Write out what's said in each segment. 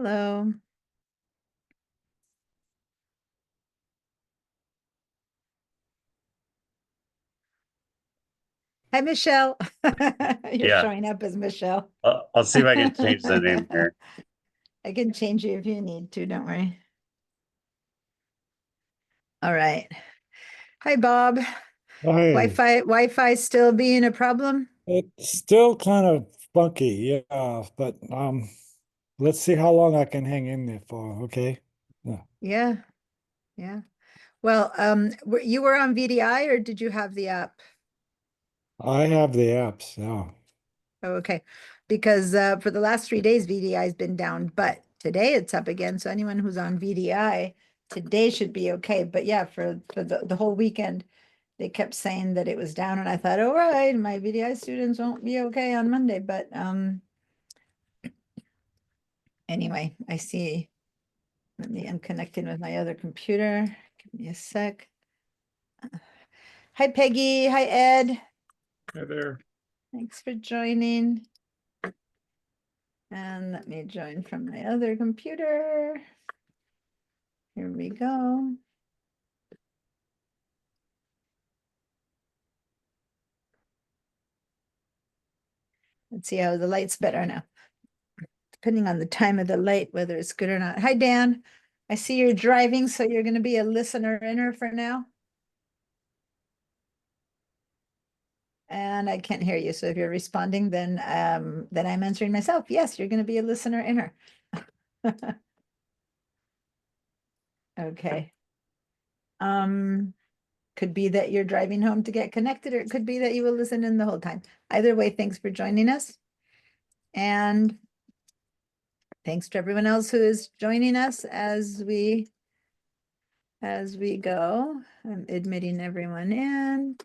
Hello. Hi, Michelle. You're Yeah, showing up as Michelle. I'll see if I can change the name here. I can change you if you need to, don't worry. All right. Hi, Bob. Hi, Wi-Fi still being a problem? it's still kind of funky, yeah, but let's see how long I can hang in there for, okay? Yeah. Yeah, yeah. Well, you were on VDI or did you have the app? I have the apps, yeah. Oh, okay. Because for the last 3 days, VDI has been down, but today it's up again. So anyone who's on VDI today should be okay. But yeah, for the whole weekend, they kept saying that it was down, and I thought, all right, my VDI students won't be okay on Monday. But anyway, I see. I'm connecting with my other computer. Give me a sec. Hi, Peggy. Hi, Ed. Hi there. Thanks for joining. And let me join from my other computer. Here we go. Let's see how the light's better now. Depending on the time of the light, whether it's good or not. Hi, Dan. I see you're driving, so you're going to be a listener inner for now. And I can't hear you. So if you're responding, then I'm answering myself. Yes, you're going to be a listener inner. Okay. Could be that you're driving home to get connected, or it could be that you will listen in the whole time. Either way, thanks for joining us. And thanks to everyone else who is joining us as we go. I'm admitting everyone in.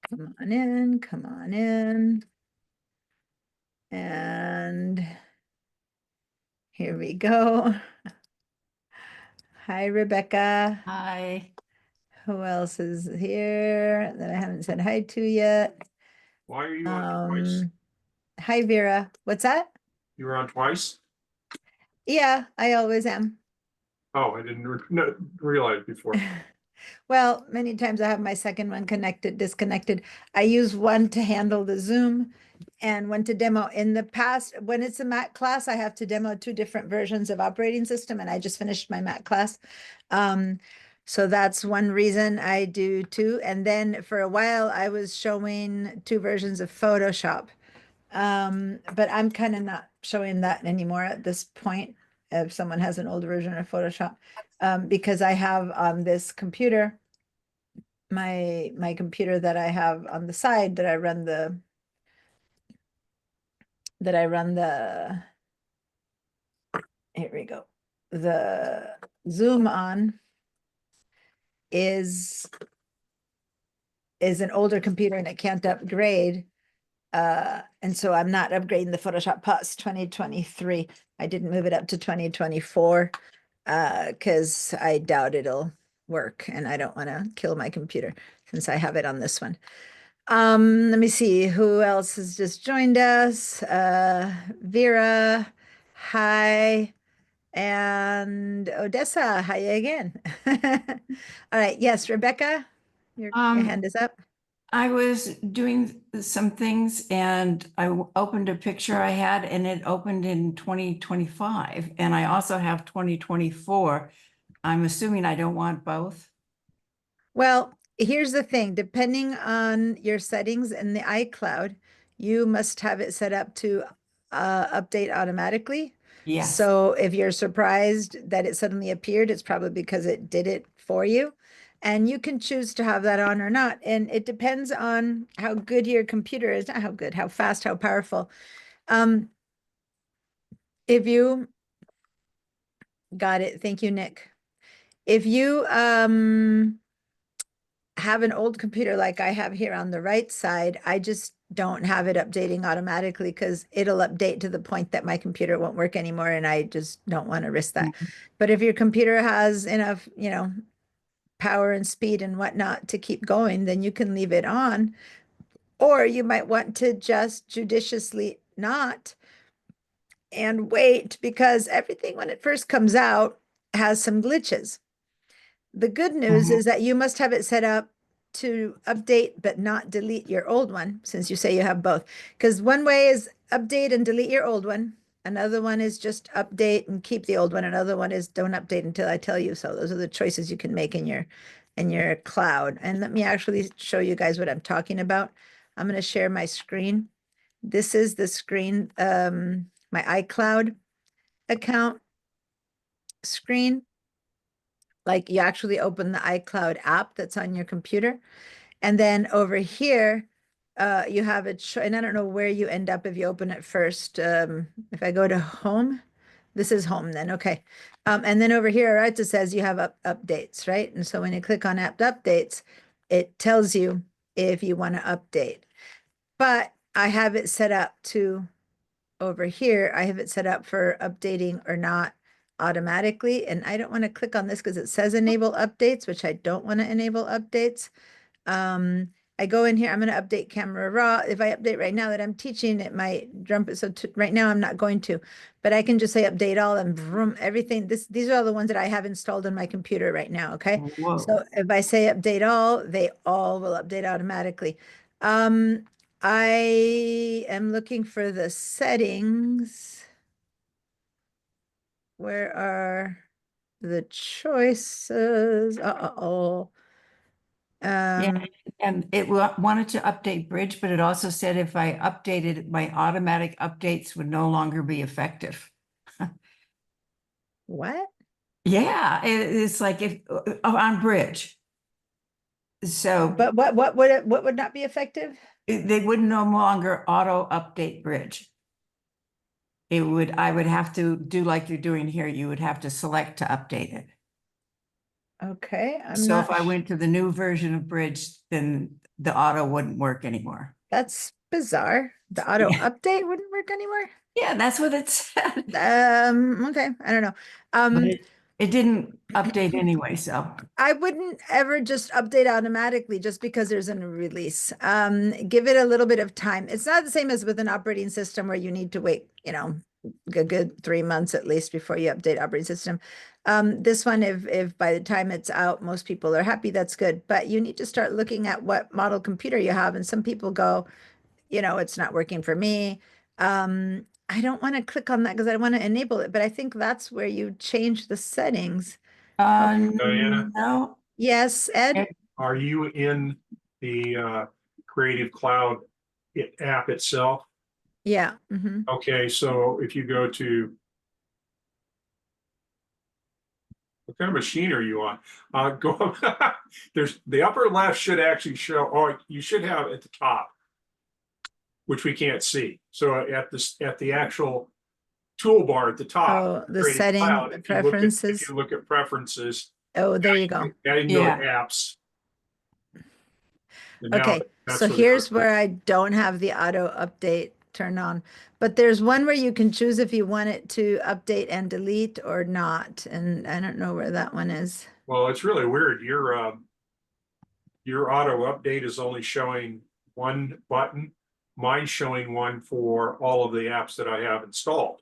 Come on in, come on in. And here we go. Hi, Rebecca. Hi. Who else is here that I haven't said hi to yet? Why are you on twice? Hi, Vera. What's that? You were on twice? Yeah, I always am. Oh, I didn't no, realize before. Well, many times I have my second one connected, disconnected. I use one to handle the Zoom and one to demo. In the past, when it's a Mac class, I have to demo two different versions of operating system, and I just finished my Mac class. So that's one reason I do two. And then for a while, I was showing two versions of Photoshop. But I'm kind of not showing that anymore at this point. If someone has an old version of Photoshop, because I have on this computer, my computer that I have on the side that I run the here we go, the Zoom on is an older computer and it can't upgrade. And so I'm not upgrading the Photoshop Plus 2023. I didn't move it up to 2024 because I doubt it'll work and I don't want to kill my computer since I have it on this one. Let me see who else has just joined us. Vera, hi, and Odessa, hi again. All right, yes, Rebecca, your hand is up. I was doing some things and opened a picture I had and it opened in 2025 and I also have 2024. I'm assuming I don't want both. Well, here's the thing, depending on your settings in the iCloud, you must have it set up to update automatically. Yes. So if you're surprised that it suddenly appeared, it's probably because it did it for you. And you can choose to have that on or not. And it depends on how good your computer is, not how good, how fast, how powerful. If you got it, thank you, Nick. If you have an old computer like I have here on the right side, I just don't have it updating automatically because it'll update to the point that my computer won't work anymore, and I just don't want to risk that. But if your computer has enough, power and speed and whatnot to keep going, then you can leave it on. Or you might want to just judiciously not and wait, because everything when it first comes out has some glitches. The good news Mhm. is that you must have it set up to update but not delete your old one, since you say you have both. Because one way is update and delete your old one. Another one is just update and keep the old one. Another one is don't update until I tell you so. Those are the choices you can make in your cloud. And let me actually show you guys what I'm talking about. I'm going to share my screen. This is the screen, my iCloud account screen. Like you actually open the iCloud app that's on your computer. And then over here, you have it, and I don't know where you end up if you open it first. If I go to home, this is home then, okay. And then over here, right, it says you have updates, right? And so when you click on app updates, it tells you if you want to update. But I have it set up to, over here, I have it set up for updating or not automatically. And I don't want to click on this because it says enable updates, which I don't want to enable updates. I go in here, I'm going to update camera raw. If I update right now that I'm teaching, it might jump it. So right now I'm not going to, but I can just say update all and vroom, everything. These are all the ones that I have installed on my computer right now. Okay. Whoa. So if I say update all, they all will update automatically. I am looking for the settings. Where are the choices? Uh-oh. Yeah, and it wanted to update Bridge, but it also said if I updated it, my automatic updates would no longer be effective. What? Yeah, it's like if on Bridge. So But what would not be effective? they would no longer auto update Bridge. I would have to do like you're doing here. You would have to select to update it. Okay, I'm So if not I went to the new version of Bridge, then the auto wouldn't work anymore. that's bizarre. The auto Yeah. update wouldn't work anymore. Yeah, that's what it said. Okay, I don't know. But it didn't update anyway, so. I wouldn't ever just update automatically just because there's a new release. Give it a little bit of time. It's not the same as with an operating system where you need to wait, a good 3 months at least before you update operating system. This one, if by the time it's out, most people are happy, that's good. But you need to start looking at what model computer you have. And some people go, it's not working for me. I don't want to click on that because I want to enable it, but I think that's where you change the settings. Diana? No, Yes, Ed? Ed? Are you in the Creative Cloud app itself? Yeah. Mhm. Okay, so if you go to, what kind of machine are you on? Go, there's the upper left should actually show, or you should have at the top, which we can't see. So at the actual toolbar at the top. Oh, the Creative setting, Cloud, the if you look at- preferences. If you look at preferences, Oh, there you go. now you can go to Yeah. apps. And now Okay, that's so where the- here's where I don't have the auto update turned on, but there's one where you can choose if you want it to update and delete or not, and I don't know where that one is. Well, it's really weird. Your auto update is only showing one button. Mine's showing one for all of the apps that I have installed.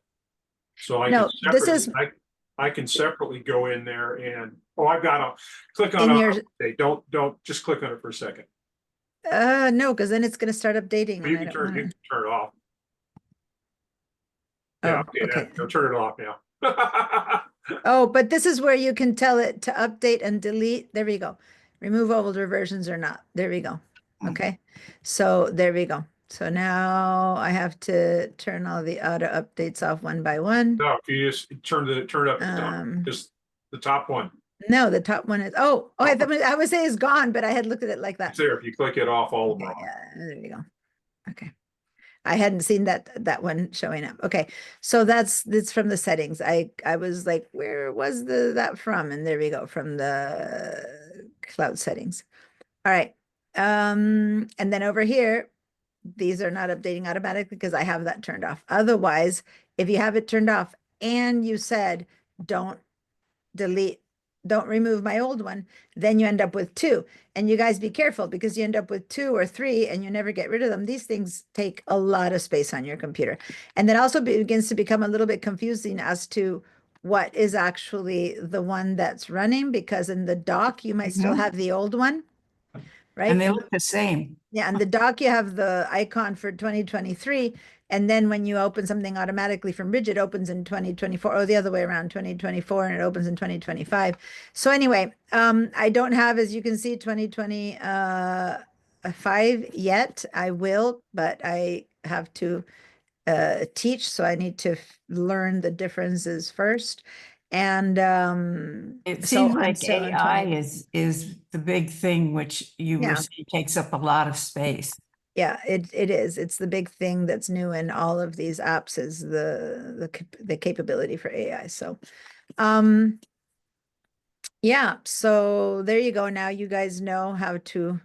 So I No, can this is- separately, I can separately go in there and, I've got to click on In your- auto update. Don't just click on it for a second. No, because then it's gonna start updating You and I can don't turn, you wanna. can turn it off. Oh, Yeah, okay. I'll turn it off now. Oh, but this is where you can tell it to update and delete. There we go. Remove older versions or not. There we go. Mm. Okay. So there we go. So now I have to turn all the auto updates off one by one. No, if you just turn it up, at the top, just the top one. No, the top one is, I would say it's gone, but I had looked at it like that. It's there. If you click it off, all of them. Yeah, there you go. Okay. I hadn't seen that one showing up. Okay. So that's from the settings. I was like, where was that from? And there we go, from the cloud settings. All right. And then over here, these are not updating automatically because I have that turned off. Otherwise, if you have it turned off and you said don't delete don't remove my old one, then you end up with two. And you guys be careful because you end up with 2 or 3 and you never get rid of them. These things take a lot of space on your computer. And then also begins to become a little bit confusing as to what is actually the one that's running, because in the dock, you might still Mhm. have the old one, right? And they look the same. Yeah, and the dock, you have the icon for 2023. And then when you open something automatically from Bridge, it opens in 2024, or the other way around, 2024, and it opens in 2025. So anyway, I don't have, as you can see, 2025 yet. I will, but I have to teach, so I need to learn the differences first. And It so seems I'm like still in AI 20 is the big thing, which you Yeah. were saying takes up a lot of space. Yeah, it is. It's the big thing that's new in all of these apps is the capability for AI. So, yeah, so there you go. Now you guys know how to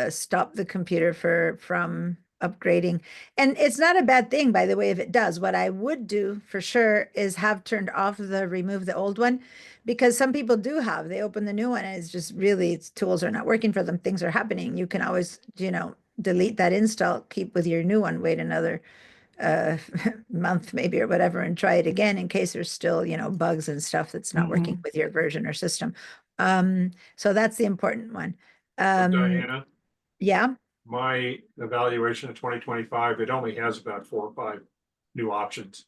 stop the computer from upgrading. And it's not a bad thing, by the way, if it does. What I would do for sure is have turned off the remove the old one, because some people do have, they open the new one and it's just really, its tools are not working for them. Things are happening. You can always, delete that install, keep with your new one, wait another month maybe or whatever, and try it again in case there's still, bugs and stuff that's not working with your version or system. So that's the important one. Diana, Yeah. my evaluation of 2025, it only has about 4 or 5 new options.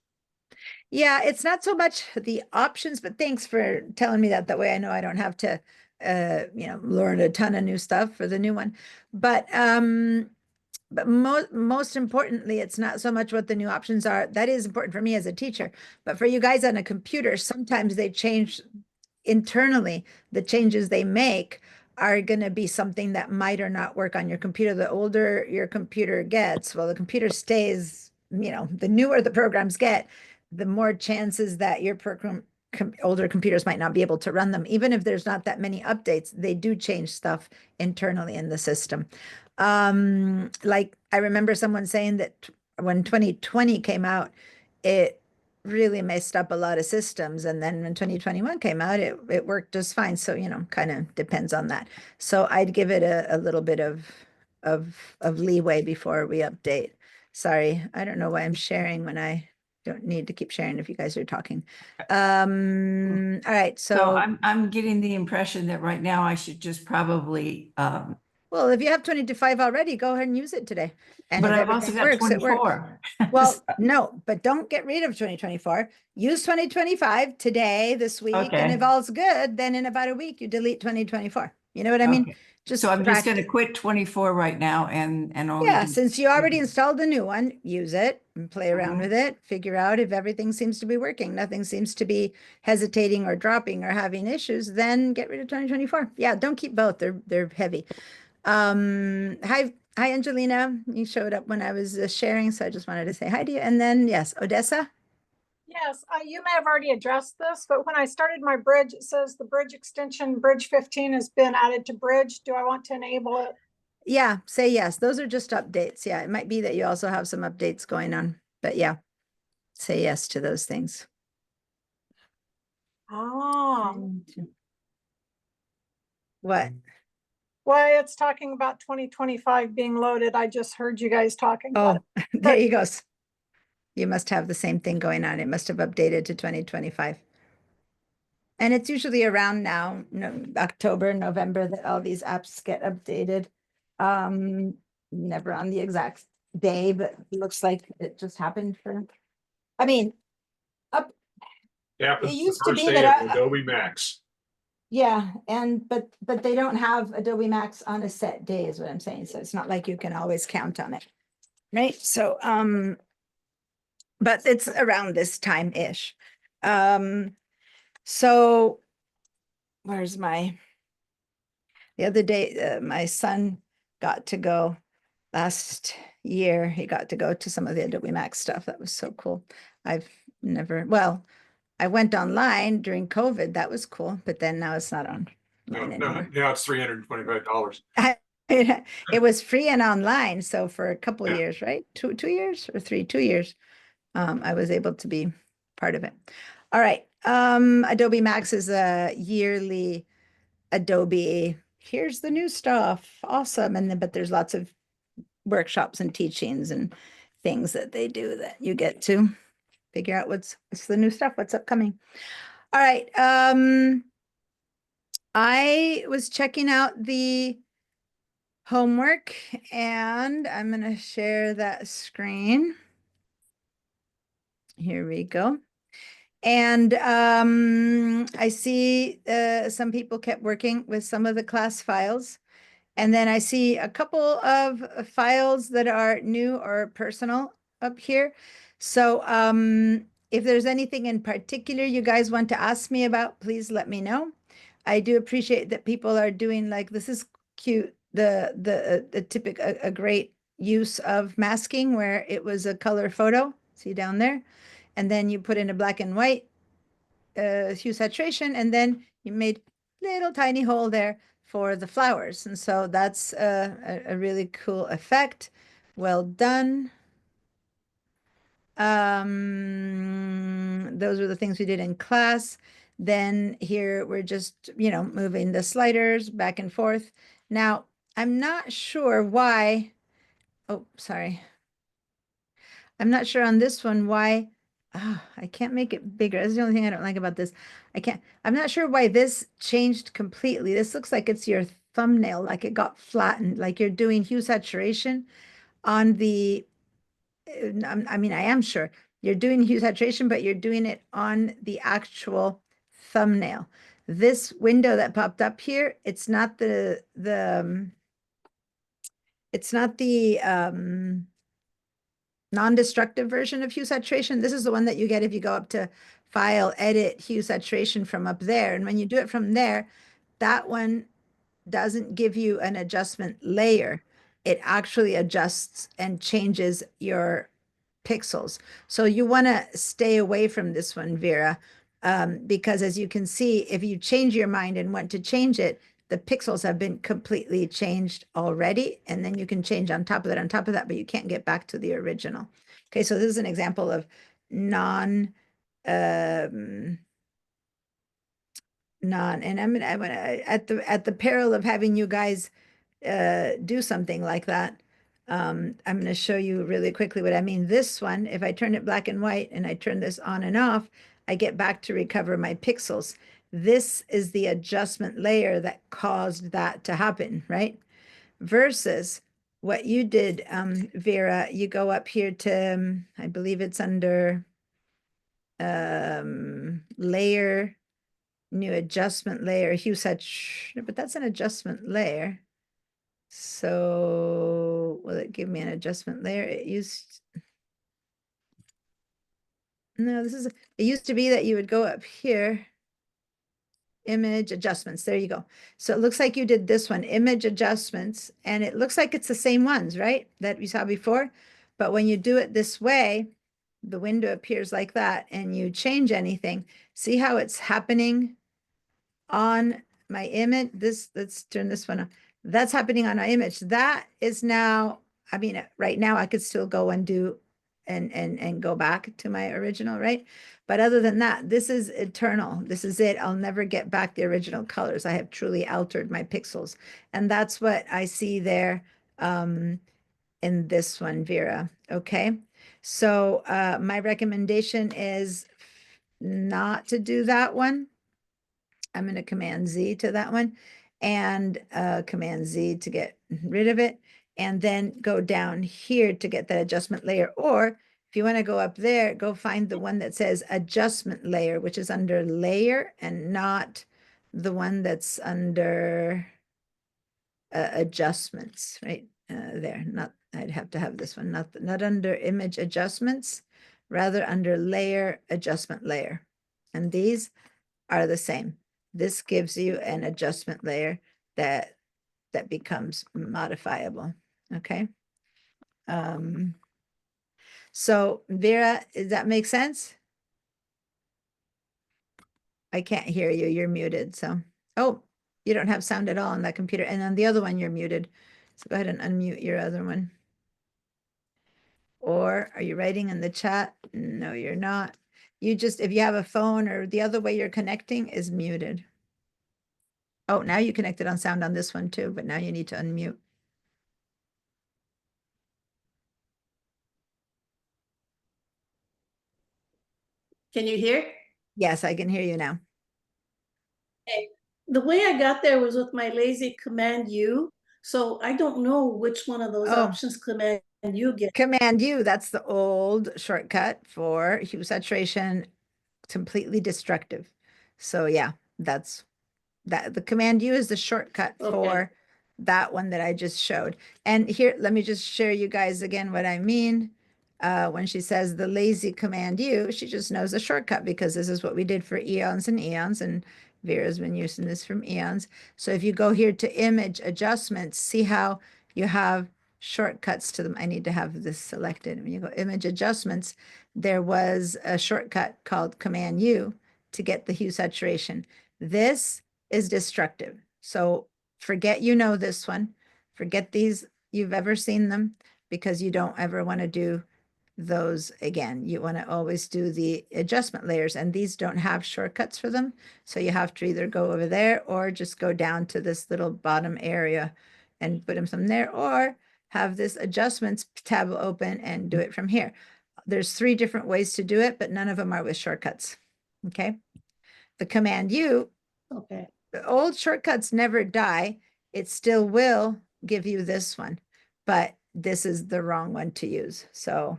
Yeah, it's not so much the options, but thanks for telling me that. That way I know I don't have to, learn a ton of new stuff for the new one. But most importantly, it's not so much what the new options are. That is important for me as a teacher, but for you guys on a computer, sometimes they change internally. The changes they make are going to be something that might or not work on your computer. The older your computer gets, well, the computer stays, the newer the programs get, the more chances that your older computers might not be able to run them. Even if there's not that many updates, they do change stuff internally in the system. Like I remember someone saying that when 2020 came out, it really messed up a lot of systems. And then when 2021 came out, it worked just fine. So, kind of depends on that. So I'd give it a little bit of leeway before we update. Sorry, I don't know why I'm sharing when I don't need to keep sharing if you guys are talking. All right, So so I'm getting the impression that right now I should just probably, well, if you have 2025 already, go ahead and use it today. And but if I've also everything got works, it works. 24. Well, no, but don't get rid of 2024. Use 2025 today, this week, and Okay. if all's good, then in about a week, you delete 2024. You know what I mean? Okay. Just So I'm just going to practice. quit 24 right now and only Yeah, do- since you already installed the new one, use it and play around Mhm. with it. Figure out if everything seems to be working. Nothing seems to be hesitating or dropping or having issues, then get rid of 2024. Yeah, don't keep both. They're heavy. Hi, Angelina. You showed up when I was sharing, so I just wanted to say hi to you. And then, yes, Odessa. Yes, you may have already addressed this, but when I started my bridge, it says the bridge extension, bridge 15 has been added to bridge. Do I want to enable it? Yeah, say yes. Those are just updates. Yeah, it might be that you also have some updates going on, but yeah, say yes to those things. Oh, What? well, it's talking about 2025 being loaded. I just heard you guys talking about Oh, it. there you go. You must have the same thing going on. It must have updated to 2025. And it's usually around now, October, November, that all these apps get updated. Never on the exact day, but it looks like it just happened I mean, Happens It the used to first be day that of Adobe Max. yeah, but they don't have Adobe Max on a set day is what I'm saying. So it's not like you can always count on it. Right? So but it's around this time-ish. So where's the other day, my son got to go last year. He got to go to some of the Adobe Max stuff. That was so cool. I've never, I went online during COVID. That was cool, but then now it's not online anymore. Now it's $325. It was free and online. So for a couple Yeah. years, right? 2 years or 3, 2 years, I was able to be part of it. All right. Adobe Max is a yearly Adobe, here's the new stuff, awesome. And then, but there's lots of workshops and teachings and things that they do that you get to figure out what's the new stuff, what's upcoming. All right. I was checking out the homework and I'm going to share that screen. Here we go. And I see some people kept working with some of the class files. And then I see a couple of files that are new or personal up here. So if there's anything in particular you guys want to ask me about, please let me know. I do appreciate that people are doing like, this is cute, the typical, a great use of masking where it was a color photo, see down there, and then you put in a black and white hue saturation, and then you made little tiny hole there for the flowers. And so that's a really cool effect. Well done. Those are the things we did in class. Then here we're just, you know, moving the sliders back and forth. Now, I'm not sure why, oh, sorry. I'm not sure on this one why, I can't make it bigger. That's the only thing I don't like about this. I'm not sure why this changed completely. This looks like it's your thumbnail, like it got flattened, like you're doing hue saturation on the, I mean, I am sure you're doing hue saturation, but you're doing it on the actual thumbnail. This window that popped up here, it's not the non-destructive version of hue saturation. This is the one that you get if you go up to File, Edit, Hue Saturation from up there. And when you do it from there, that one doesn't give you an adjustment layer. It actually adjusts and changes your pixels. So you want to stay away from this one, Vera, because as you can see, if you change your mind and want to change it, the pixels have been completely changed already. And then you can change on top of that, but you can't get back to the original. Okay, so this is an example of and I'm gonna at the peril of having you guys do something like that, I'm going to show you really quickly what I mean. This one, if I turn it black and white and I turn this on and off, I get back to recover my pixels. This is the adjustment layer that caused that to happen, right? Versus what you did, Vera, you go up here to, I believe it's under layer, new adjustment layer, hue saturation, but that's an adjustment layer. So will it give me an adjustment layer? It used it used to be that you would go up here, image adjustments. There you go. So it looks like you did this one, image adjustments, and it looks like it's the same ones, right? That we saw before. But when you do it this way, the window appears like that and you change anything. See how it's happening on my image? Let's turn this one on. That's happening on our image. That is now, I mean, right now I could still go and do and go back to my original, right? But other than that, this is eternal. This is it. I'll never get back the original colors. I have truly altered my pixels. And that's what I see there in this one, Vera. Okay. So my recommendation is not to do that one. I'm going to Command Z to that one and Command Z to get rid of it. And then go down here to get that adjustment layer. Or if you want to go up there, go find the one that says adjustment layer, which is under layer and not the one that's under adjustments, right? There, not, I'd have to have this one, not under image adjustments, rather under layer, adjustment layer. And these are the same. This gives you an adjustment layer that becomes modifiable. Okay. So Vera, does that make sense? I can't hear you. You're muted. So, oh, you don't have sound at all on that computer. And on the other one, you're muted. So go ahead and unmute your other one. Or are you writing in the chat? No, you're not. You just, if you have a phone or the other way you're connecting is muted. Oh, now you connected on sound on this one too, but now you need to unmute. Can you hear? Yes, I can hear you now. The way I got there was with my lazy Command U. So I don't know which one of those Oh. options Command U get. Command U, that's the old shortcut for hue saturation, completely destructive. So yeah, that's that. The Command U is the shortcut Okay. for that one that I just showed. And here, let me just share you guys again what I mean. When she says the lazy Command U, she just knows a shortcut because this is what we did for eons and eons, and Vera's been using this from eons. So if you go here to image adjustments, see how you have shortcuts to them. I need to have this selected. When you go image adjustments, there was a shortcut called Command U to get the hue saturation. This is destructive. So forget you know this one. Forget these, you've ever seen them, because you don't ever want to do those again. You want to always do the adjustment layers, and these don't have shortcuts for them. So you have to either go over there or just go down to this little bottom area and put them from there, or have this adjustments tab open and do it from here. There's 3 different ways to do it, but none of them are with shortcuts. Okay. The Command U, Okay. the old shortcuts never die. It still will give you this one, but this is the wrong one to use. So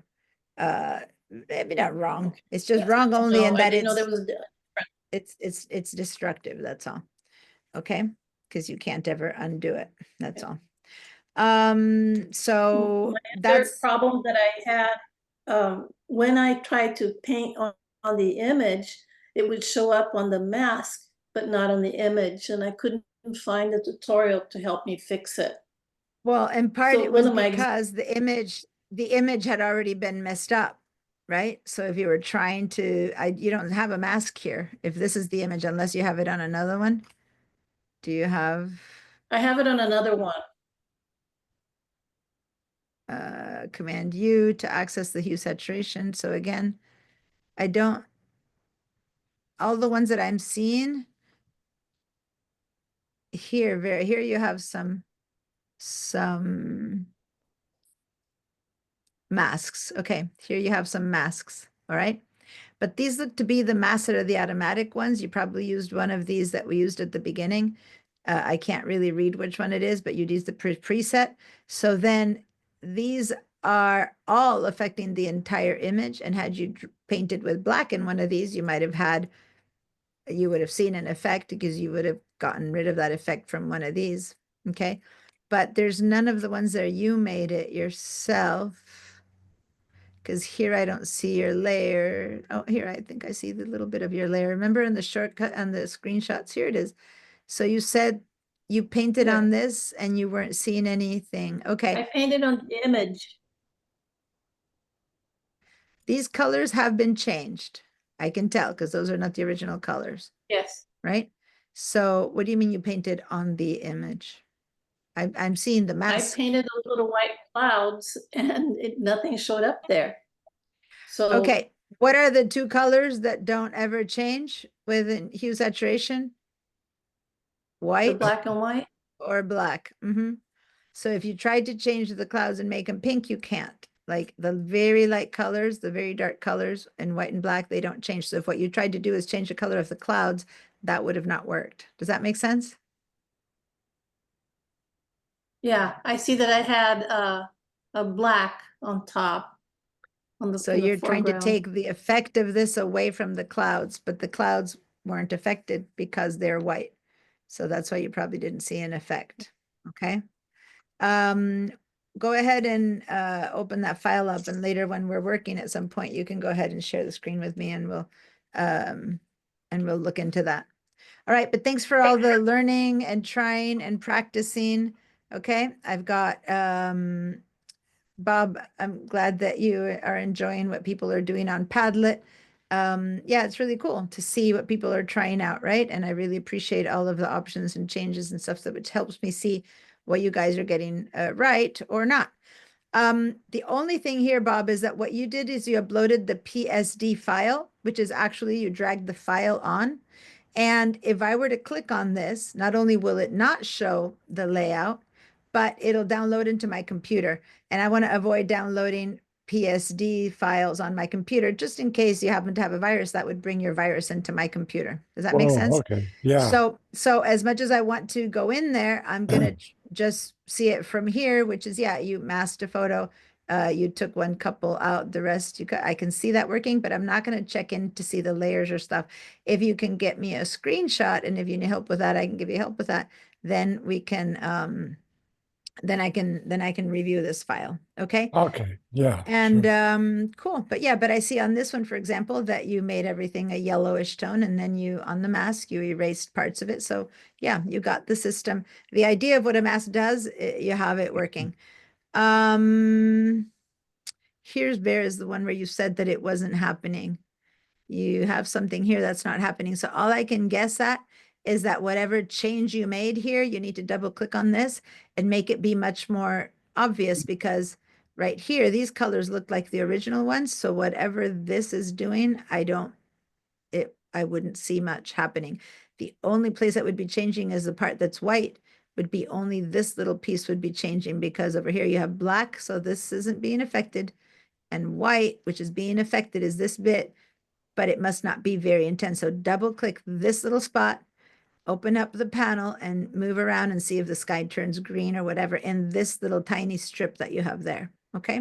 maybe not wrong. It's just Yes, wrong only no, in I that didn't know it's there was it's destructive. That's all. Okay, because you can't ever undo it. That's all. So third that's problem that I had, when I tried to paint on the image, it would show up on the mask, but not on the image, and I couldn't find a tutorial to help me fix it. well, in part So it was one of my because the image had already been messed up, right? So if you were trying to, you don't have a mask here. If this is the image, unless you have it on another one. Do you have I have it on another one. Command U to access the hue saturation? So again, I don't, all the ones that I'm seeing here, here you have some masks. Okay, here you have some masks. All right. But these look to be the masks that are the automatic ones. You probably used one of these that we used at the beginning. I can't really read which one it is, but you'd use the preset. So then these are all affecting the entire image. And had you painted with black in one of these, you might have had, you would have seen an effect because you would have gotten rid of that effect from one of these. Okay. But there's none of the ones that you made it yourself. Because here I don't see your layer. Oh, here I think I see the little bit of your layer. Remember in the shortcut and the screenshots, here it is. So you said you painted Yeah. on this and you weren't seeing anything. Okay. I painted on the image. These colors have been changed. I can tell because those are not the original colors, Yes. right? So what do you mean you painted on the image? I'm seeing the I mask. painted those little white clouds and nothing showed up there. So Okay. What are the 2 colors that don't ever change with hue saturation? the White black and white. or black. So if you tried to change the clouds and make them pink, you can't. Like the very light colors, the very dark colors and white and black, they don't change. So if what you tried to do is change the color of the clouds, that would have not worked. Does that make sense? Yeah, I see that I had a black on top on the So in the you're trying to foreground. take the effect of this away from the clouds, but the clouds weren't affected because they're white. So that's why you probably didn't see an effect. Okay. Go ahead and open that file up, and later when we're working at some point, you can go ahead and share the screen with me and we'll look into that. All right, but thanks for all the learning and trying and practicing. Okay, I've got Bob, I'm glad that you are enjoying what people are doing on Padlet. Yeah, it's really cool to see what people are trying out, right? And I really appreciate all of the options and changes and stuff, that which helps me see what you guys are getting right or not. The only thing here, Bob, is that what you did is you uploaded the PSD file, which is actually you dragged the file on. And if I were to click on this, not only will it not show the layout, but it'll download into my computer. And I want to avoid downloading PSD files on my computer, just in case you happen to have a virus that would bring your virus into my computer. Does that make Oh, sense? okay, yeah. So as much as I want to go in there, I'm gonna just see it from here, which is, yeah, you masked a photo. You took one couple out, the rest I can see that working, but I'm not gonna check in to see the layers or stuff. If you can get me a screenshot, and if you need help with that, I can give you help with that. Then we can, then I can review this file, okay? Okay, yeah. And sure. cool, but yeah, but I see on this one, for example, that you made everything a yellowish tone, and then you, on the mask, you erased parts of it. So yeah, you got the system. The idea of what a mask does, you have it working. Here's Bear is the one where you said that it wasn't happening. You have something here that's not happening. So all I can guess at is that whatever change you made here, you need to double click on this and make it be much more obvious, because right here, these colors look like the original ones. So whatever this is doing, I wouldn't see much happening. The only place that would be changing is the part that's white, would be only this little piece would be changing, because over here you have black. So this isn't being affected, and white, which is being affected, is this bit, but it must not be very intense. So double click this little spot, open up the panel and move around and see if the sky turns green or whatever in this little tiny strip that you have there, okay?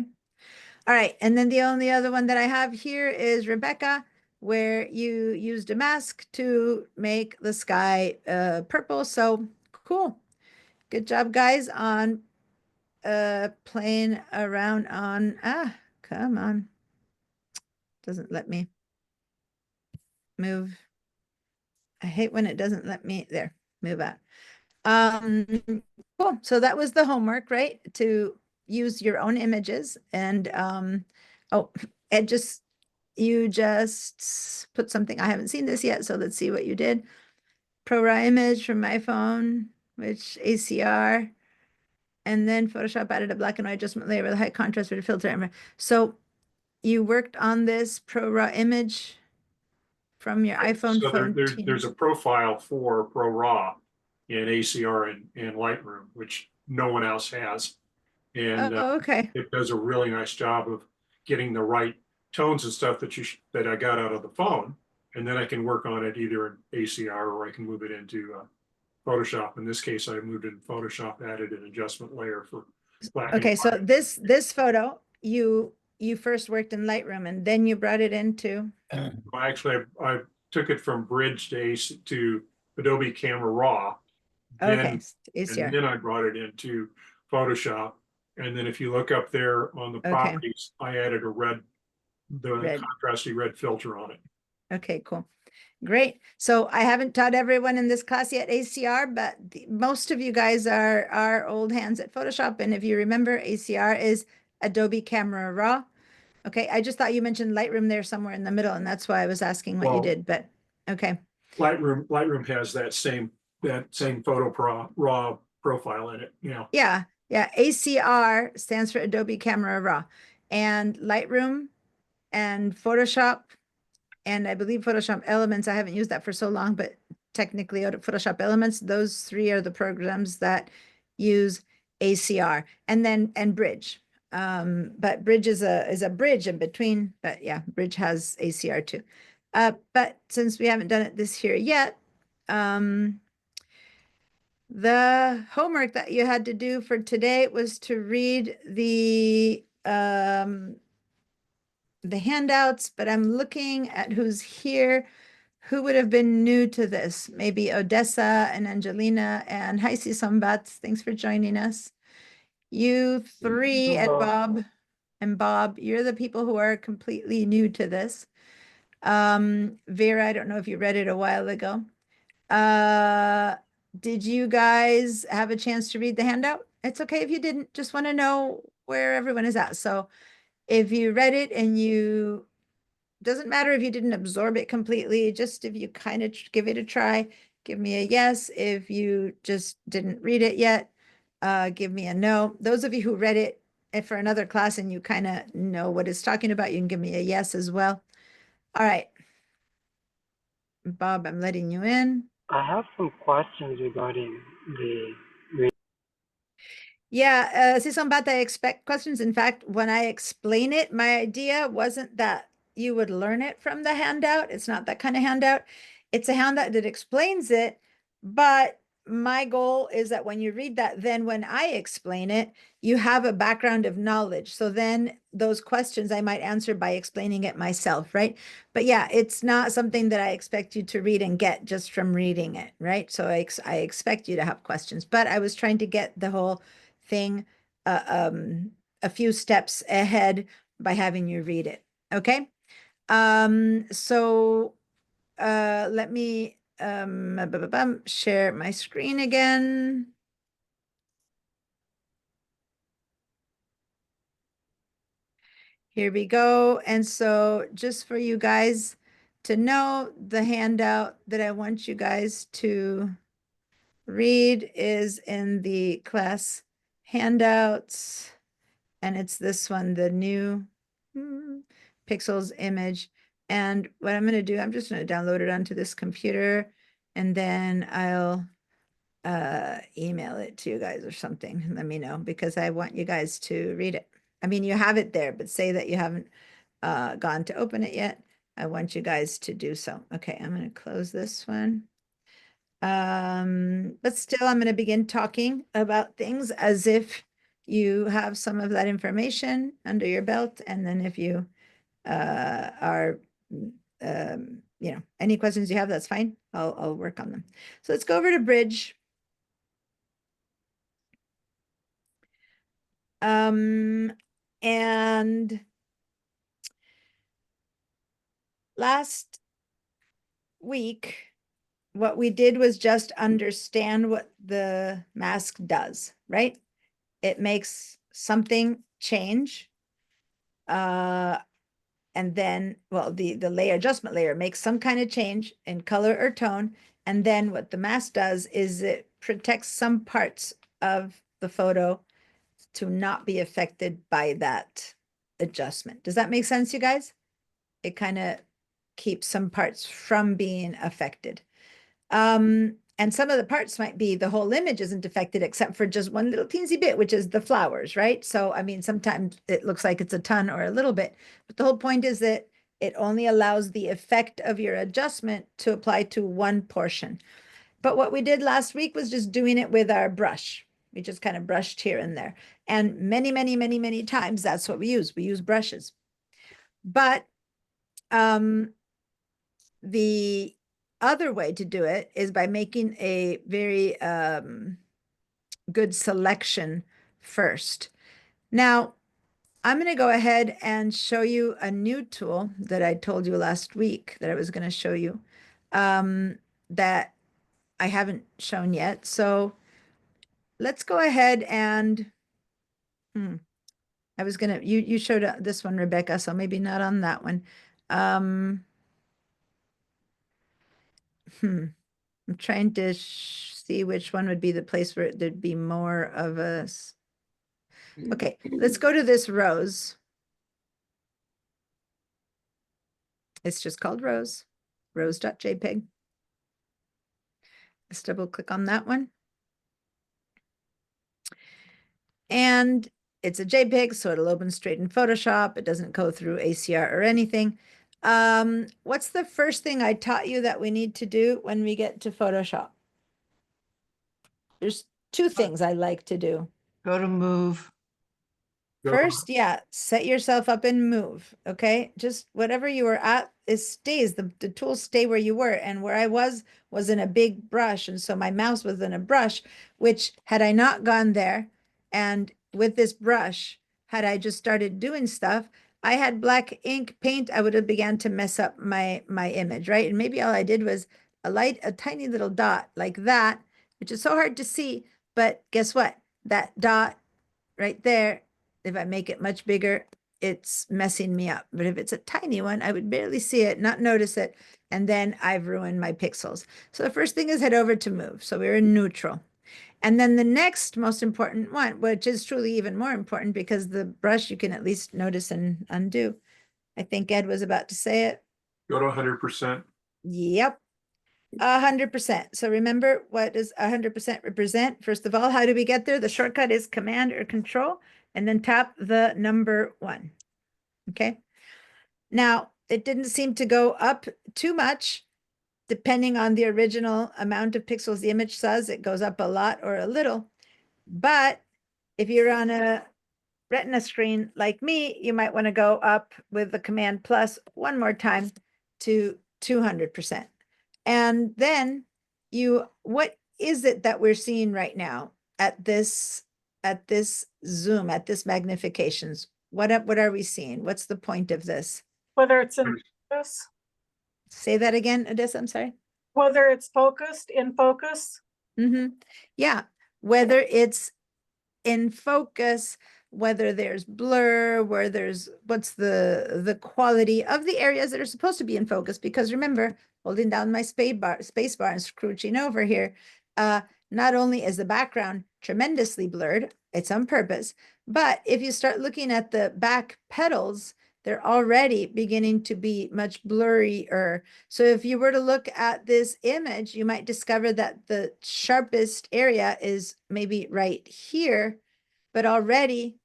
All right, and then the only other one that I have here is Rebecca, where you used a mask to make the sky purple. So cool. Good job, guys, on playing around on, come on. Doesn't let me move. I hate when it doesn't let me, there, move out. Cool. So that was the homework, right? To use your own images. And oh, and you just put something, I haven't seen this yet, so let's see what you did. ProRAW image from my phone, which ACR, and then Photoshop added a black and white adjustment layer with a high contrast with a filter. So you worked on this ProRAW image from your iPhone So phone. there's a profile for ProRAW in ACR and Lightroom, which no one else has. And Oh, okay. it does a really nice job of getting the right tones and stuff that I got out of the phone. And then I can work on it either in ACR or I can move it into Photoshop. In this case, I moved it in Photoshop, added an adjustment layer for black and Okay, so white. this photo, you first worked in Lightroom and then you brought it into, Actually, I took it from Bridge to Adobe Camera Raw. okay, Then, it's and easier. then I brought it into Photoshop. And then if you look up there on the Okay. properties, I added the Red. contrasty red filter on it. Okay, cool. Great. So I haven't taught everyone in this class yet ACR, but most of you guys are old hands at Photoshop. And if you remember, ACR is Adobe Camera Raw. Okay, I just thought you mentioned Lightroom there somewhere in the middle, and that's why I was asking what you Well- did, but okay. Lightroom has that same photo raw profile in it, you know. Yeah, ACR stands for Adobe Camera Raw, and Lightroom and Photoshop, and I believe Photoshop Elements, I haven't used that for so long, but technically Photoshop Elements, those three are the programs that use ACR, and Bridge. But Bridge is a bridge in between, but yeah, Bridge has ACR too. But since we haven't done it this year yet, the homework that you had to do for today was to read the handouts, but I'm looking at who's here. Who would have been new to this? Maybe Odessa and Angelina and hi, Sambats. Thanks for joining us. You three and Bob, you're the people who are completely new to this. Vera, I don't know if you read it a while ago. Did you guys have a chance to read the handout? It's okay if you didn't, just want to know where everyone is at. So if you read it and doesn't matter if you didn't absorb it completely, just if you kind of give it a try, give me a yes. If you just didn't read it yet, give me a no. Those of you who read it if for another class and you kind of know what it's talking about, you can give me a yes as well. All right. Bob, I'm letting you in. I have some questions regarding the Yeah, si son bata, I expect questions. In fact, when I explain it, my idea wasn't that you would learn it from the handout. It's not that kind of handout. It's a handout that explains it, but my goal is that when you read that, then when I explain it, you have a background of knowledge. So then those questions I might answer by explaining it myself, right? But yeah, it's not something that I expect you to read and get just from reading it, right? So I expect you to have questions, but I was trying to get the whole thing a few steps ahead by having you read it. Okay. So let me share my screen again. Here we go. And so just for you guys to know, the handout that I want you guys to read is in the class handouts. And it's this one, the new Pixels image. And what I'm going to do, I'm just going to download it onto this computer, and then I'll email it to you guys or something. Let me know, because I want you guys to read it. I mean, you have it there, but say that you haven't gone to open it yet. I want you guys to do so. Okay, I'm going to close this one. But still, I'm going to begin talking about things as if you have some of that information under your belt. And then if you are, you know, any questions you have, that's fine. I'll work on them. So let's go over to Bridge. And last week, what we did was just understand what the mask does, right? It makes something change. And then, well, the layer adjustment layer makes some kind of change in color or tone. And then what the mask does is it protects some parts of the photo to not be affected by that adjustment. Does that make sense, you guys? It kind of keeps some parts from being affected. And some of the parts might be the whole image isn't affected except for just one little teensy bit, which is the flowers, right? So, I mean, sometimes it looks like it's a ton or a little bit, but the whole point is that it only allows the effect of your adjustment to apply to one portion. But what we did last week was just doing it with our brush. We just kind of brushed here and there. And many, many, many, many times that's what we use. We use brushes. But the other way to do it is by making a very good selection first. Now, I'm going to go ahead and show you a new tool that I told you last week that I was going to show you that I haven't shown yet. So let's go ahead and I was going to, you showed this one, Rebecca, so maybe not on that one. I'm trying to see which one would be the place where there'd be more of a. Okay, let's go to this rose. It's just called Rose, rose.jpg. Let's double click on that one. And it's a JPEG, so it'll open straight in Photoshop. It doesn't go through ACR or anything. What's the first thing I taught you that we need to do when we get to Photoshop? There's two things I like to do. Go to move. First, yeah, set yourself up and move. Okay, just whatever you were at, it stays. The tools stay where you were, and where I was in a big brush, and so my mouse was in a brush. Which, had I not gone there, and with this brush, had I just started doing stuff, I had black ink paint, I would have began to mess up my image, right? And maybe all I did was a tiny little dot like that, which is so hard to see. But guess what? That dot right there, if I make it much bigger, it's messing me up. But if it's a tiny one, I would barely see it, not notice it, and then I've ruined my pixels. So the first thing is head over to move. So we're in neutral. And then the next most important one, which is truly even more important because the brush you can at least notice and undo. I think Ed was about to say it. Go to 100%. Yep. 100%. So remember, what does 100% represent? First of all, how do we get there? The shortcut is Command or Control, and then tap the number 1. Okay. Now, it didn't seem to go up too much. Depending on the original amount of pixels the image says, it goes up a lot or a little. But if you're on a Retina screen like me, you might want to go up with the Command plus one more time to 200%. And then what is it that we're seeing right now at this zoom, at this magnifications? What are we seeing? What's the point of this? Whether it's in focus, Say that again, Odessa, I'm sorry. whether it's focused, in focus. Yeah, whether it's in focus, whether there's blur, where there's what's the quality of the areas that are supposed to be in focus. Because remember, holding down my space bar and scrooching over here, not only is the background tremendously blurred, it's on purpose, but if you start looking at the back petals, they're already beginning to be much blurrier. So if you were to look at this image, you might discover that the sharpest area is maybe right here, but already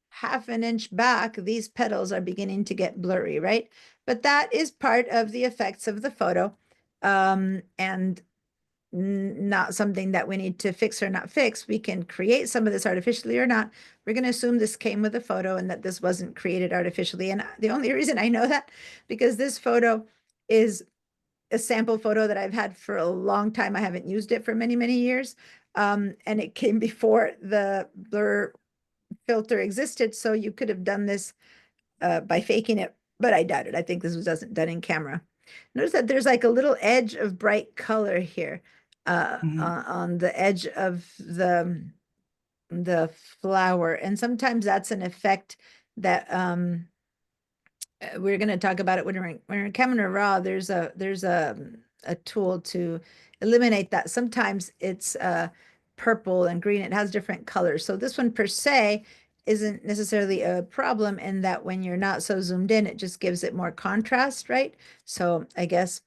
half an inch back, these petals are beginning to get blurry, right? But that is part of the effects of the photo, and not something that we need to fix or not fix. We can create some of this artificially or not. We're going to assume this came with a photo and that this wasn't created artificially. And the only reason I know that, because this photo is a sample photo that I've had for a long time. I haven't used it for many, many years. And it came before the blur filter existed. So you could have done this by faking it, but I doubt it. I think this wasn't done in camera. Notice that there's like a little edge of bright color here on the edge of the flower. And sometimes that's an effect that we're going to talk about it when we're in Camera Raw. There's a tool to eliminate that. Sometimes it's purple and green. It has different colors. So this one per se isn't necessarily a problem in that when you're not so zoomed in, it just gives it more contrast, right? So I guess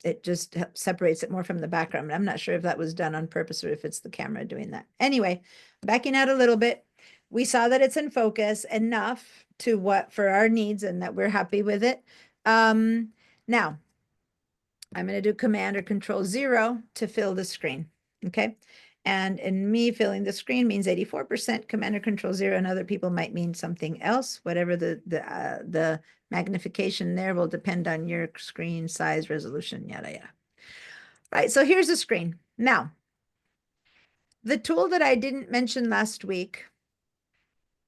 it just separates it more from the background. I'm not sure if that was done on purpose or if it's the camera doing that. Anyway, backing out a little bit, we saw that it's in focus enough to what for our needs and that we're happy with it. Now, I'm going to do Command or Control 0 to fill the screen, okay? And in me, filling the screen means 84%, Command or Control 0, and other people might mean something else. Whatever the magnification there will depend on your screen size, resolution, yada, yada. All right, so here's the screen. Now, the tool that I didn't mention last week,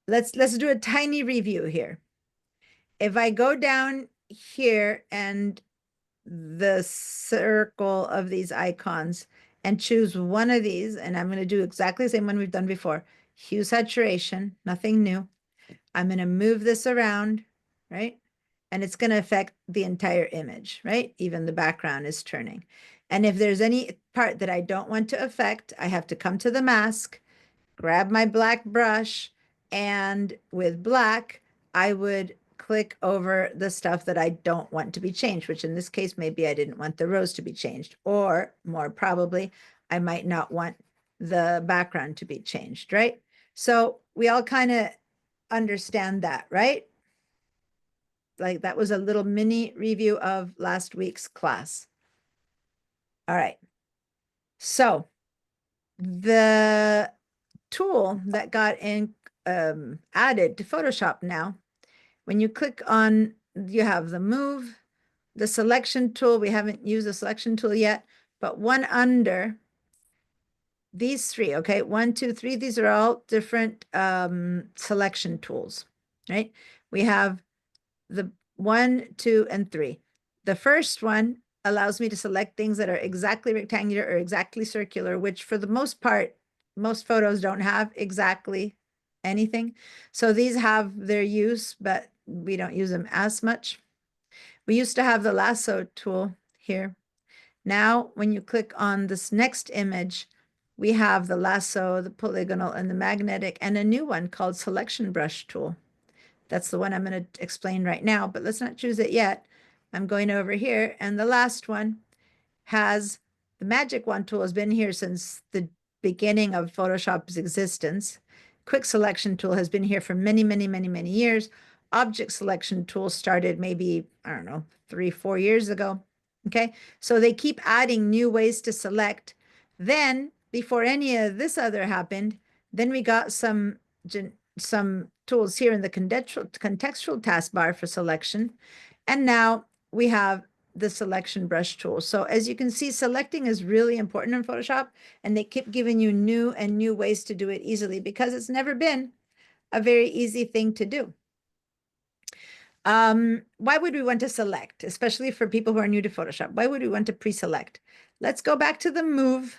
let's do a tiny review here. If I go down here and the circle of these icons and choose one of these, and I'm going to do exactly the same one we've done before. Hue saturation, nothing new. I'm going to move this around, right? And it's going to affect the entire image, right? Even the background is turning. And if there's any part that I don't want to affect, I have to come to the mask, grab my black brush, and with black, I would click over the stuff that I don't want to be changed, which in this case, maybe I didn't want the rose to be changed, or more probably, I might not want the background to be changed, right? So we all kind of understand that, right? Like that was a little mini review of last week's class. All right. So the tool that got added to Photoshop now, when you click on, you have the move, the selection tool. We haven't used the selection tool yet, but one under these three, okay? 1, 2, 3, these are all different selection tools, right? We have the 1, 2, and 3. The first one allows me to select things that are exactly rectangular or exactly circular, which for the most part, most photos don't have exactly anything. So these have their use, but we don't use them as much. We used to have the lasso tool here. Now, when you click on this next image, we have the lasso, the polygonal, and the magnetic, and a new one called selection brush tool. That's the one I'm going to explain right now, but let's not choose it yet. I'm going over here, and the last one has the magic wand tool has been here since the beginning of Photoshop's existence. Quick selection tool has been here for many, many, many, many years. Object selection tool started maybe, I don't know, 3-4 years ago. Okay, so they keep adding new ways to select. Then, before any of this other happened, then we got some tools here in the contextual taskbar for selection. And now we have the selection brush tool. So as you can see, selecting is really important in Photoshop, and they keep giving you new and new ways to do it easily because it's never been a very easy thing to do. Why would we want to select, especially for people who are new to Photoshop? Why would we want to pre-select? Let's go back to the move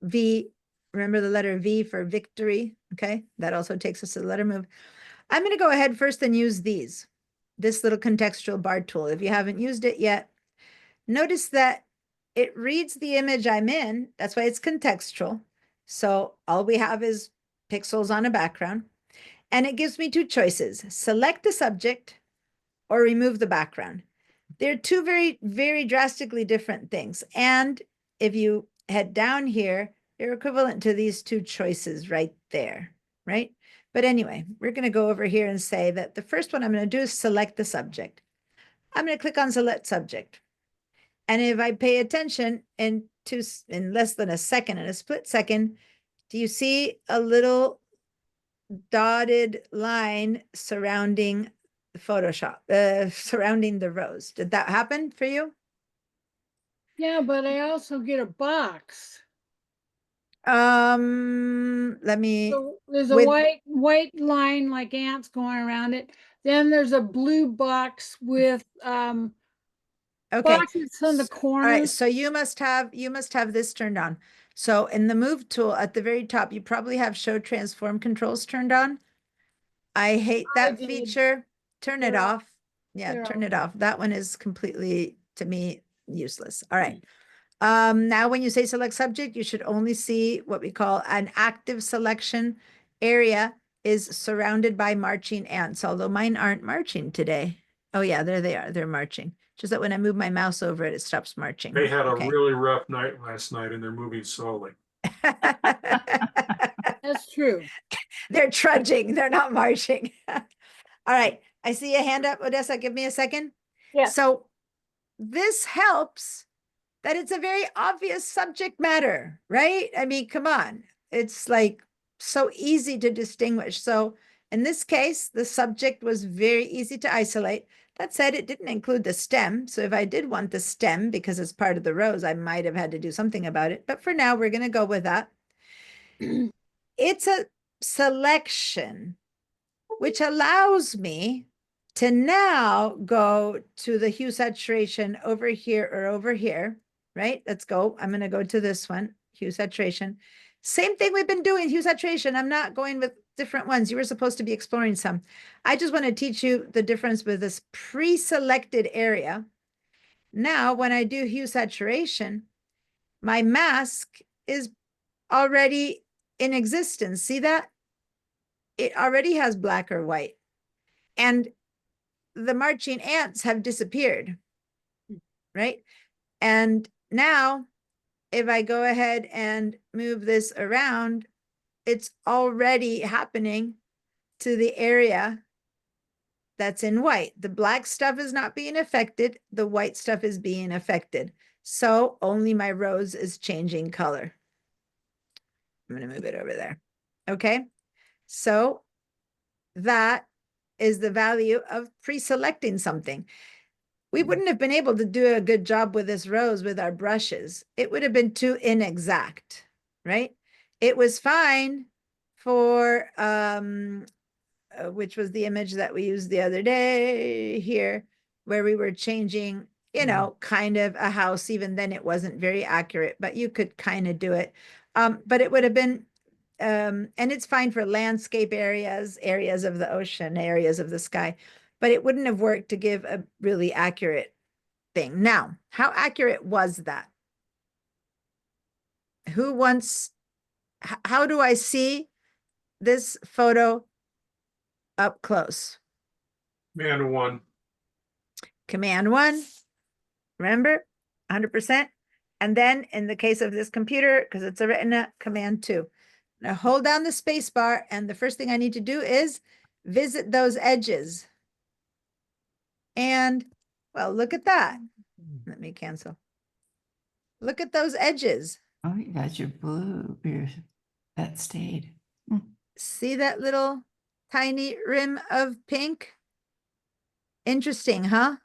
V. Remember the letter V for victory, okay? That also takes us to the letter move. I'm going to go ahead first and use this little contextual bar tool. If you haven't used it yet, notice that it reads the image I'm in. That's why it's contextual. So all we have is pixels on a background. And it gives me two choices: select the subject or remove the background. They're two very, very drastically different things. And if you head down here, they're equivalent to these two choices right there, right? But anyway, we're going to go over here and say that the first one I'm going to do is select the subject. I'm going to click on select subject. And if I pay attention in less than a second, in a split second, do you see a little dotted line surrounding Photoshop, surrounding the rows? Did that happen for you? Yeah, but I also get a box. Let me, So there's a with- white line like ants going around it. Then there's a blue box with okay. boxes on the All right, corners. so you must have this turned on. So in the move tool at the very top, you probably have show transform controls turned on. I hate that did. feature. Turn it They're off. Yeah, They're turn it off. That one is completely, to me, useless. All right. Now when you say select subject, you should only see what we call an active selection area is surrounded by marching ants, although mine aren't marching today. Oh yeah, there they are. They're marching. Just that when I move my mouse over it, it stops marching. They had a Okay. really rough night last night and they're moving slowly. That's true. They're trudging. They're not marching. All right. I see a hand up. Odessa, give me a second. Yes. So this helps that it's a very obvious subject matter, right? I mean, come on. It's like so easy to distinguish. So in this case, the subject was very easy to isolate. That said, it didn't include the stem. So if I did want the stem because it's part of the rows, I might have had to do something about it. But for now, we're going to go with that. It's a selection, which allows me to now go to the hue saturation over here or over here, right? Let's go. I'm going to go to this one, hue saturation. Same thing we've been doing, hue saturation. I'm not going with different ones. You were supposed to be exploring some. I just want to teach you the difference with this pre-selected area. Now, when I do hue saturation, my mask is already in existence. See that? It already has black or white. And the marching ants have disappeared, right? And now, if I go ahead and move this around, it's already happening to the area that's in white. The black stuff is not being affected. The white stuff is being affected. So only my rose is changing color. I'm going to move it over there. Okay. So that is the value of pre-selecting something. We wouldn't have been able to do a good job with this rose with our brushes. It would have been too inexact, right? It was fine for, which was the image that we used the other day here, where we were changing, you know, kind of a house. Even then it wasn't very accurate, but you could kind of do it. But it would have been, and it's fine for landscape areas, areas of the ocean, areas of the sky, but it wouldn't have worked to give a really accurate thing. Now, how accurate was that? Who wants, how do I see this photo up close? Man one. Command 1, remember, 100%. And then in the case of this computer, because it's a Retina, Command 2. Now hold down the space bar, and the first thing I need to do is visit those edges. And, well, look at that. Let me cancel. Look at those edges. Oh, you got your blue, that stayed. See that little tiny rim of pink? Interesting, huh?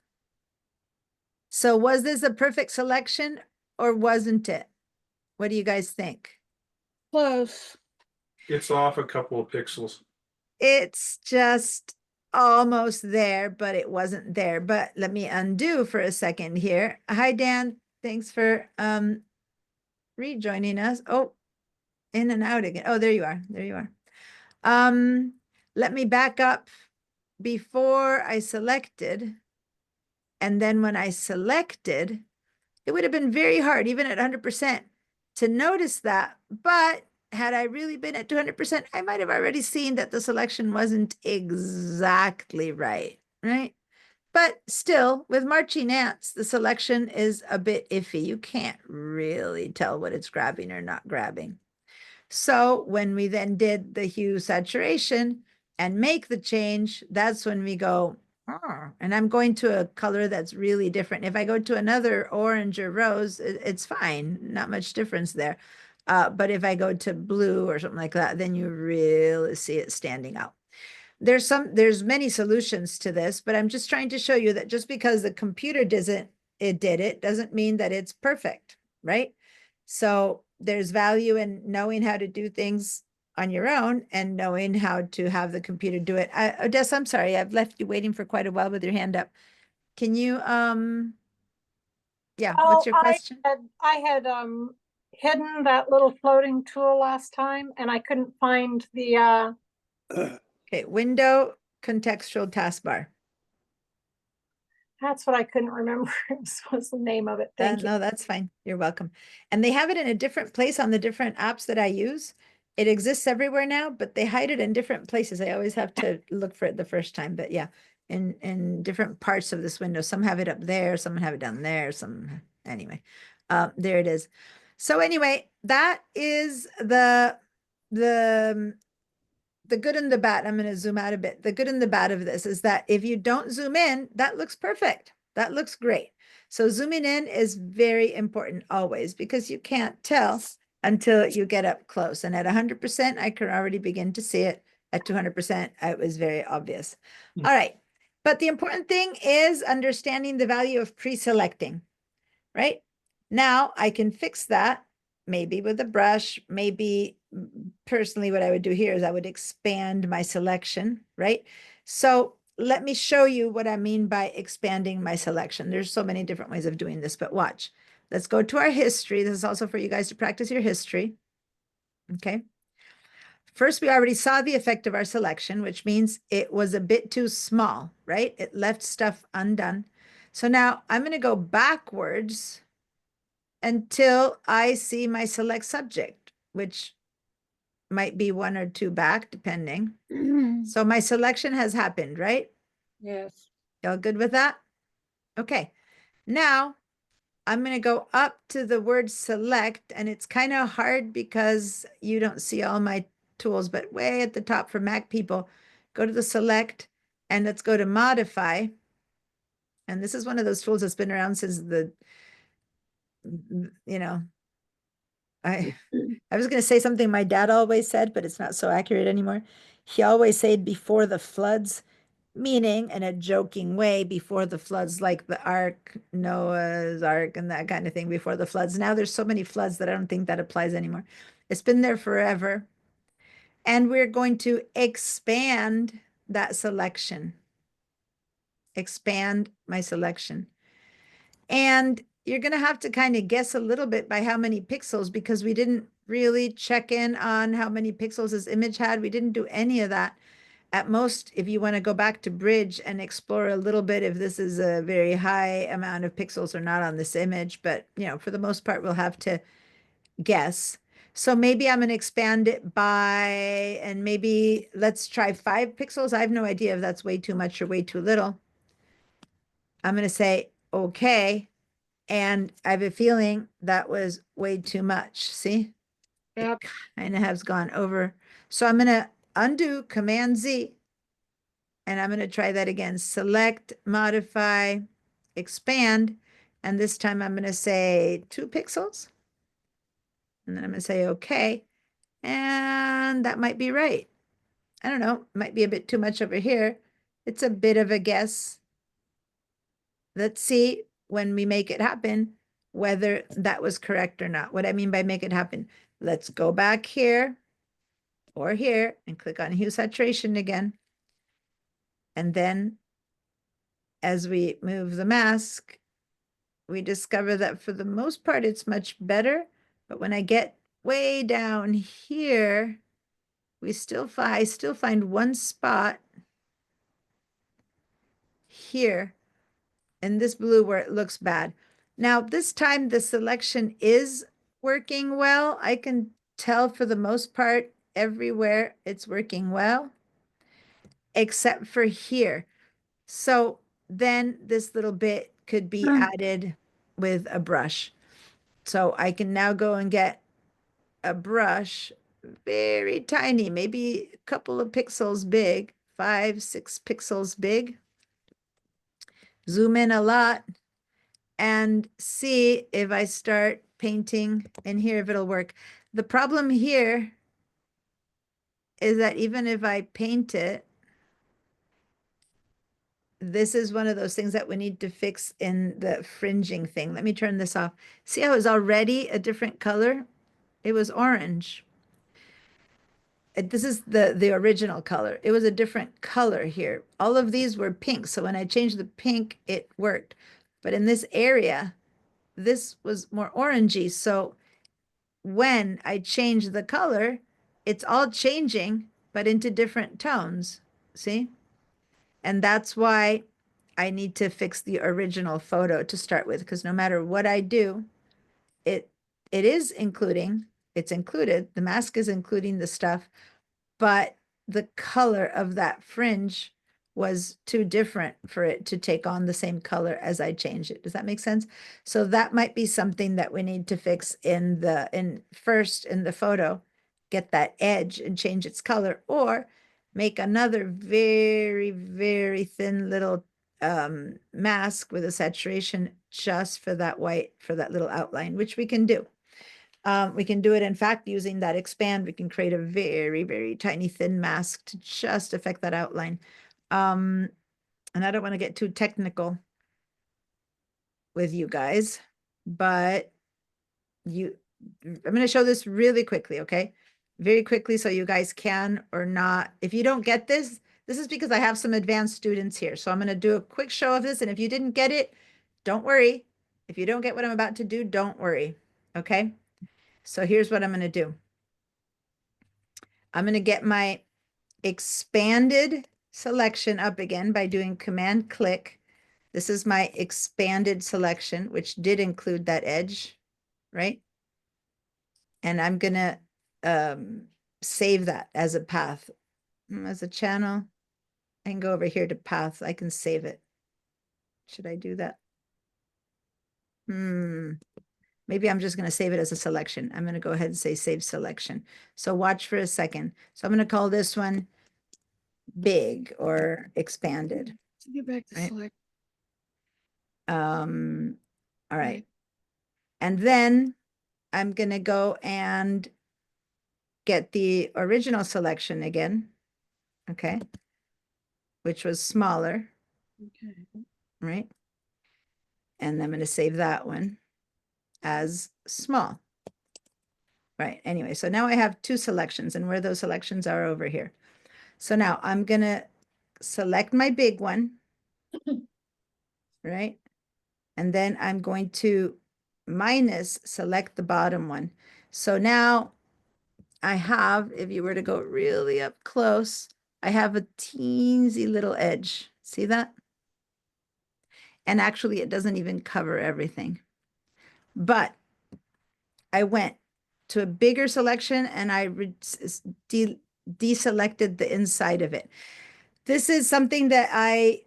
So was this a perfect selection or wasn't it? What do you guys think? Close. It's off a couple of pixels. It's just almost there, but it wasn't there. But let me undo for a second here. Hi, Dan. Thanks for rejoining us. Oh, in and out again. Oh, there you are. There you are. Let me back up before I selected. And then when I selected, it would have been very hard, even at 100%, to notice that. But had I really been at 200%, I might have already seen that the selection wasn't exactly right, right? But still, with marching ants, the selection is a bit iffy. You can't really tell what it's grabbing or not grabbing. So when we then did the hue saturation and make the change, that's when we go, oh, and I'm going to a color that's really different. If I go to another orange or rose, it's fine, not much difference there. But if I go to blue or something like that, then you really see it standing out. There's many solutions to this, but I'm just trying to show you that just because the computer did it doesn't mean that it's perfect, right? So there's value in knowing how to do things on your own and knowing how to have the computer do it. Odessa, I'm sorry, I've left you waiting for quite a while with your hand up. Can you, yeah, what's your question? I had hidden that little floating tool last time and I couldn't find the Okay, window contextual taskbar. that's what I couldn't remember was the name of it. Thank you. No, that's fine. You're welcome. And they have it in a different place on the different apps that I use. It exists everywhere now, but they hide it in different places. I always have to look for it the first time, but yeah, in different parts of this window. Some have it up there, some have it down there, some, anyway, there it is. So anyway, that is the good and the bad. I'm going to zoom out a bit. The good and the bad of this is that if you don't zoom in, that looks perfect. That looks great. So zooming in is very important always because you can't tell until you get up close. And at 100%, I can already begin to see it. At 200%, it was very obvious. All right. But the important thing is understanding the value of pre-selecting, right? Now I can fix that maybe with a brush, maybe personally what I would do here is I would expand my selection, right? So let me show you what I mean by expanding my selection. There's so many different ways of doing this, but watch. Let's go to our history. This is also for you guys to practice your history. Okay. First, we already saw the effect of our selection, which means it was a bit too small, right? It left stuff undone. So now I'm going to go backwards until I see my select subject, which might be 1 or 2 back, depending. So my selection has happened, right? Yes. Y'all good with that? Okay. Now I'm going to go up to the word select, and it's kind of hard because you don't see all my tools, but way at the top for Mac people, go to the select and let's go to modify. And this is one of those tools that's been around since the, you know, I was going to say something my dad always said, but it's not so accurate anymore. He always said before the floods, meaning in a joking way, before the floods, like the Ark, Noah's Ark and that kind of thing before the floods. Now there's so many floods that I don't think that applies anymore. It's been there forever. And we're going to expand that selection. Expand my selection. And you're going to have to kind of guess a little bit by how many pixels because we didn't really check in on how many pixels this image had. We didn't do any of that. At most, if you want to go back to Bridge and explore a little bit if this is a very high amount of pixels or not on this image, but you know, for the most part, we'll have to guess. So maybe I'm going to expand it by, and maybe let's try 5 pixels. I have no idea if that's way too much or way too little. I'm going to say, okay. And I have a feeling that was way too much. See? Yep. Kind of has gone over. So I'm going to undo Command Z. And I'm going to try that again. Select, modify, expand. And this time I'm going to say 2 pixels. And then I'm going to say, okay. And that might be right. I don't know. Might be a bit too much over here. It's a bit of a guess. Let's see when we make it happen, whether that was correct or not. What I mean by make it happen. Let's go back here or here and click on hue saturation again. And then as we move the mask, we discover that for the most part, it's much better. But when I get way down here, I still find one spot here in this blue where it looks bad. Now, this time the selection is working well. I can tell for the most part everywhere it's working well, except for here. So then this little bit could be added with a brush. So I can now go and get a brush, very tiny, maybe a couple of pixels big, 5, 6 pixels big. Zoom in a lot and see if I start painting in here, if it'll work. The problem here is that even if I paint it, this is one of those things that we need to fix in the fringing thing. Let me turn this off. See how it's already a different color? It was orange. This is the original color. It was a different color here. All of these were pink. So when I changed the pink, it worked. But in this area, this was more orangey. So when I change the color, it's all changing, but into different tones. See? And that's why I need to fix the original photo to start with, because no matter what I do, it's included, the mask is including the stuff, but the color of that fringe was too different for it to take on the same color as I changed it. Does that make sense? So that might be something that we need to fix in the photo, get that edge and change its color, or make another very, very thin little mask with a saturation just for that white, for that little outline, which we can do. We can do it, in fact, using that expand. We can create a very, very tiny thin mask to just affect that outline. And I don't want to get too technical with you guys, but I'm going to show this really quickly, okay? Very quickly so you guys can or not. If you don't get this, this is because I have some advanced students here. So I'm going to do a quick show of this. And if you didn't get it, don't worry. If you don't get what I'm about to do, don't worry, okay? So here's what I'm going to do. I'm going to get my expanded selection up again by doing Command click. This is my expanded selection, which did include that edge, right? And I'm going to save that as a path. As a channel, I can go over here to path. I can save it. Should I do that? Maybe I'm just going to save it as a selection. I'm going to go ahead and say save selection. So watch for a second. So I'm going to call this one big or expanded. Get back to Right. select. All right. And then I'm going to go and get the original selection again. Okay. Which was smaller, Okay. right? And I'm going to save that one as small. Right. Anyway, so now I have 2 selections, and where those selections are over here. So now I'm going to select my big one, right? And then I'm going to minus select the bottom one. So now I have, if you were to go really up close, I have a teensy little edge. See that? And actually it doesn't even cover everything. But I went to a bigger selection and I deselected the inside of it. This is something that I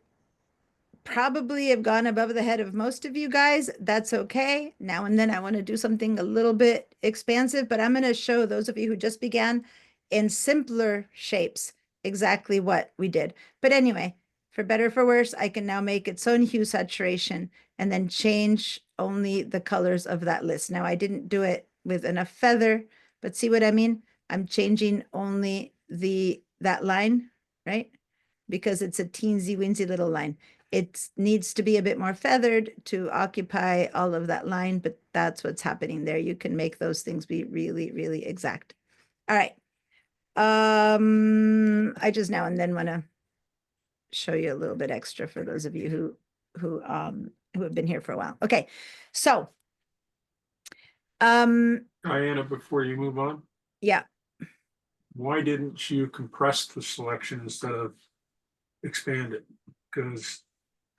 probably have gone above the head of most of you guys. That's okay. Now and then I want to do something a little bit expansive, but I'm going to show those of you who just began in simpler shapes exactly what we did. But anyway, for better or for worse, I can now make its own hue saturation and then change only the colors of that list. Now I didn't do it with enough feather, but see what I mean? I'm changing only that line, right? Because it's a teensy weensy little line. It needs to be a bit more feathered to occupy all of that line, but that's what's happening there. You can make those things be really, really exact. All right. I just now and then want to show you a little bit extra for those of you who have been here for a while. Okay, so Diana, before you move on, yeah. why didn't you compress the selection instead of expand it? Because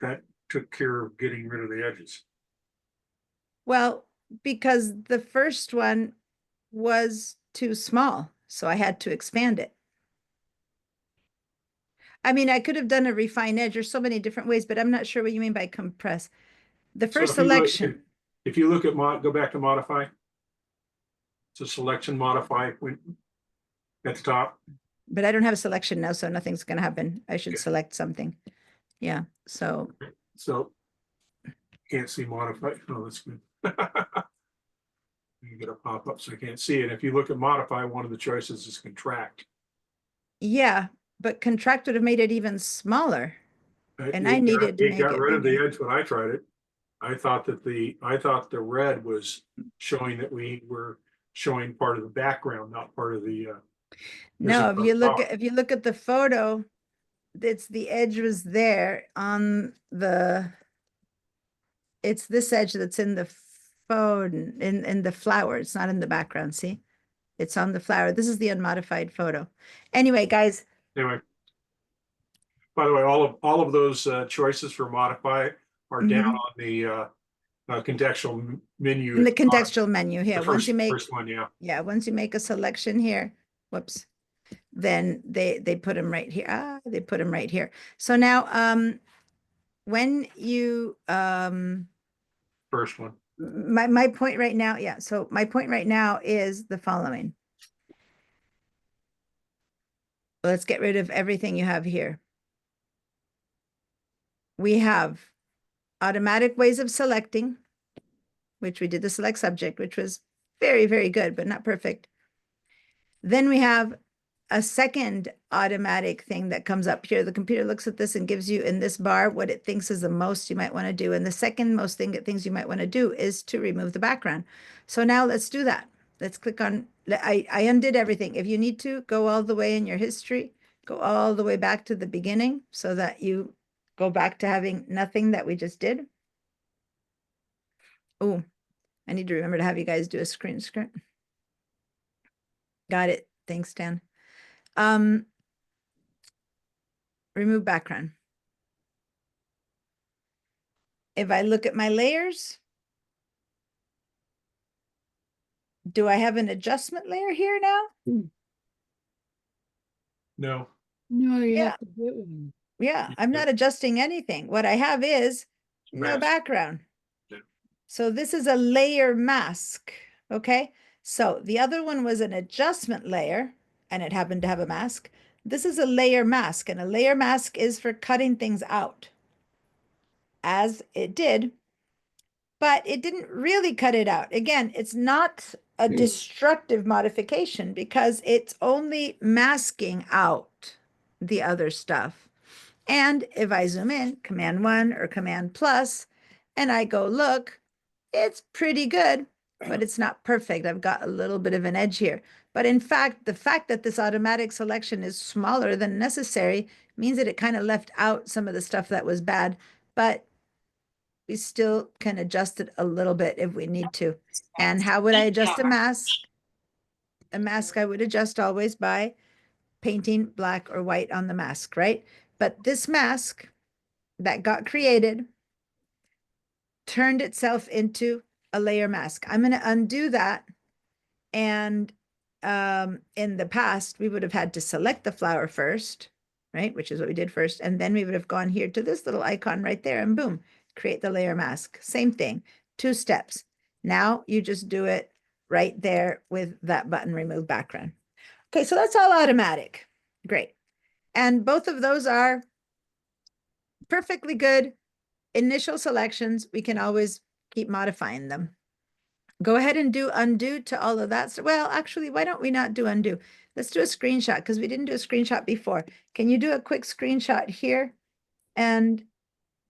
that took care of getting rid of the edges. Well, because the first one was too small, so I had to expand it. I mean, I could have done a refine edge. There's so many different ways, but I'm not sure what you mean by compress. The first So if you look- selection. If you look at go back to modify. So selection modify when at the top. But I don't have a selection now, so nothing's going to happen. I should Okay. select something. Yeah, so So can't see modify. Oh, that's good. You get a pop up, so I can't see it. If you look at modify, one of the choices is contract. yeah, but contract would have made it even smaller. And I needed to It make got it rid of the bigger. edge when I tried it. I thought the red was showing that we were showing part of the background, not part of the. No, if you look top. at the photo, it's the edge was there on it's this edge that's in the phone in the flower. It's not in the background. See, it's on the flower. This is the unmodified photo. Anyway, guys, Anyway. By the way, all of those choices for modify are down on the contextual menu. in the at the bottom. contextual menu here, The once you make first one, yeah. once you make a selection here, whoops, then they put them right here. They put them right here. So now, when you First one. my point right now, yeah. So my point right now is the following. Let's get rid of everything you have here. We have automatic ways of selecting, which we did the select subject, which was very, very good, but not perfect. Then we have a second automatic thing that comes up here. The computer looks at this and gives you in this bar what it thinks is the most you might want to do. And the second most thing it thinks you might want to do is to remove the background. So now let's do that. Let's click on, I undid everything. If you need to, go all the way in your history, go all the way back to the beginning so that you go back to having nothing that we just did. Oh, I need to remember to have you guys do a screen. Got it. Thanks, Dan. Remove background. If I look at my layers, do I have an adjustment layer here now? No. No, you Yeah. have to do one. Yeah, I'm not adjusting anything. What I have is no Mask. background. Yeah. So this is a layer mask, okay? So the other one was an adjustment layer, and it happened to have a mask. This is a layer mask, and a layer mask is for cutting things out, as it did, but it didn't really cut it out. Again, it's not a destructive modification because it's only masking out the other stuff. And if I zoom in, Command 1 or Command plus, and I go look, it's pretty good, but it's not perfect. I've got a little bit of an edge here. But in fact, the fact that this automatic selection is smaller than necessary means that it kind of left out some of the stuff that was bad, but we still can adjust it a little bit if we need to. And how would I adjust a mask? A mask I would adjust always by painting black or white on the mask, right? But this mask that got created turned itself into a layer mask. I'm going to undo that And in the past, we would have had to select the flower first, right? Which is what we did first. And then we would have gone here to this little icon right there and boom, create the layer mask. Same thing, 2 steps. Now you just do it right there with that button, remove background. Okay, so that's all automatic. Great. And both of those are perfectly good initial selections. We can always keep modifying them. Go ahead and do undo to all of that. So, well, actually, why don't we not do undo? Let's do a screenshot because we didn't do a screenshot before. Can you do a quick screenshot here and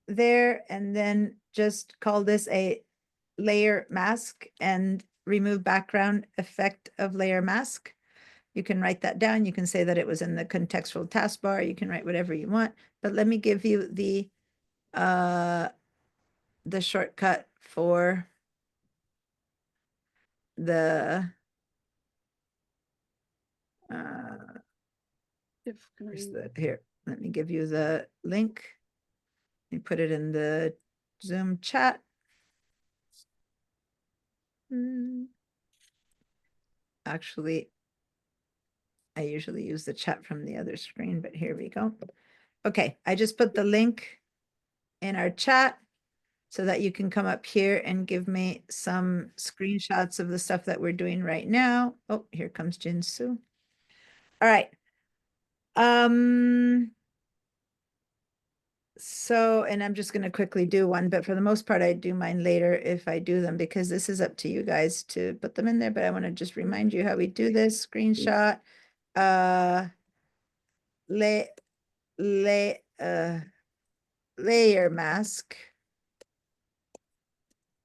there, and then just call this a layer mask and remove background effect of layer mask? You can write that down. You can say that it was in the contextual taskbar. You can write whatever you want, but let me give you the shortcut for the where's the here. Let me give you the link. Let me put it in the Zoom chat. Actually, I usually use the chat from the other screen, but here we go. Okay, I just put the link in our chat so that you can come up here and give me some screenshots of the stuff that we're doing right now. Oh, here comes Jinsu. All right. So, and I'm just going to quickly do one, but for the most part, I do mine later if I do them, because this is up to you guys to put them in there. But I want to just remind you how we do this screenshot. Layer mask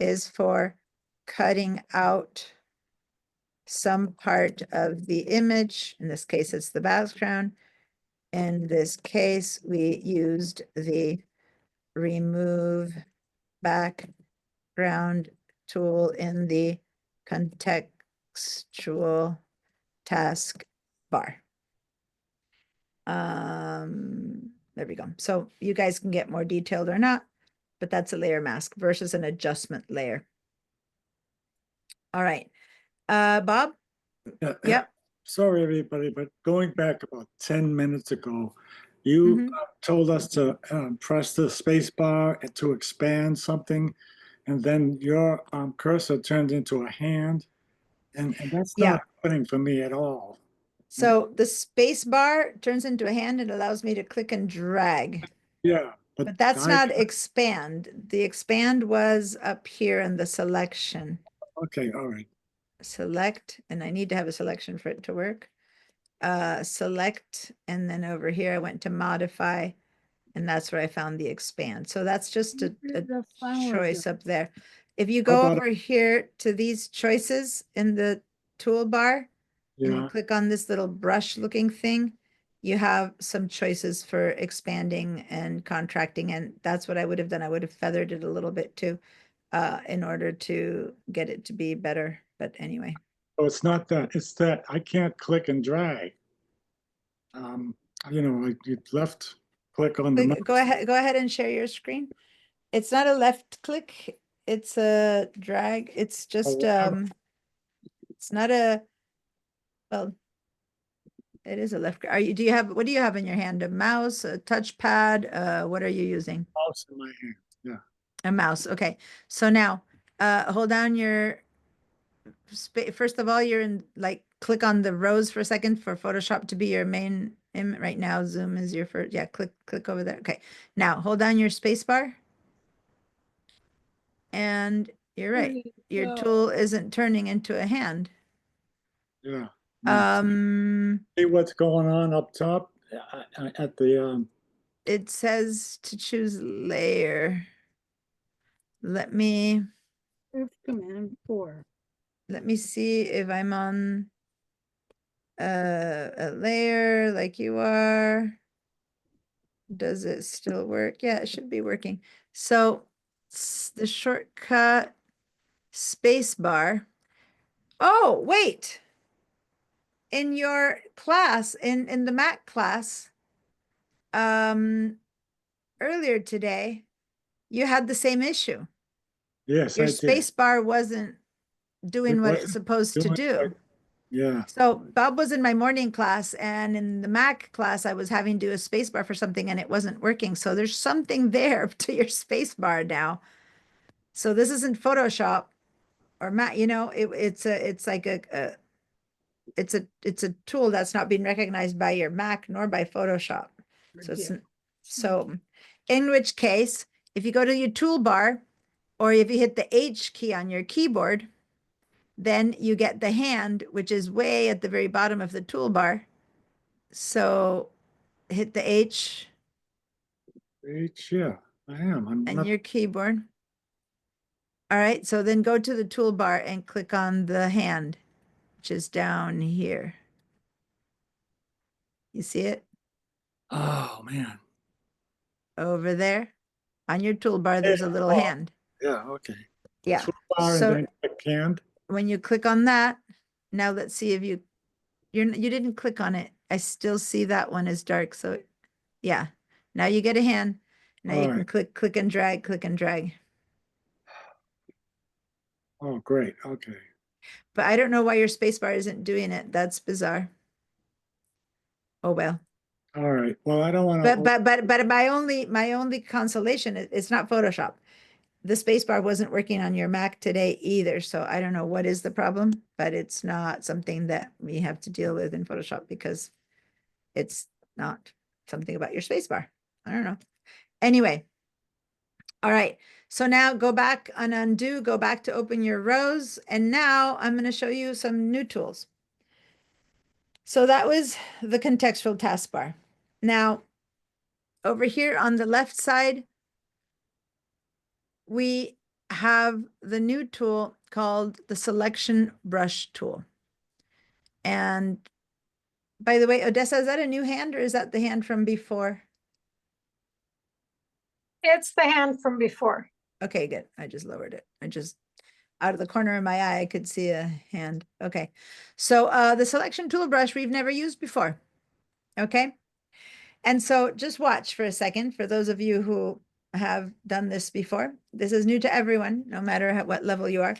is for cutting out some part of the image. In this case, it's the background. In this case, we used the remove background tool in the contextual task bar. There we go. So you guys can get more detailed or not, but that's a layer mask versus an adjustment layer. All right. Bob? Yep. Sorry, everybody, but going back about 10 minutes ago, you told us to press the space bar and to expand something, and then your cursor turned into a hand, and that's not happening for me at all. So the space bar turns into a hand and allows me to click and drag. Yeah. But that's not expand. The expand was up here in the selection. Okay, all right. Select, and I need to have a selection for it to work. Select, and then over here I went to modify, and that's where I found the expand. So that's just a choice up there. If you go over here to these choices in the toolbar, and you click on this little brush looking thing, you have some choices for expanding and contracting, and that's what I would have done. I would have feathered it a little bit too, in order to get it to be better. But anyway. Oh, it's not that. It's that I can't click and drag. You know, you left click on the mouse. Go ahead and share your screen. It's not a left click, it's a drag. It's just it's not a, well, it is a left. What do you have in your hand? A mouse, a touchpad? What are you using? Mouse in my hand. Yeah. A mouse. Okay. So now hold down your first of all, you're in, like, click on the rows for a second for Photoshop to be your main right now. Zoom is your first. Yeah, click over there. Okay. Now hold down your space bar. And you're right. Your tool isn't turning into a hand. Yeah. See what's going on up top at the it says to choose layer. Let me Command 4. Let me see if I'm on a layer like you are. Does it still work? Yeah, it should be working. So the shortcut space bar. Oh, wait. In your class, in the Mac class, earlier today, you had the same issue. Yes, Your I did. space bar wasn't doing what it's supposed to do. Yeah. So Bob was in my morning class, and in the Mac class, I was having to do a space bar for something and it wasn't working. So there's something there to your space bar now. So this isn't Photoshop or Mac, it's like it's a tool that's not being recognized by your Mac nor by Photoshop. So so in which case, if you go to your toolbar or if you hit the H key on your keyboard, then you get the hand, which is way at the very bottom of the toolbar. So hit the H Yeah, I am. I'm on not, your keyboard. All right, so then go to the toolbar and click on the hand, which is down here. You see it oh, man. over there? On your toolbar, there's a little Oh, hand. Yeah, okay. Yeah. Toolbar and So then click hand. when you click on that, now let's see if you didn't click on it. I still see that one is dark. So yeah, now you get a hand. Now you All can right. click and drag, click and drag. Oh, great. Okay. But I don't know why your spacebar isn't doing it. That's bizarre. Oh well. All right. Well, I don't want But my only consolation is it's not Photoshop. The spacebar wasn't working on your Mac today either. So I don't know what is the problem, but it's not something that we have to deal with in Photoshop because it's not something about your spacebar. I don't know. Anyway. All right. So now go back and undo, go back to open your rows. And now I'm going to show you some new tools. So that was the contextual taskbar. Now, over here on the left side, we have the new tool called the selection brush tool. And by the way, Odessa, is that a new hand or is that the hand from before? It's the hand from before. Okay, good. I just lowered it. Out of the corner of my eye, I could see a hand. Okay. So the selection tool brush we've never used before. Okay. And so just watch for a second for those of you who have done this before. This is new to everyone, no matter what level you are,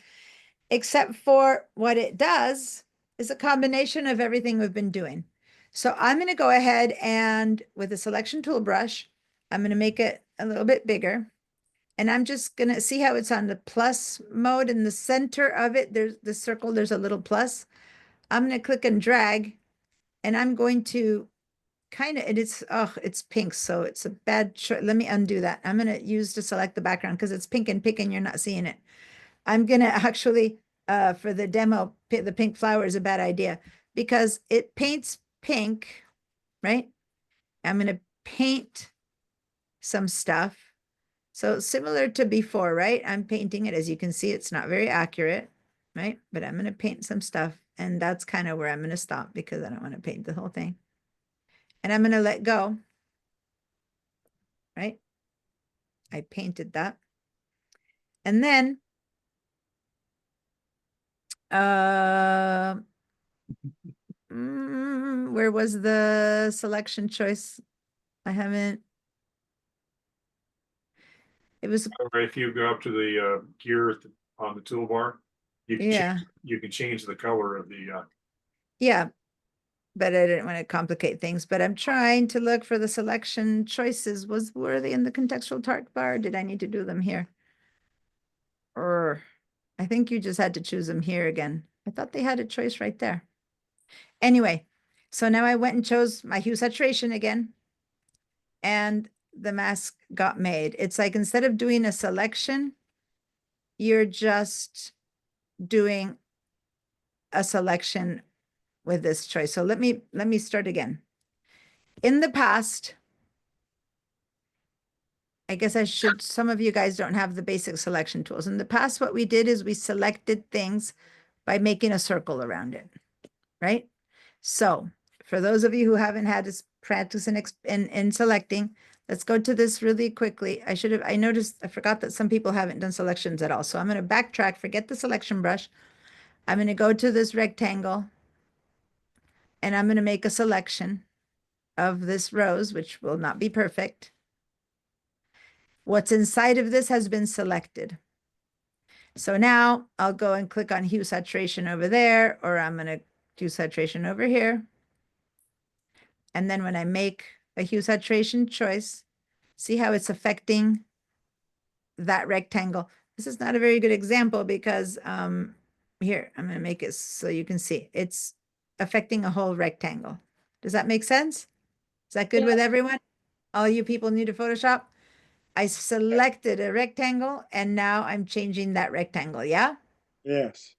except for what it does is a combination of everything we've been doing. So I'm going to go ahead and with the selection tool brush, I'm going to make it a little bit bigger. And I'm just going to see how it's on the plus mode in the center of it. There's the circle, there's a little plus. I'm going to click and drag and I'm going to and it's pink. So it's a bad choice. Let me undo that. I'm going to use to select the background because it's pink and you're not seeing it. I'm going to actually, for the demo, the pink flower is a bad idea because it paints pink, right? I'm going to paint some stuff. So similar to before, right? I'm painting it. As you can see, it's not very accurate, right? But I'm going to paint some stuff. And that's kind of where I'm going to stop because I don't want to paint the whole thing. And I'm going to let go, right? I painted that. And then, where was the selection choice? I haven't. It was, If you go up to the gear on the toolbar, you can change the color of the. Yeah, but I didn't want to complicate things. But I'm trying to look for the selection choices. Were they in the contextual task bar? Did I need to do them here? Or I think you just had to choose them here again. I thought they had a choice right there. Anyway, so now I went and chose my hue saturation again. And the mask got made. It's like instead of doing a selection, you're just doing a selection with this choice. So let me start again. In the past, I guess some of you guys don't have the basic selection tools. In the past, what we did is we selected things by making a circle around it, right? So for those of you who haven't had to practice in selecting, let's go to this really quickly. I forgot that some people haven't done selections at all. So I'm going to backtrack, forget the selection brush. I'm going to go to this rectangle and I'm going to make a selection of this rose, which will not be perfect. What's inside of this has been selected. So now I'll go and click on hue saturation over there, or I'm going to hue saturation over here. And then when I make a hue saturation choice, see how it's affecting that rectangle. This is not a very good example because here, I'm gonna make it so you can see. It's affecting a whole rectangle. Does that make sense? Is that good with everyone? All you people new to Photoshop? I selected a rectangle and now I'm changing that rectangle, yeah? Yes.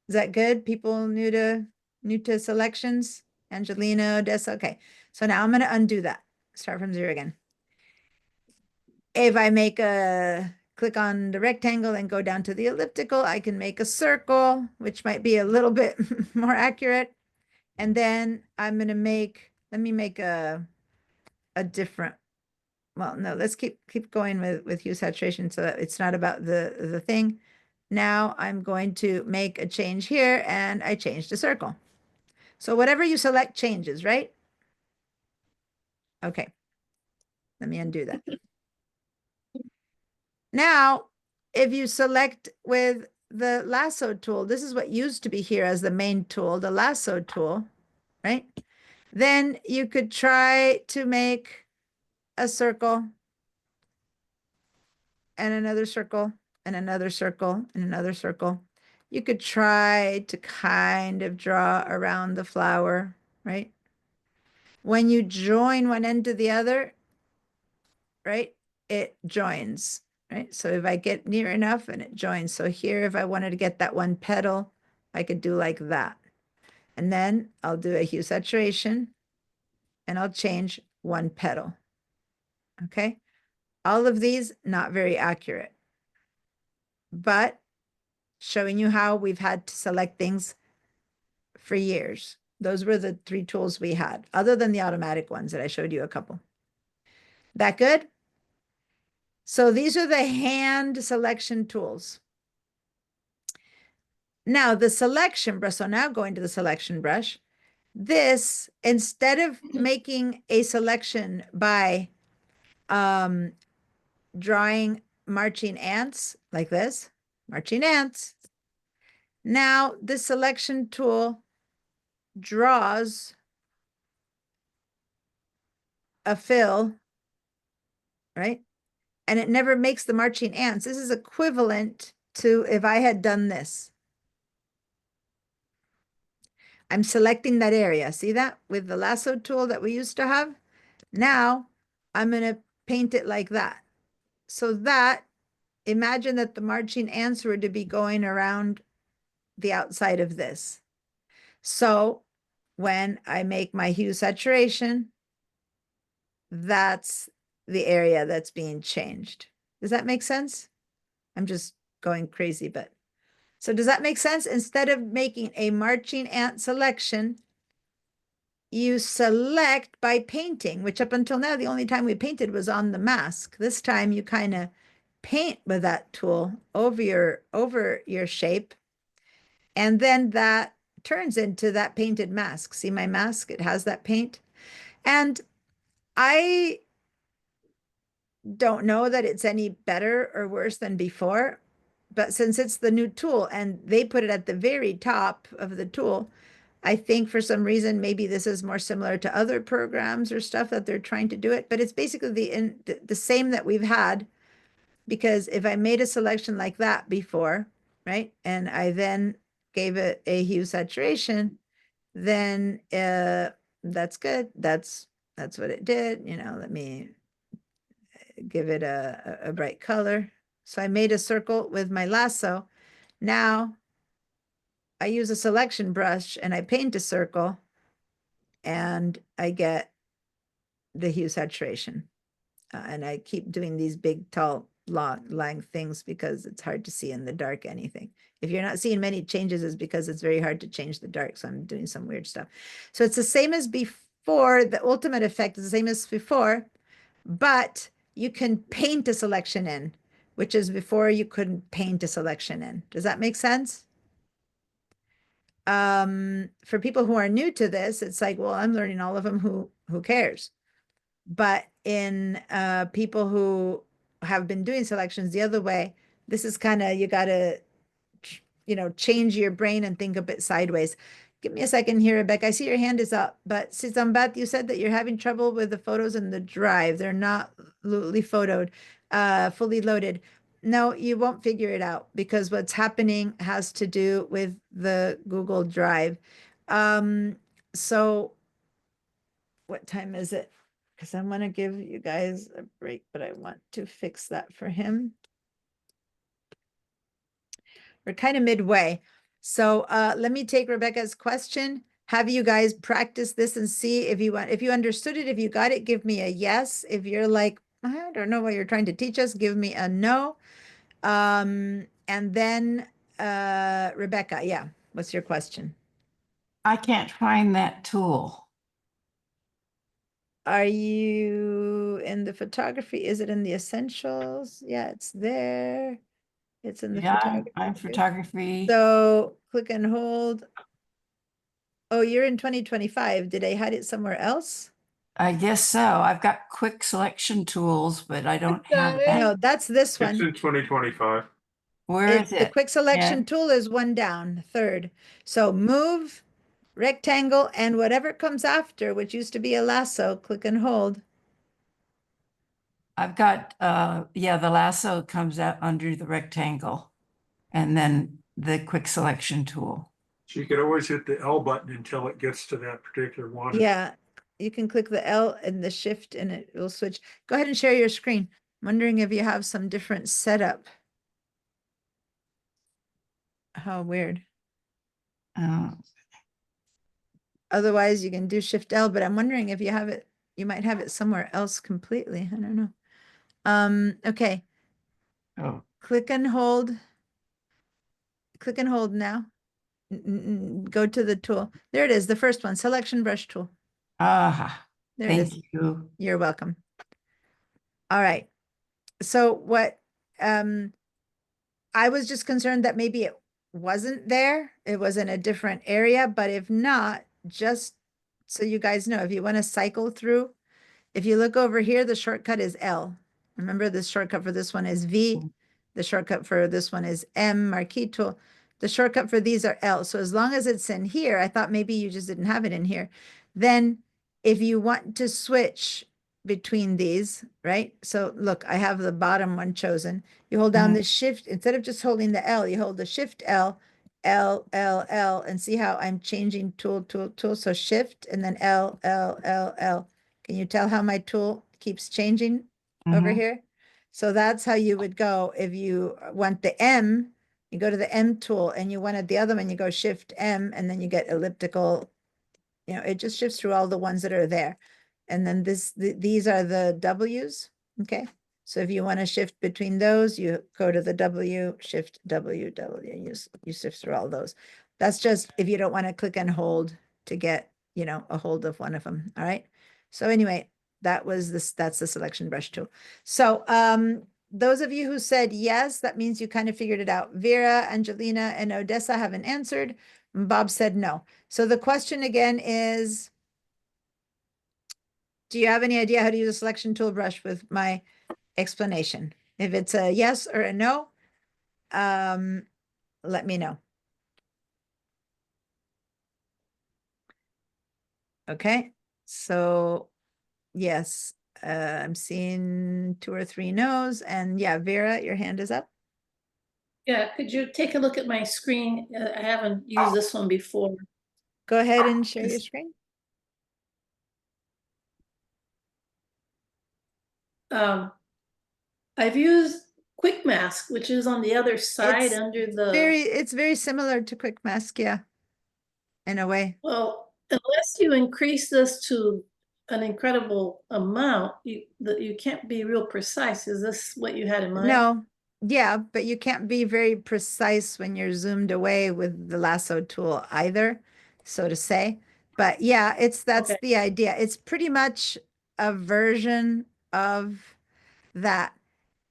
Is that good? People new to selections? Angelina, Odessa, okay. So now I'm gonna undo that. Start from 0 again. If I make a click on the rectangle and go down to the elliptical, I can make a circle, which might be a little bit more accurate. And then I'm gonna let me make a different, well, no, let's keep going with hue saturation so that it's not about the thing. Now I'm going to make a change here and I changed the circle. So whatever you select changes, right? Okay. Let me undo that. Now, if you select with the lasso tool, this is what used to be here as the main tool, the lasso tool, right? Then you could try to make a circle and another circle and another circle and another circle. You could try to kind of draw around the flower, right? When you join one end to the other, right, it joins, right? So if I get near enough and it joins. So here, if I wanted to get that one petal, I could do like that. And then I'll do a hue saturation and I'll change one petal. Okay. All of these, not very accurate, but showing you how we've had to select things for years. Those were the 3 tools we had, other than the automatic ones that I showed you a couple. That good? So these are the hand selection tools. Now the selection brush, so now going to the selection brush, this, instead of making a selection by drawing marching ants like this, marching ants, now the selection tool draws a fill, right? And it never makes the marching ants. This is equivalent to if I had done this. I'm selecting that area. See that with the lasso tool that we used to have? Now I'm going to paint it like that. So that, imagine that the marching ants were to be going around the outside of this. So when I make my hue saturation, that's the area that's being changed. Does that make sense? I'm just going crazy, but so does that make sense? Instead of making a marching ant selection, you select by painting, which up until now, the only time we painted was on the mask. This time you kind of paint with that tool over your shape. And then that turns into that painted mask. See my mask? It has that paint. And I don't know that it's any better or worse than before, but since it's the new tool and they put it at the very top of the tool, I think for some reason, maybe this is more similar to other programs or stuff that they're trying to do it, but it's basically the same that we've had, because if I made a selection like that before, right, and I then gave it a hue saturation, then that's good. That's what it did. You know, let me give it a bright color. So I made a circle with my lasso. Now I use a selection brush and I paint a circle and I get the hue saturation. And I keep doing these big, tall, long things because it's hard to see in the dark anything. If you're not seeing many changes, it's because it's very hard to change the dark. So I'm doing some weird stuff. So it's the same as before. The ultimate effect is the same as before, but you can paint a selection in, which is before you couldn't paint a selection in. Does that make sense? For people who are new to this, it's like, well, I'm learning all of them. Who cares? But in people who have been doing selections the other way, this is kind of, you got to, change your brain and think a bit sideways. Give me a second here, Rebecca. I see your hand is up, but Sizambat, you said that you're having trouble with the photos in the drive. They're not fully fully loaded. No, you won't figure it out because what's happening has to do with the Google Drive. So what time is it? Because I want to give you guys a break, but I want to fix that for him. We're kind of midway. So let me take Rebecca's question. Have you guys practiced this and see if you want, if you understood it, if you got it, give me a yes. If you're like, I don't know what you're trying to teach us, give me a no. And then Rebecca, yeah, what's your question? I can't find that tool. Are you in the photography? Is it in the essentials? Yeah, it's there. It's in the Yeah, photography. I'm photography. So click and hold. Oh, you're in 2025. Did I hide it somewhere else? I guess so. I've got quick selection tools, but I don't have got it. that. No, that's this It's one. in 2025. Where is The it? quick selection Yeah. tool is one down, third. So move, rectangle, and whatever comes after, which used to be a lasso, click and hold. I've got, yeah, the lasso comes out under the rectangle and then the quick selection tool. So you could always hit the L button until it gets to that particular one. Yeah, you can click the L and the shift and it will switch. Go ahead and share your screen. I'm wondering if you have some different setup. How weird. Otherwise, you can do Shift L, but I'm wondering if you have it, you might have it somewhere else completely. I don't know. Okay, Oh, click and hold. Click and hold now. Go to the tool. There it is, the first one, selection brush tool. ah, There it is. thank you. You're welcome. All right. So what, I was just concerned that maybe it wasn't there. It was in a different area, but if not, just so you guys know, if you want to cycle through, if you look over here, the shortcut is L. Remember, the shortcut for this one is V. The shortcut for this one is M, marquee tool. The shortcut for these are L. So as long as it's in here, I thought maybe you just didn't have it in here. Then if you want to switch between these, right? So look, I have the bottom one chosen. You hold down the shift, instead of just holding the L, you hold the shift L, L, L, L, and see how I'm changing tool, tool, tool. So shift and then L, L, L, L. Can you tell how my tool keeps changing over here? So that's how you would go if you want the M, you go to the M tool and you wanted the other one, you go shift M and then you get elliptical. You know, it just shifts through all the ones that are there. And then these are the W's, okay? So if you want to shift between those, you go to the W, shift W, W, and you shift through all those. That's just if you don't want to click and hold to get, you know, a hold of one of them, all right? So anyway, that's the selection brush tool. So those of you who said yes, that means you kind of figured it out. Vera, Angelina, and Odessa haven't answered. Bob said no. So the question again is, do you have any idea how to use a selection tool brush with my explanation? If it's a yes or a no, let me know. Okay, so yes, I'm seeing 2 or 3 no's, and yeah, Vera, your hand is up. Yeah, could you take a look at my screen? I haven't used this one before. Go ahead and share your screen. I've used Quick Mask, which is on the other side It's under the. It's very similar to Quick Mask, yeah, in a way. Well, unless you increase this to an incredible amount, you can't be real precise. Is this what you had in mind? No, yeah, but you can't be very precise when you're zoomed away with the lasso tool either, so to say. But yeah, that's Okay. the idea. It's pretty much a version of that,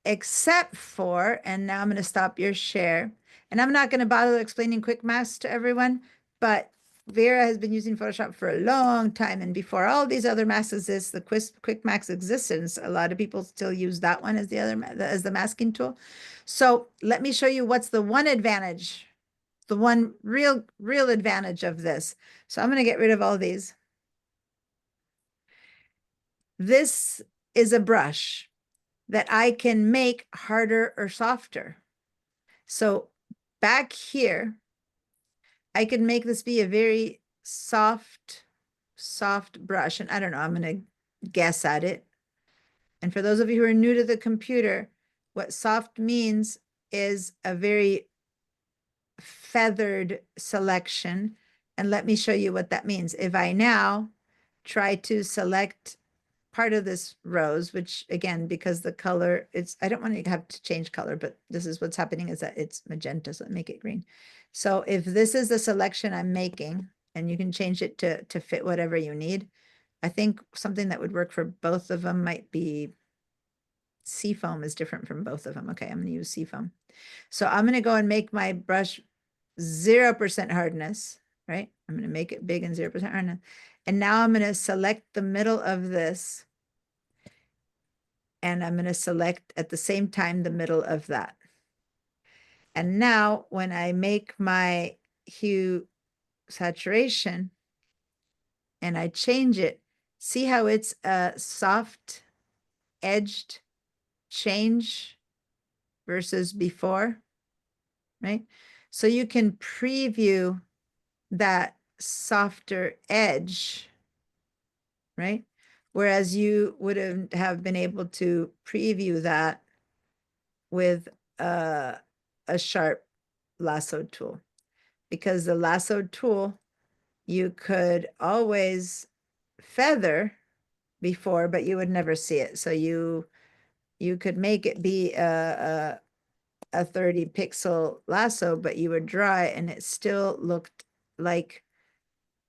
except for, and now I'm going to stop your share, and I'm not going to bother explaining Quick Mask to everyone, but Vera has been using Photoshop for a long time, and before all these other masks exist, the Quick Mask existence, a lot of people still use that one as the masking tool. So let me show you what's the one advantage the one real advantage of this. So I'm going to get rid of all these. This is a brush that I can make harder or softer. So back here, I can make this be a very soft brush. And I don't know, I'm going to guess at it. And for those of you who are new to the computer, what soft means is a very feathered selection. And let me show you what that means. If I now try to select part of this rose, which again, because the color, I don't want to have to change color, but this is what's happening is that it's magenta, so make it green. So if this is the selection I'm making, and you can change it to fit whatever you need, I think something that would work for both of them might be seafoam is different from both of them. Okay, I'm going to use seafoam. So I'm going to go and make my brush 0% hardness, right? I'm going to make it big and 0% hardness. And now I'm going to select the middle of this. And I'm going to select at the same time the middle of that. And now when I make my hue saturation and I change it, see how it's a soft edged change versus before, right? So you can preview that softer edge, right? Whereas you wouldn't have been able to preview that with a sharp lasso tool, because the lasso tool, you could always feather before, but you would never see it. So you could make it be a 30 pixel lasso, but you would draw it and it still looked like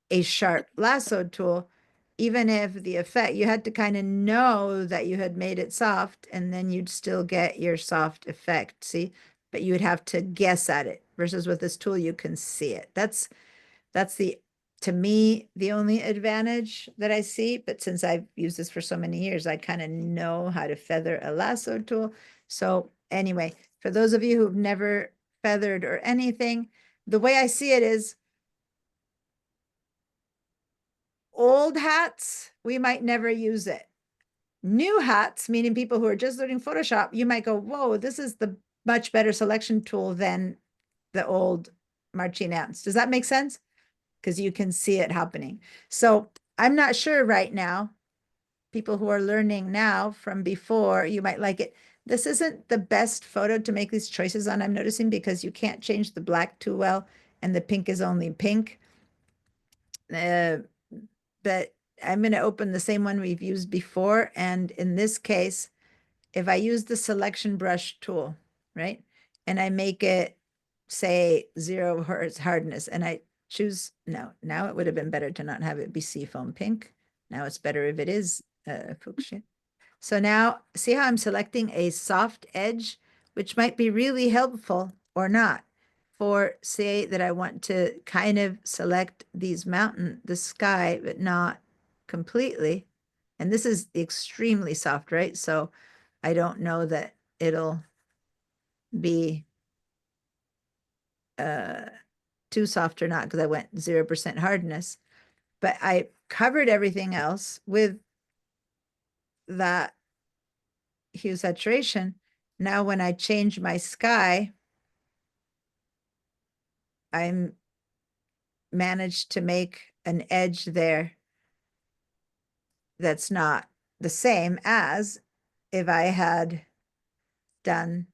a sharp lasso tool, even if the effect, you had to kind of know that you had made it soft, and then you'd still get your soft effect, see? But you would have to guess at it, versus with this tool, you can see it. That's to me, the only advantage that I see. But since I've used this for so many years, I kind of know how to feather a lasso tool. So anyway, for those of you who've never feathered or anything, the way I see it is, old hats, we might never use it. New hats, meaning people who are just learning Photoshop, you might go, whoa, this is the much better selection tool than the old marching ants. Does that make sense? Because you can see it happening. So I'm not sure right now, people who are learning now from before, you might like it. This isn't the best photo to make these choices on, I'm noticing, because you can't change the black too well, and the pink is only pink. But I'm going to open the same one we've used before. And in this case, if I use the selection brush tool, right, and I make it, say, 0 hardness, and I choose, no, now it would have been better to not have it be seafoam pink. Now it's better if it is fuchsia. So now see how I'm selecting a soft edge, which might be really helpful or not. For say that I want to kind of select these the sky, but not completely. And this is extremely soft, right? So I don't know that it'll be too soft or not, because I went 0% hardness. But I covered everything else with that hue saturation. Now when I change my sky, I'm managed to make an edge there that's not the same as if I had done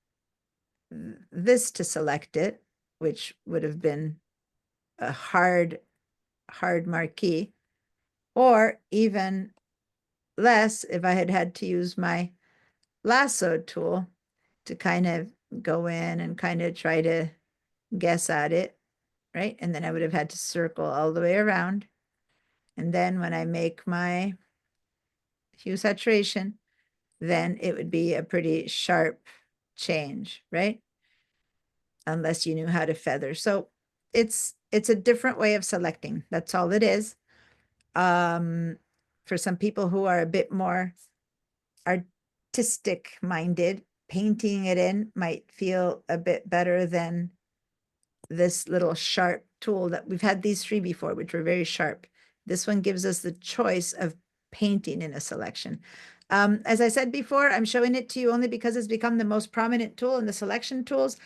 this to select it, which would have been a hard marquee, or even less if I had had to use my lasso tool to kind of go in and kind of try to guess at it, right? And then I would have had to circle all the way around. And then when I make my hue saturation, then it would be a pretty sharp change, right? Unless you knew how to feather. So it's a different way of selecting. That's all it is. For some people who are a bit more artistic minded, painting it in might feel a bit better than this little sharp tool that we've had these three before, which were very sharp. This one gives us the choice of painting in a selection. As I said before, I'm showing it to you only because it's become the most prominent tool in the selection tools.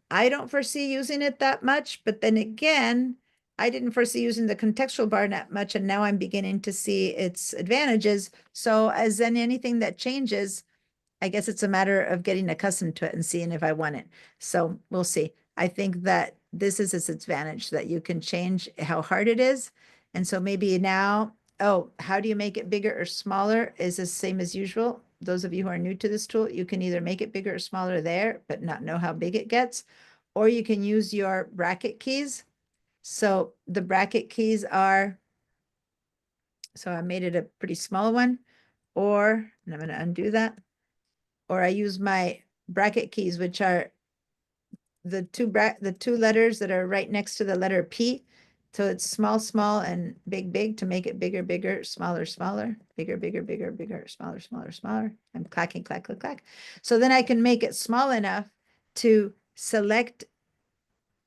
I don't foresee using it that much, but then again, I didn't foresee using the contextual bar that much, and now I'm beginning to see its advantages. So as in anything that changes, I guess it's a matter of getting accustomed to it and seeing if I want it. So we'll see. I think that this is its advantage, that you can change how hard it is. And so maybe now, oh, how do you make it bigger or smaller is the same as usual. Those of you who are new to this tool, you can either make it bigger or smaller there, but not know how big it gets, or you can use your bracket keys. So the bracket keys are, so I made it a pretty small one, or, and I'm going to undo that, or I use my bracket keys, which are the two letters that are right next to the letter P. So it's small, small, and big, big to make it bigger, bigger, smaller, smaller, bigger, bigger, bigger, bigger, smaller, smaller, smaller. I'm clacking, clack, clack, clack. So then I can make it small enough to select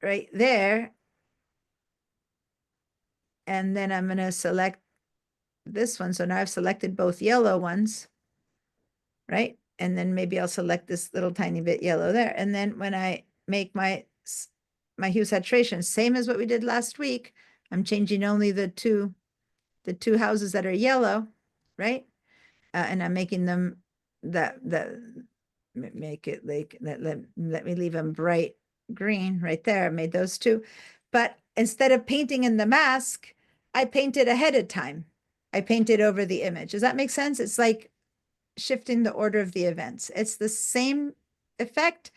right there. And then I'm going to select this one. So now I've selected both yellow ones, right? And then maybe I'll select this little tiny bit yellow there. And then when I make my hue saturation, same as what we did last week, I'm changing only the two houses that are yellow, right? And I'm making them make it like, let me leave them bright green right there. I made those two. But instead of painting in the mask, I painted ahead of time. I painted over the image. Does that make sense? It's like shifting the order of the events. It's the same effect,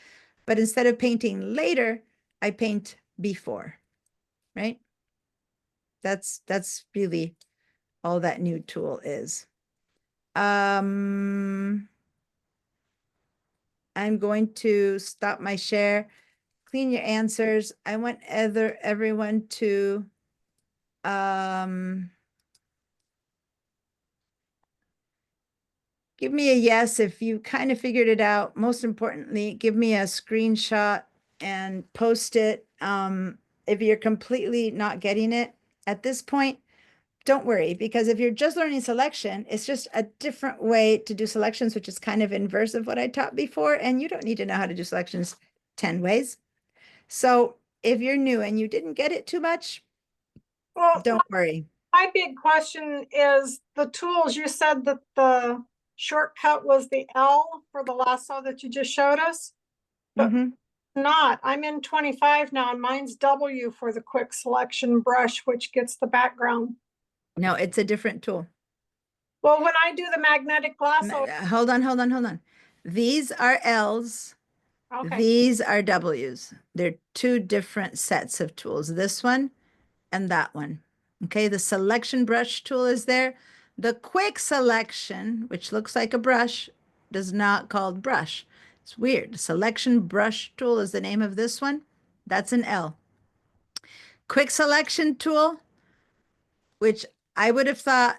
but instead of painting later, I paint before, right? That's really all that new tool is. I'm going to stop my share, clean your answers. I want everyone to give me a yes if you kind of figured it out. Most importantly, give me a screenshot and post it. If you're completely not getting it at this point, don't worry, because if you're just learning selection, it's just a different way to do selections, which is kind of inverse of what I taught before. And you don't need to know how to do selections 10 ways. So if you're new and you didn't get it too much, Well, don't worry. my big question is the tools. You said that the shortcut was the L for the lasso that you just showed us. But not, I'm in 25 now and mine's W for the quick selection brush, which gets the background. No, it's a different tool. Well, when I do the magnetic lasso, Hold on. These are L's. okay, These are W's. They're two different sets of tools. This one and that one. Okay, the selection brush tool is there. The quick selection, which looks like a brush, is not called brush. It's weird. Selection brush tool is the name of this one. That's an L. Quick selection tool, which I would have thought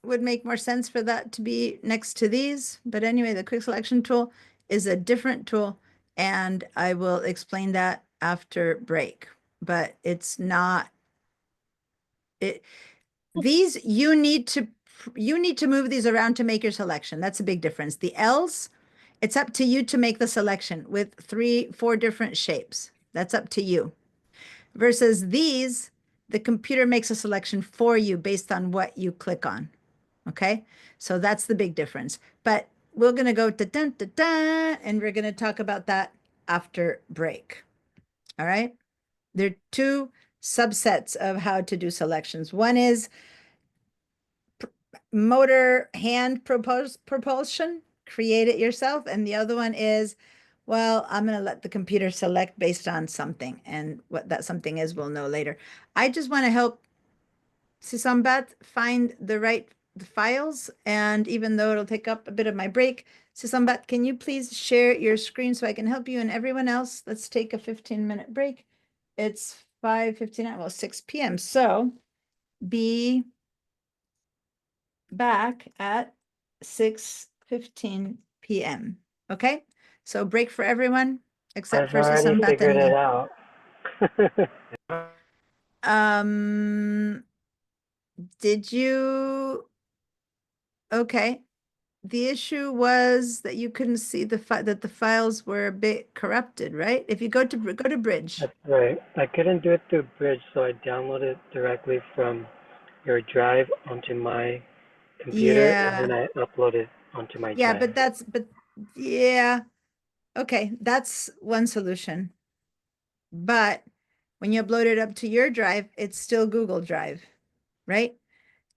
would make more sense for that to be next to these. But anyway, the quick selection tool is a different tool, and I will explain that after break. But it's not these, you need to move these around to make your selection. That's a big difference. The L's, it's up to you to make the selection with 3-4 different shapes. That's up to you. Versus these, the computer makes a selection for you based on what you click on. Okay, so that's the big difference. But we're going to go da-dun-da-dun, and we're going to talk about that after break. All right, there are two subsets of how to do selections. One is motor hand propulsion, create it yourself. And the other one is, well, I'm going to let the computer select based on something, and what that something is, we'll know later. I just want to help Sisambat find the right files, and even though it'll take up a bit of my break, Sisambat, can you please share your screen so I can help you and everyone else? Let's take a 15-minute break. It's 5:59, well, 6 p.m. So be back at 6:15 p.m. Okay, so break for everyone except I've for already Sisambat figured and it me. out. Did you? Okay. The issue was that you couldn't see that the files were a bit corrupted, right? If you go to Bridge. That's right. I couldn't do it through Bridge, so I downloaded directly from your drive onto my computer, and then I uploaded onto my Yeah, drive. but yeah. Okay, that's one solution. But when you upload it up to your drive, it's still Google Drive, right?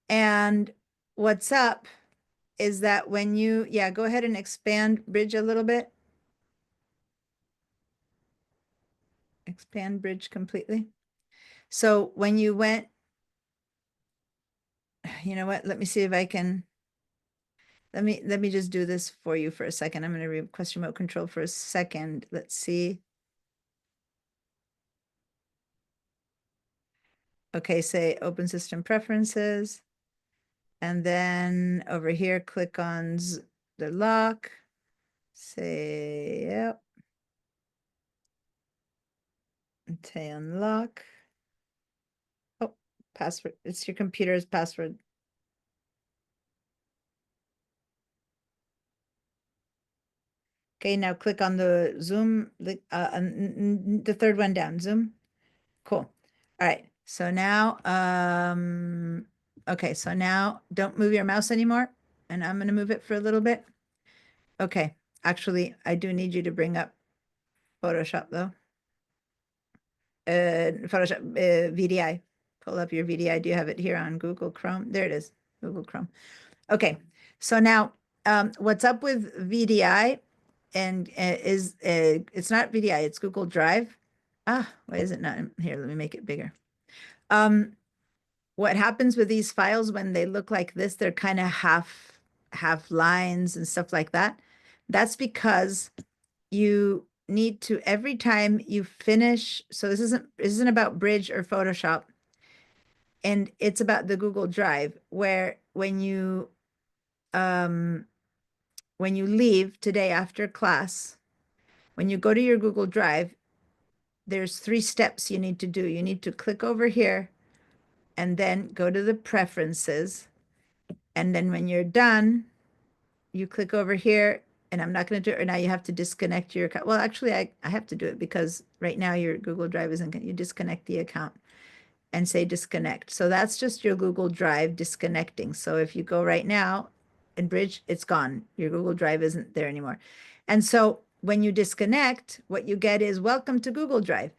And what's up is that when you, yeah, go ahead and expand Bridge a little bit. Expand Bridge completely. So when you went, you know what, let me see if I can, let me just do this for you for a second. I'm going to request remote control for a second. Let's see. Okay, say open system preferences. And then over here, click on the lock. Say, yep. Say unlock. Oh, password. It's your computer's password. Okay, now click on the Zoom, the third one down, Zoom. Cool. All right. So now, okay, so now don't move your mouse anymore. And I'm going to move it for a little bit. Okay. Actually, I do need you to bring up Photoshop though. Photoshop, VDI. Pull up your VDI. Do you have it here on Google Chrome? There it is, Google Chrome. Okay. So now, what's up with VDI and it's not VDI, it's Google Drive. Ah, why is it not here? Let me make it bigger. What happens with these files when they look like this, they're kind of half lines and stuff like that. That's because you need to, every time you finish, so this isn't about Bridge or Photoshop, and it's about the Google Drive, where when you leave today after class, when you go to your Google Drive, there's 3 steps you need to do. You need to click over here and then go to the preferences. And then when you're done, you click over here, and I'm not going to do it right now. You have to disconnect your account. Well, actually, I have to do it because right now your Google Drive isn't, you disconnect the account and say disconnect. So that's just your Google Drive disconnecting. So if you go right now in Bridge, it's gone. Your Google Drive isn't there anymore. And so when you disconnect, what you get is welcome to Google Drive.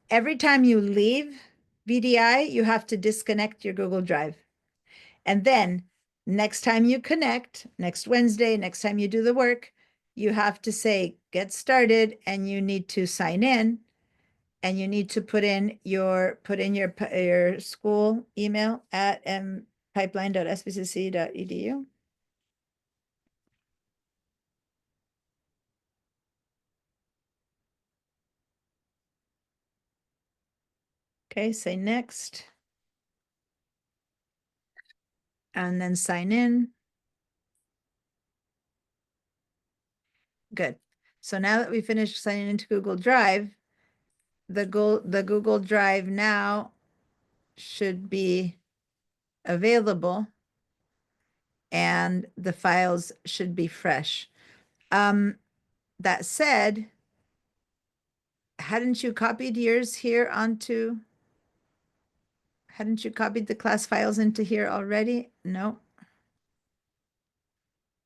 Every time you leave VDI, you have to disconnect your Google Drive. And then next time you connect, next Wednesday, next time you do the work, you have to say, get started, and you need to sign in, and you need to put in your school email at pipeline.sbcc.edu. Okay, say next. And then sign in. Good. So now that we finished signing into Google Drive, the Google Drive now should be available and the files should be fresh. That said, hadn't you copied yours here onto, hadn't you copied the class files into here already? No.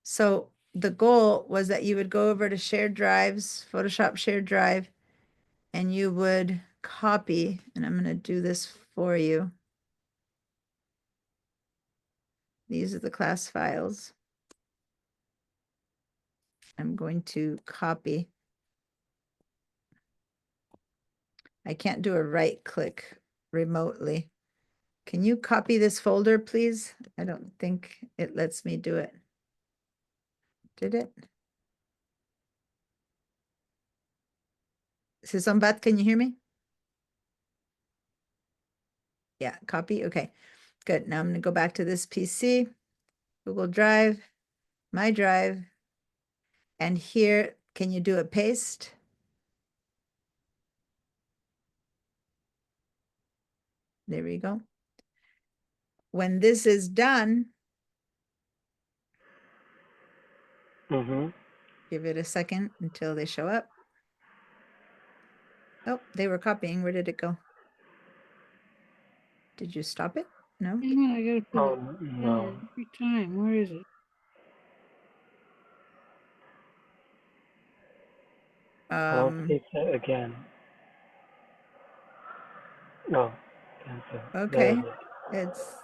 So the goal was that you would go over to shared drives, Photoshop shared drive, and you would copy, and I'm going to do this for you. These are the class files. I'm going to copy. I can't do a right click remotely. Can you copy this folder, please? I don't think it lets me do it. Did it? Sambat, can you hear me? Yeah, copy. Okay, good. Now I'm going to go back to this PC, Google Drive, my drive. And here, can you do a paste? There we go. When this is done, Mm-hmm. give it a second until they show up. Oh, they were copying. Where did it go? Did you stop it? No? Hang on, I gotta put Oh, it no. there every time. Where is it? I'll Um, fix it again. No. Cancel. There okay. it is. It's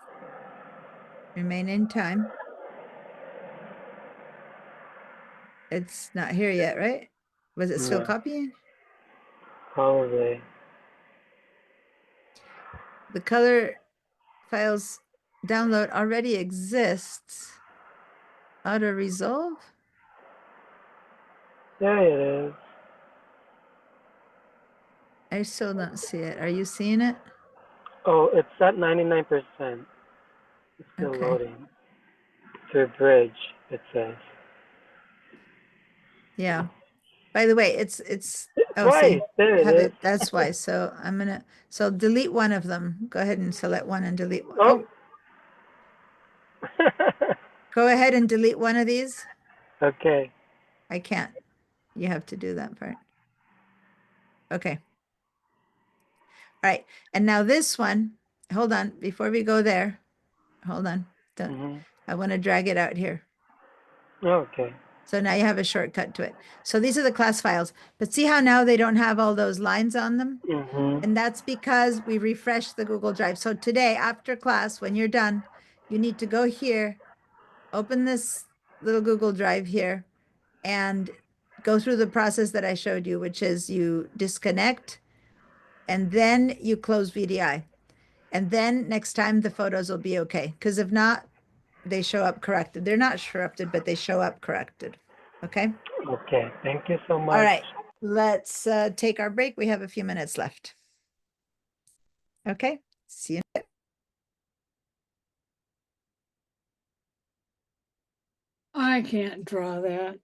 remain in time. It's not here yet, right? Was it still No. copying? Probably. The color files download already exists. Auto resolve? There it is. I still don't see it. Are you seeing it? Oh, it's at 99%. It's still Okay. loading. To a bridge, it says. Yeah. By the way, it's oh, Twice. see, There it have is. it. That's why. So I'm gonna delete one of them. Go ahead and select one and delete one. Oh. Oh, go ahead and delete one of these. Okay. I can't. You have to do that part. Okay. All right. And now this one, hold on, before we go there, hold on. Don't, Mm-hmm. I want to drag it out here. Okay. So now you have a shortcut to it. So these are the class files, but see how now they don't have all those lines on them? Mm-hmm. And that's because we refreshed the Google Drive. So today, after class, when you're done, you need to go here, open this little Google Drive here, and go through the process that I showed you, which is you disconnect, and then you close VDI. And then next time the photos will be okay. Because if not, they show up corrected. They're not corrupted, but they show up corrected. Okay. Okay. Thank you so much. All right. Let's take our break. We have a few minutes left. Okay. See you. I can't draw that.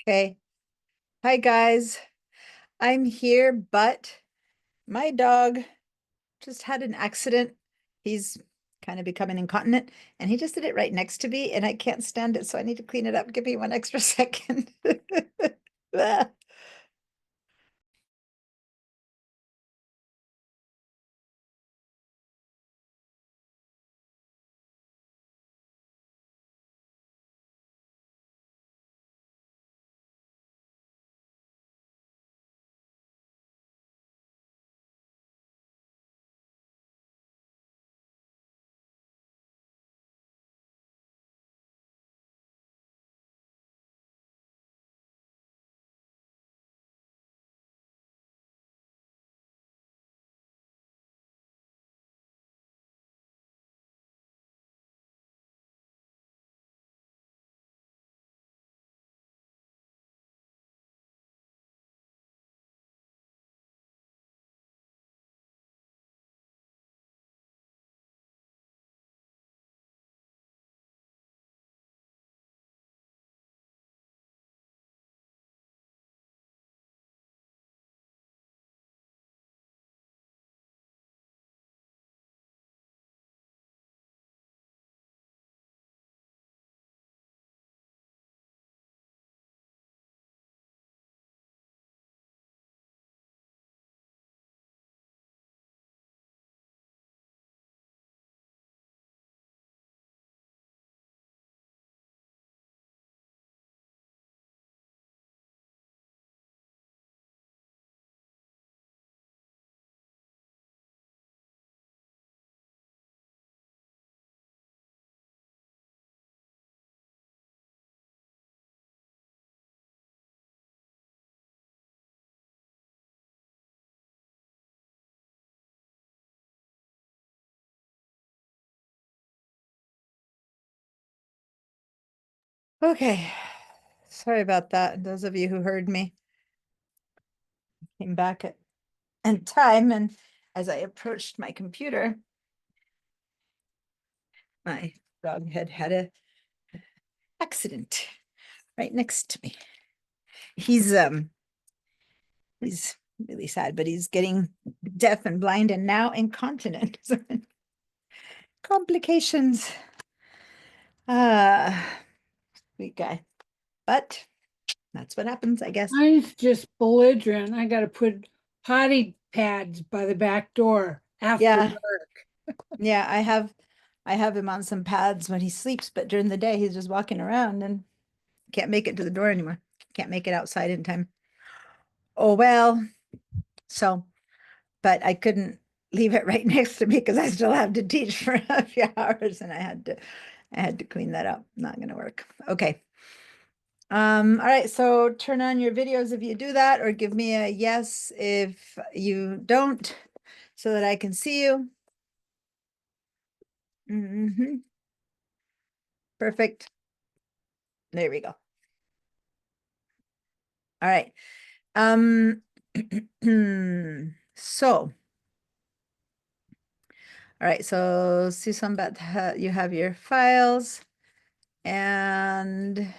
Okay. Hi, guys. I'm here, but my dog just had an accident. He's kind of becoming incontinent, and he just did it right next to me, and I can't stand it, so I need to clean it up. Give me one extra second. Ah. Okay. Sorry about that. Those of you who heard me came back at in time, and as I approached my computer, my dog had a accident right next to me. He's really sad, but he's getting deaf and blind and now incontinent. Complications. Sweet guy. But that's what happens, I guess. Mine's just belligerent. I gotta put potty pads by the back door after Yeah. work. Yeah, I have him on some pads when he sleeps, but during the day he's just walking around and can't make it to the door anymore. Can't make it outside in time. Oh well. So, but I couldn't leave it right next to me because I still have to teach for a few hours, and I had to clean that up. Not gonna work. Okay. All right, so turn on your videos if you do that, or give me a yes if you don't, so that I can see you. Perfect. There we go. All right. So, all right, so Susanbat, you have your files, and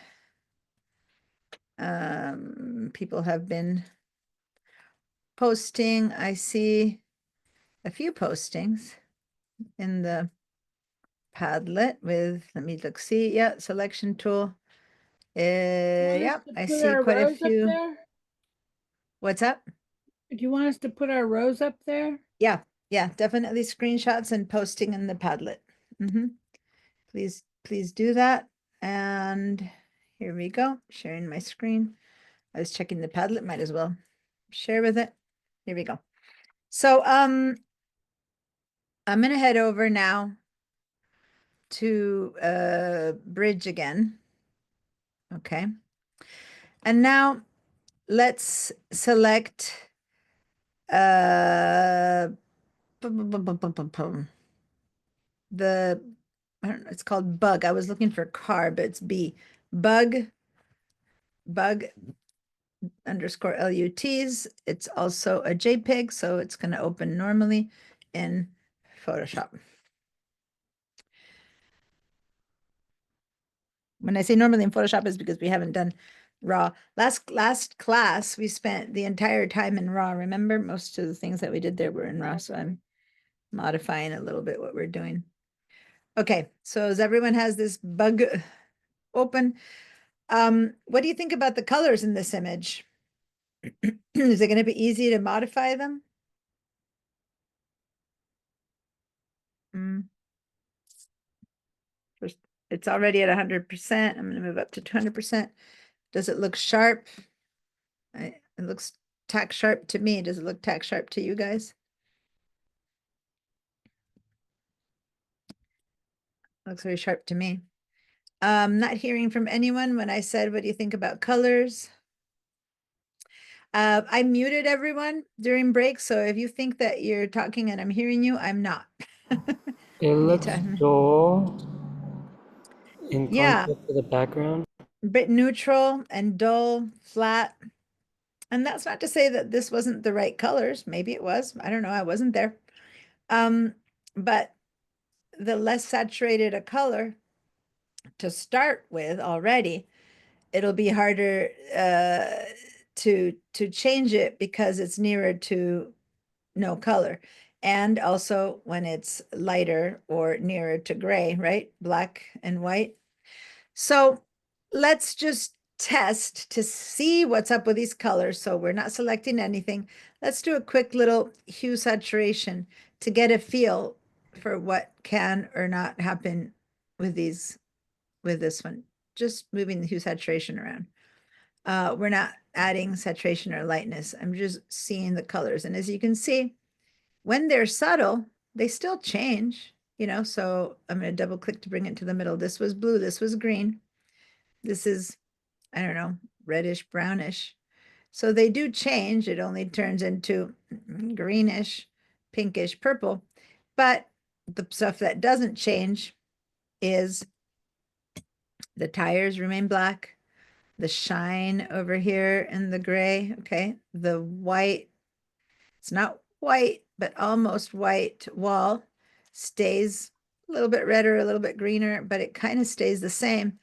people have been posting. I see a few postings in the Padlet with, let me look, see, yeah, selection tool. Yeah, I see quite a few. There? What's up? Do you want us to put our rows up there? Yeah, definitely screenshots and posting in the Padlet. Please do that. And here we go, sharing my screen. I was checking the Padlet, might as well share with it. Here we go. So I'm gonna head over now to Bridge again. Okay. And now let's select the I don't know, it's called bug. I was looking for car, but it's B. Bug underscore LUTs. It's also a JPEG, so it's going to open normally in Photoshop. When I say normally in Photoshop is because we haven't done raw. Last class, we spent the entire time in raw. Remember, most of the things that we did there were in raw, so I'm modifying a little bit what we're doing. Okay, so as everyone has this bug open, what do you think about the colors in this image? Is it going to be easy to modify them? First, it's already at 100%. I'm going to move up to 200%. Does it look sharp? It looks tack sharp to me. Does it look tack sharp to you guys? Looks very sharp to me. Not hearing from anyone when I said, what do you think about colors? I muted everyone during break, so if you think that you're talking and I'm hearing you, I'm not. It looks Anytime. dull in Yeah, contrast to the background. bit neutral and dull, flat. And that's not to say that this wasn't the right colors. Maybe it was. I don't know. I wasn't there. But the less saturated a color to start with already, it'll be harder to change it because it's nearer to no color. And also when it's lighter or nearer to gray, right? Black and white. So let's just test to see what's up with these colors. So we're not selecting anything. Let's do a quick little hue saturation to get a feel for what can or not happen with these, with this one. Just moving the hue saturation around. We're not adding saturation or lightness. I'm just seeing the colors. And as you can see, when they're subtle, they still change, you know, so I'm going to double click to bring it to the middle. This was blue, this was green. This is, I don't know, reddish, brownish. So they do change. It only turns into greenish, pinkish, purple. But the stuff that doesn't change is the tires remain black, the shine over here in the gray, okay? The white, it's not white, but almost white wall stays a little bit redder, a little bit greener, but it kind of stays the same.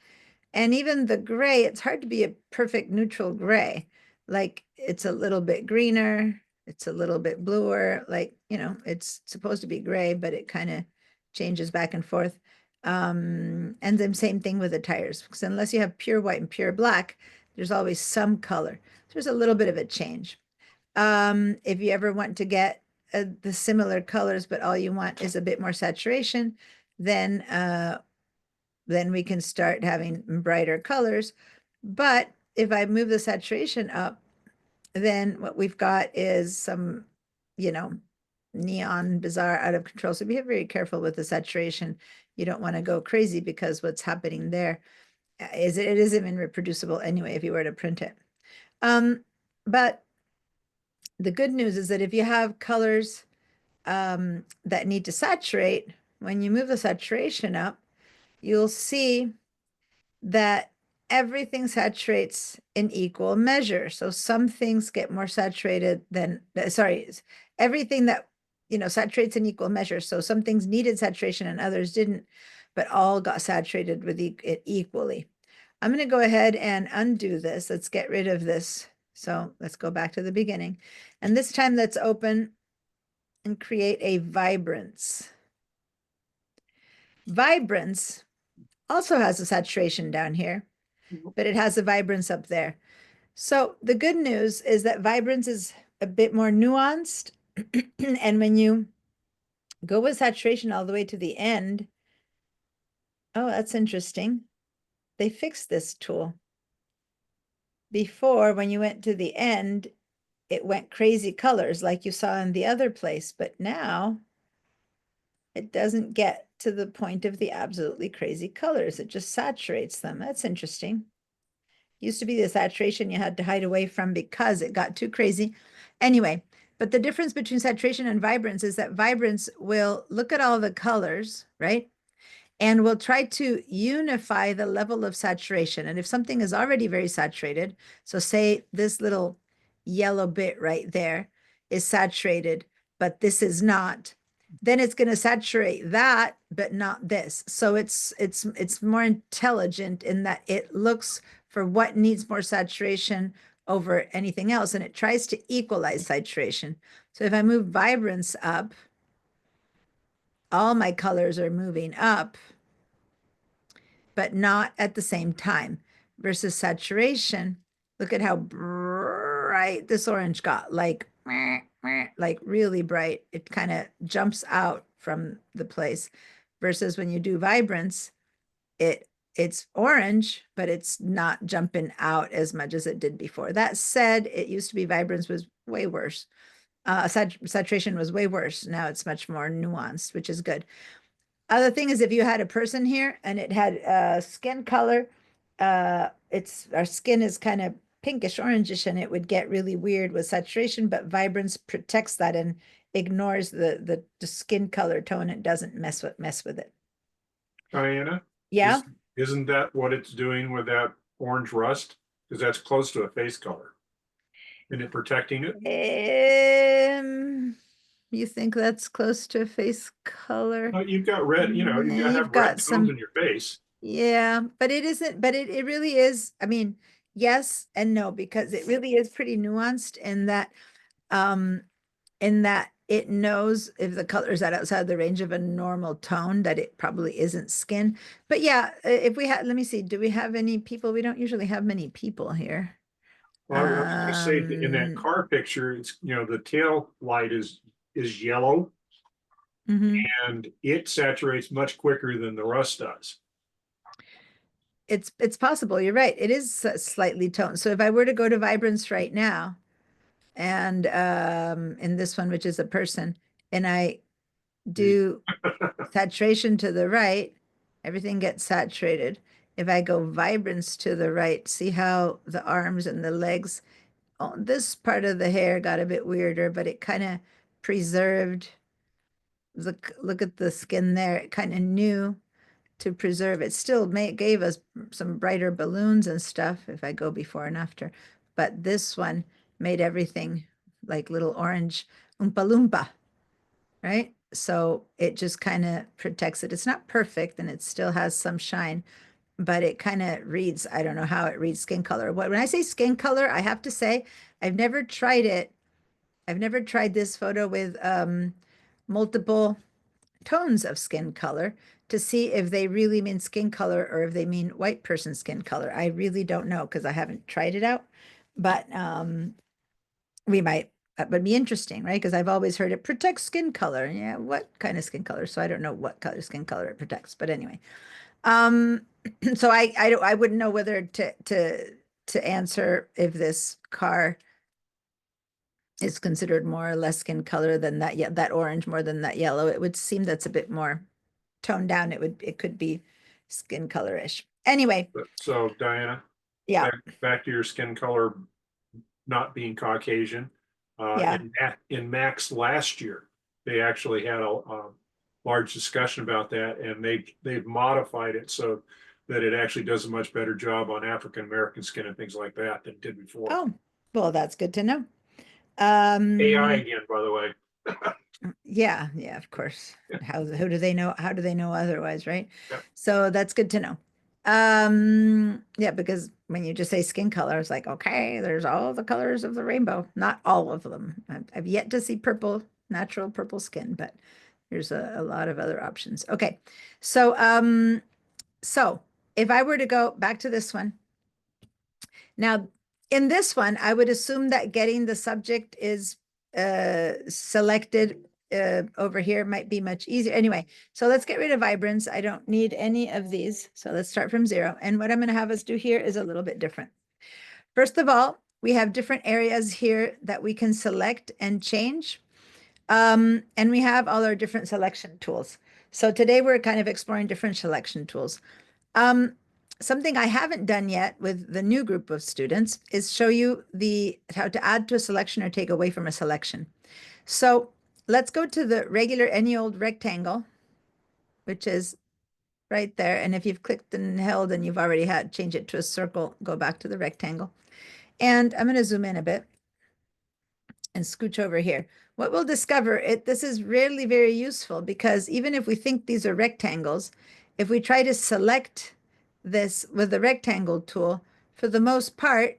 And even the gray, it's hard to be a perfect neutral gray. Like it's a little bit greener, it's a little bit bluer, like, you know, it's supposed to be gray, but it kind of changes back and forth. And then same thing with the tires, because unless you have pure white and pure black, there's always some color. There's a little bit of a change. If you ever want to get the similar colors, but all you want is a bit more saturation, then we can start having brighter colors. But if I move the saturation up, then what we've got is some, you know, neon, bizarre, out of control. So be very careful with the saturation. You don't want to go crazy because what's happening there is it isn't even reproducible anyway if you were to print it. But the good news is that if you have colors that need to saturate, when you move the saturation up, you'll see that everything saturates in equal measure. So some things get more saturated than, sorry, everything that, you know, saturates in equal measure. So some things needed saturation and others didn't, but all got saturated with it equally. I'm going to go ahead and undo this. Let's get rid of this. So let's go back to the beginning. And this time let's open and create a vibrance. Vibrance also has a saturation down here, but it has a vibrance up there. So the good news is that vibrance is a bit more nuanced. And when you go with saturation all the way to the end, oh, that's interesting. They fixed this tool. Before, when you went to the end, it went crazy colors like you saw in the other place, but now it doesn't get to the point of the absolutely crazy colors. It just saturates them. That's interesting. Used to be the saturation you had to hide away from because it got too crazy. Anyway, but the difference between saturation and vibrance is that vibrance will look at all the colors, right? And we'll try to unify the level of saturation. And if something is already very saturated, so say this little yellow bit right there is saturated, but this is not, then it's going to saturate that, but not this. So it's more intelligent in that it looks for what needs more saturation over anything else, and it tries to equalize saturation. So if I move vibrance up, all my colors are moving up, but not at the same time. Versus saturation, look at how bright this orange got, like really bright. It kind of jumps out from the place. Versus when you do vibrance, it's orange, but it's not jumping out as much as it did before. That said, it used to be vibrance was way worse. Saturation was way worse. Now it's much more nuanced, which is good. Other thing is if you had a person here and it had skin color, our skin is kind of pinkish orangish and it would get really weird with saturation, but vibrance protects that and ignores the skin color tone. It doesn't mess with it. Diana? Yeah. Isn't that what it's doing with that orange rust? Because that's close to a face color. Isn't it protecting it? You think that's close to a face color? You've got red, you know, you You've have got red tones some- in your face. Yeah, but it isn't, but it really is. I mean, yes and no, because it really is pretty nuanced in that it knows if the color is outside the range of a normal tone, that it probably isn't skin. But yeah, if we had, let me see, do we have any people? We don't usually have many people here. Well, I was gonna say in that car picture, it's, you know, the tail light is yellow Mhm. and it saturates much quicker than the rust does. It's possible. You're right. It is slightly toned. So if I were to go to vibrance right now, and in this one, which is a person, and I do saturation to the right, everything gets saturated. If I go vibrance to the right, see how the arms and the legs, oh, this part of the hair got a bit weirder, but it kind of preserved. Look at the skin there. It kind of knew to preserve it. Still gave us some brighter balloons and stuff if I go before and after. But this one made everything like little orange Oompa Loompa, right? So it just kind of protects it. It's not perfect and it still has some shine, but it kind of reads, I don't know how it reads skin color. When I say skin color, I have to say, I've never tried it. I've never tried this photo with multiple tones of skin color to see if they really mean skin color or if they mean white person skin color. I really don't know because I haven't tried it out, but we might, that would be interesting, right? Because I've always heard it protects skin color. Yeah, what kind of skin color? So I don't know what color skin color it protects, but anyway. So I wouldn't know whether to answer if this car is considered more or less skin color than that, yeah, that orange more than that yellow. It would seem that's a bit more toned down. It could be skin colorish. Anyway, So Diana, yeah, back to your skin color not being Caucasian. Yeah. In Max last year, they actually had a large discussion about that, and they've modified it so that it actually does a much better job on African American skin and things like that than it did before. oh, well, that's good to know. AI again, by the way. Yeah, of course. Who do they know? How do they know otherwise, right? Yep. So that's good to know. Yeah, because when you just say skin color, it's like, okay, there's all the colors of the rainbow. Not all of them. I've yet to see purple, natural purple skin, but there's a lot of other options. Okay, so so if I were to go back to this one, now in this one, I would assume that getting the subject is selected over here might be much easier. Anyway, so let's get rid of vibrance. I don't need any of these. So let's start from 0. And what I'm going to have us do here is a little bit different. First of all, we have different areas here that we can select and change. And we have all our different selection tools. So today we're kind of exploring different selection tools. Something I haven't done yet with the new group of students is show you how to add to a selection or take away from a selection. So let's go to the regular any old rectangle, which is right there. And if you've clicked and held and you've already change it to a circle, go back to the rectangle. And I'm going to zoom in a bit and scooch over here. What we'll discover, this is really very useful because even if we think these are rectangles, if we try to select this with the rectangle tool for the most part,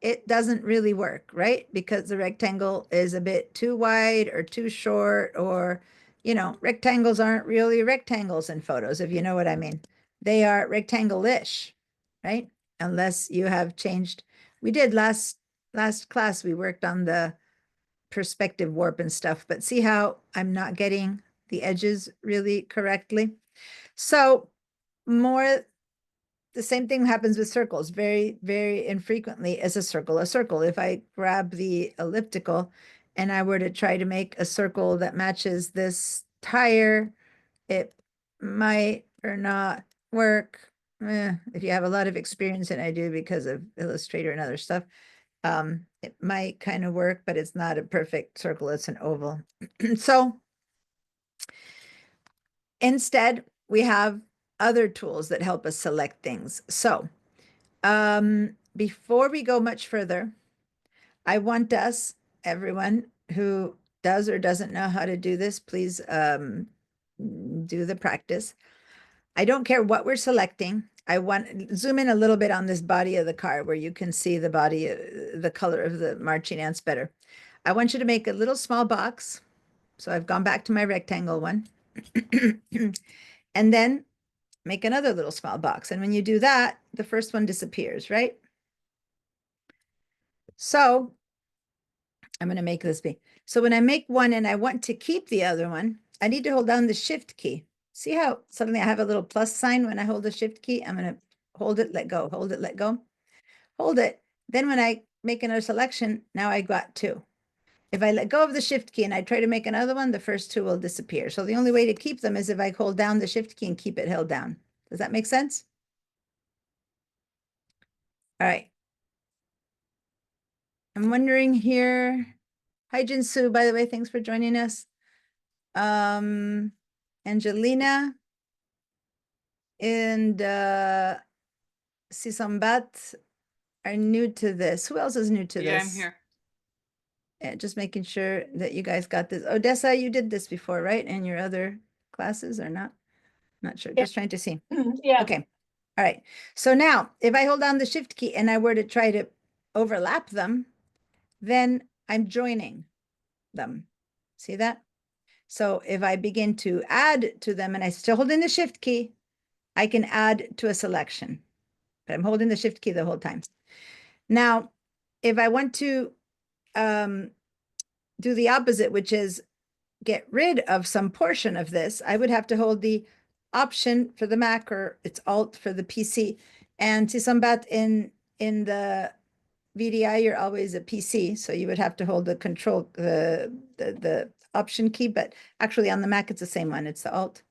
it doesn't really work, right? Because the rectangle is a bit too wide or too short, or, rectangles aren't really rectangles in photos, if you know what I mean. They are rectangle-ish, right? Unless you have changed. We did last class, we worked on the perspective warp and stuff, but see how I'm not getting the edges really correctly? So the same thing happens with circles. Very, very infrequently is a circle a circle. If I grab the elliptical and I were to try to make a circle that matches this tire, it might or not work. If you have a lot of experience, and I do because of Illustrator and other stuff, it might kind of work, but it's not a perfect circle. It's an oval. So instead, we have other tools that help us select things. So before we go much further, I want us, everyone who does or doesn't know how to do this, please do the practice. I don't care what we're selecting. I want zoom in a little bit on this body of the car where you can see the body, the color of the marching ants better. I want you to make a little small box. So I've gone back to my rectangle one. And then make another little small box. And when you do that, the first one disappears, right? So I'm going to make this be. So when I make one and I want to keep the other one, I need to hold down the shift key. See how suddenly I have a little plus sign when I hold the shift key? I'm going to hold it, let go, hold it, let go, hold it. Then when I make another selection, now I got two. If I let go of the shift key and I try to make another one, the first two will disappear. So the only way to keep them is if I hold down the shift key and keep it held down. Does that make sense? All right. I'm wondering here. Hi, Jinsu, by the way, thanks for joining us. Angelina and Sisambat are new to this. Who else is new to Yeah, this? I'm here. Yeah, just making sure that you guys got this. Odessa, you did this before, right? In your other classes or not? Not sure, Yeah. just trying to see. Yeah. Okay, all right. So now if I hold down the shift key and I were to try to overlap them, then I'm joining them. See that? So if I begin to add to them and I still holding the shift key, I can add to a selection, but I'm holding the shift key the whole time. Now, if I want to do the opposite, which is get rid of some portion of this, I would have to hold the Option for the Mac, or it's Alt for the PC. And to Sambat in the VDI, you're always a PC, so you would have to hold the Control, the Option key, but actually on the Mac it's the same one. It's the Alt.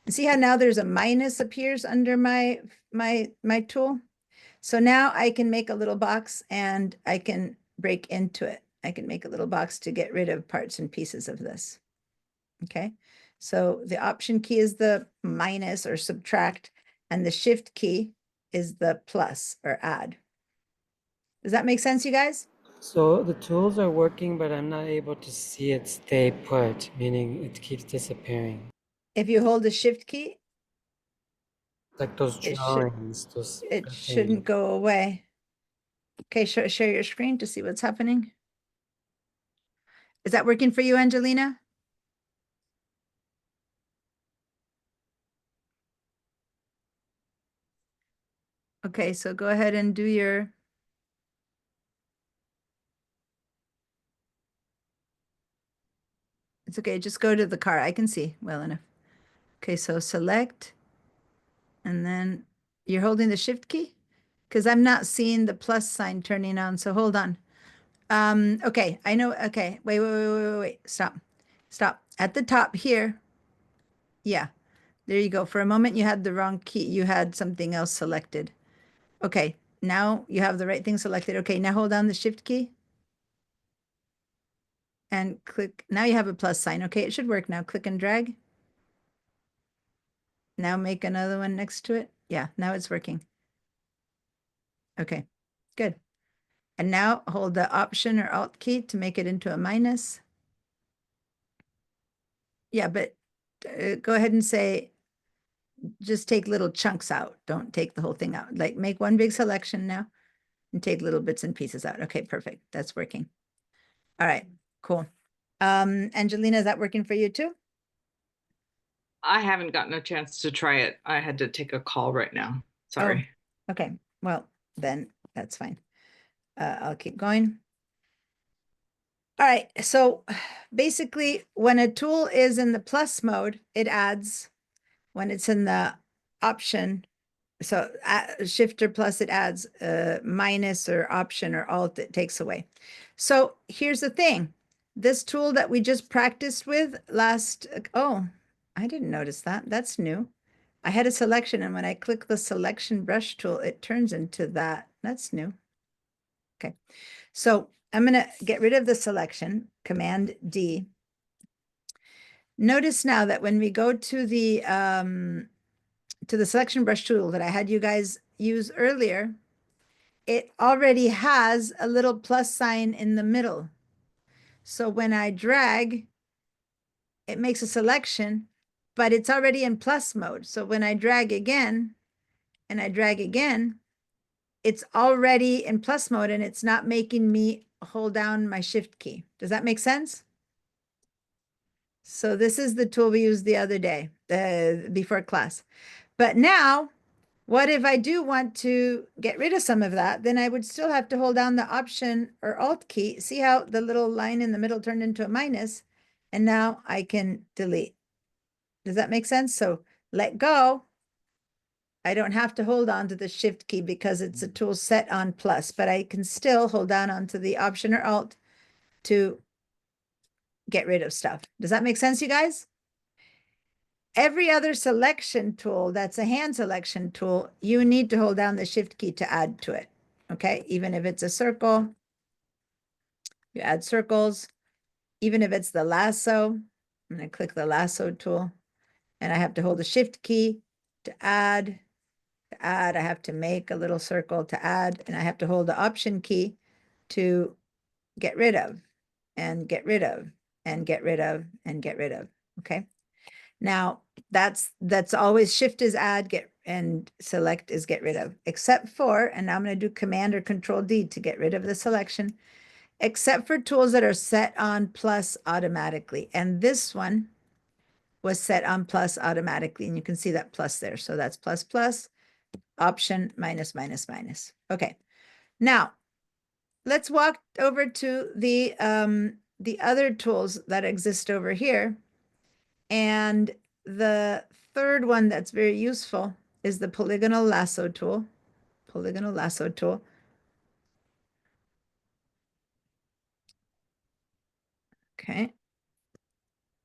And see how now there's a minus appears under my tool. So now I can make a little box and I can break into it. I can make a little box to get rid of parts and pieces of this. Okay, so the Option key is the minus or subtract, and the Shift key is the plus or add. Does that make sense, you guys? So the tools are working, but I'm not able to see it stay put, meaning it keeps disappearing. If you hold the Shift key, Like those It should- drawings, it shouldn't go away. Okay, share your screen to see what's happening. Is that working for you, Angelina? Okay, so go ahead and do your. It's okay, just go to the car. I can see well enough. Okay, so select, and then you're holding the Shift key? Because I'm not seeing the plus sign turning on, so hold on. Okay, I know, okay, wait, stop. At the top here, yeah, there you go. For a moment, you had the wrong key. You had something else selected. Okay, now you have the right thing selected. Okay, now hold down the Shift key. And click, now you have a plus sign. Okay, it should work now. Click and drag. Now make another one next to it. Yeah, now it's working. Okay, good. And now hold the Option or Alt key to make it into a minus. Yeah, but go ahead and say, just take little chunks out. Don't take the whole thing out. Like make one big selection now. and take little bits and pieces out. Okay, perfect. That's working. All right, cool. Angelina, is that working for you too? I haven't gotten a chance to try it. I had to take a call right now. Sorry. Okay, well, then that's fine. I'll keep going. All right, so basically when a tool is in the plus mode, it adds. When it's in the option, so shift or plus, it adds minus or option or alt, it takes away. So here's the thing. This tool that we just practiced with last, oh, I didn't notice that. That's new. I had a selection, and when I click the selection brush tool, it turns into that. That's new. Okay, so I'm going to get rid of the selection, Command D. Notice now that when we go to the selection brush tool that I had you guys use earlier, it already has a little plus sign in the middle. So when I drag, it makes a selection, but it's already in plus mode. So when I drag again, and I drag again, it's already in plus mode, and it's not making me hold down my shift key. Does that make sense? So this is the tool we used the other day, before class. But now, what if I do want to get rid of some of that? Then I would still have to hold down the option or alt key. See how the little line in the middle turned into a minus? And now I can delete. Does that make sense? So let go. I don't have to hold on to the shift key because it's a tool set on plus, but I can still hold down onto the option or alt to get rid of stuff. Does that make sense, you guys? Every other selection tool that's a hand selection tool, you need to hold down the shift key to add to it. Okay, even if it's a circle, you add circles. Even if it's the lasso, I'm going to click the lasso tool, and I have to hold the shift key to add. To add, I have to make a little circle to add, and I have to hold the option key to get rid of, and get rid of, and get rid of, and get rid of. Okay. Now that's always shift is add, get, and select is get rid of, except for, and now I'm going to do Command or Control D to get rid of the selection, except for tools that are set on plus automatically. And this one was set on plus automatically, and you can see that plus there. So that's plus, plus, option, minus, minus, minus. Okay. Now let's walk over to the other tools that exist over here. And the third one that's very useful is the polygonal lasso tool. Polygonal lasso tool. Okay.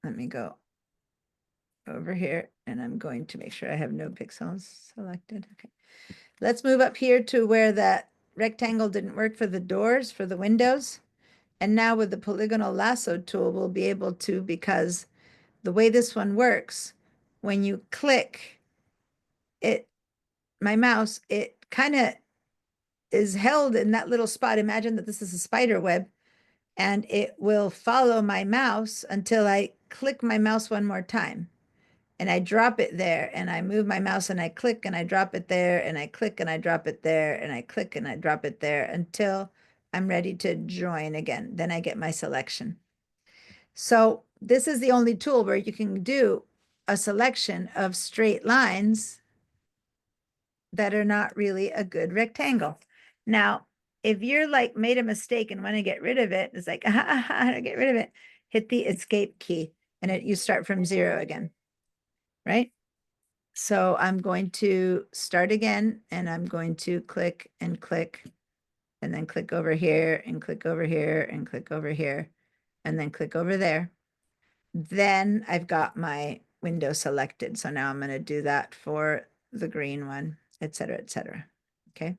Let me go over here, and I'm going to make sure I have no pixels selected. Okay. Let's move up here to where that rectangle didn't work for the doors, for the windows. And now with the polygonal lasso tool, we'll be able to, because the way this one works, when you click it, my mouse, it kind of is held in that little spot. Imagine that this is a spider web, and it will follow my mouse until I click my mouse one more time. And I drop it there, and I move my mouse, and I click, and I drop it there, and I click, and I drop it there, and I click, and I drop it there until I'm ready to join again. Then I get my selection. So this is the only tool where you can do a selection of straight lines that are not really a good rectangle. Now, if you're like made a mistake and want to get rid of it, it's like, how to get rid of it? Hit the escape key, and you start from 0 again. Right? So I'm going to start again, and I'm going to click and click, and then click over here, and click over here, and click over here, and then click over there. Then I've got my window selected. So now I'm going to do that for the green one, et cetera, et cetera. Okay.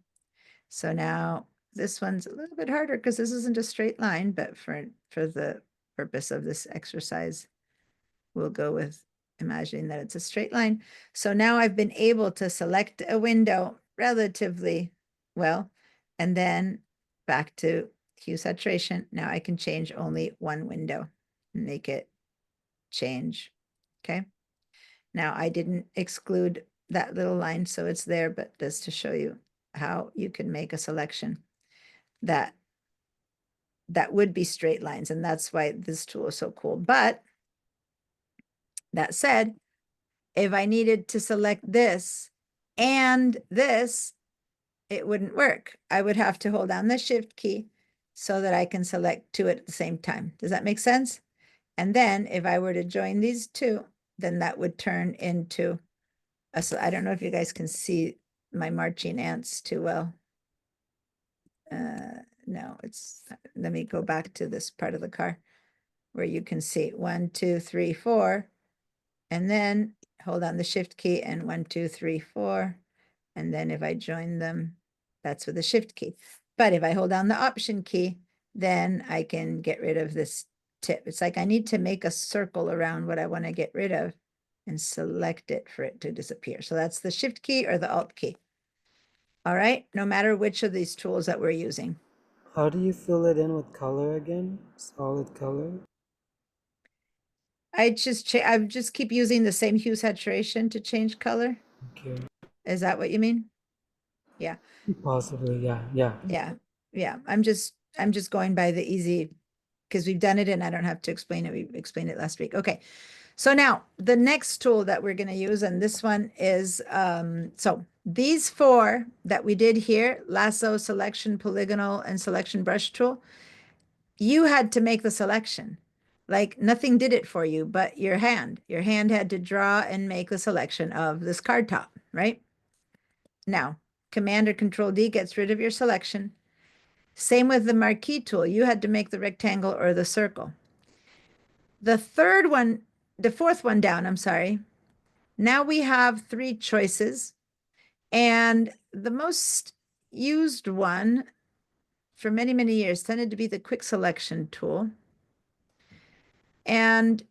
So now this one's a little bit harder because this isn't a straight line, but for the purpose of this exercise, we'll go with imagining that it's a straight line. So now I've been able to select a window relatively well, and then back to hue saturation. Now I can change only one window and make it change. Okay. Now I didn't exclude that little line, so it's there, but just to show you how you can make a selection. that would be straight lines. And that's why this tool is so cool. But that said, if I needed to select this and this, it wouldn't work. I would have to hold down the shift key so that I can select two at the same time. Does that make sense? And then if I were to join these two, then that would turn into so I don't know if you guys can see my marching ants too well. No, let me go back to this part of the car where you can see 1, 2, 3, 4, and then hold on the shift key and 1, 2, 3, 4. And then if I join them, that's with the shift key. But if I hold down the option key, then I can get rid of this tip. It's like I need to make a circle around what I want to get rid of and select it for it to disappear. So that's the shift key or the alt key. All right, no matter which of these tools that we're using. How do you fill it in with color again? Solid color? I just keep using the same hue saturation to change color. Okay. Is that what you mean? Yeah. Possibly, yeah. Yeah. I'm just going by the easy, because we've done it and I don't have to explain it. We explained it last week. Okay. So now the next tool that we're going to use, and this one is, so these 4 that we did here, lasso, selection, polygonal, and selection brush tool, you had to make the selection. Like nothing did it for you, but your hand had to draw and make the selection of this card top, right? Now, Command or Control D gets rid of your selection. Same with the marquee tool. You had to make the rectangle or the circle. The fourth one down, I'm sorry. Now we have 3 choices. And the most used one for many, many years tended to be the quick selection tool. And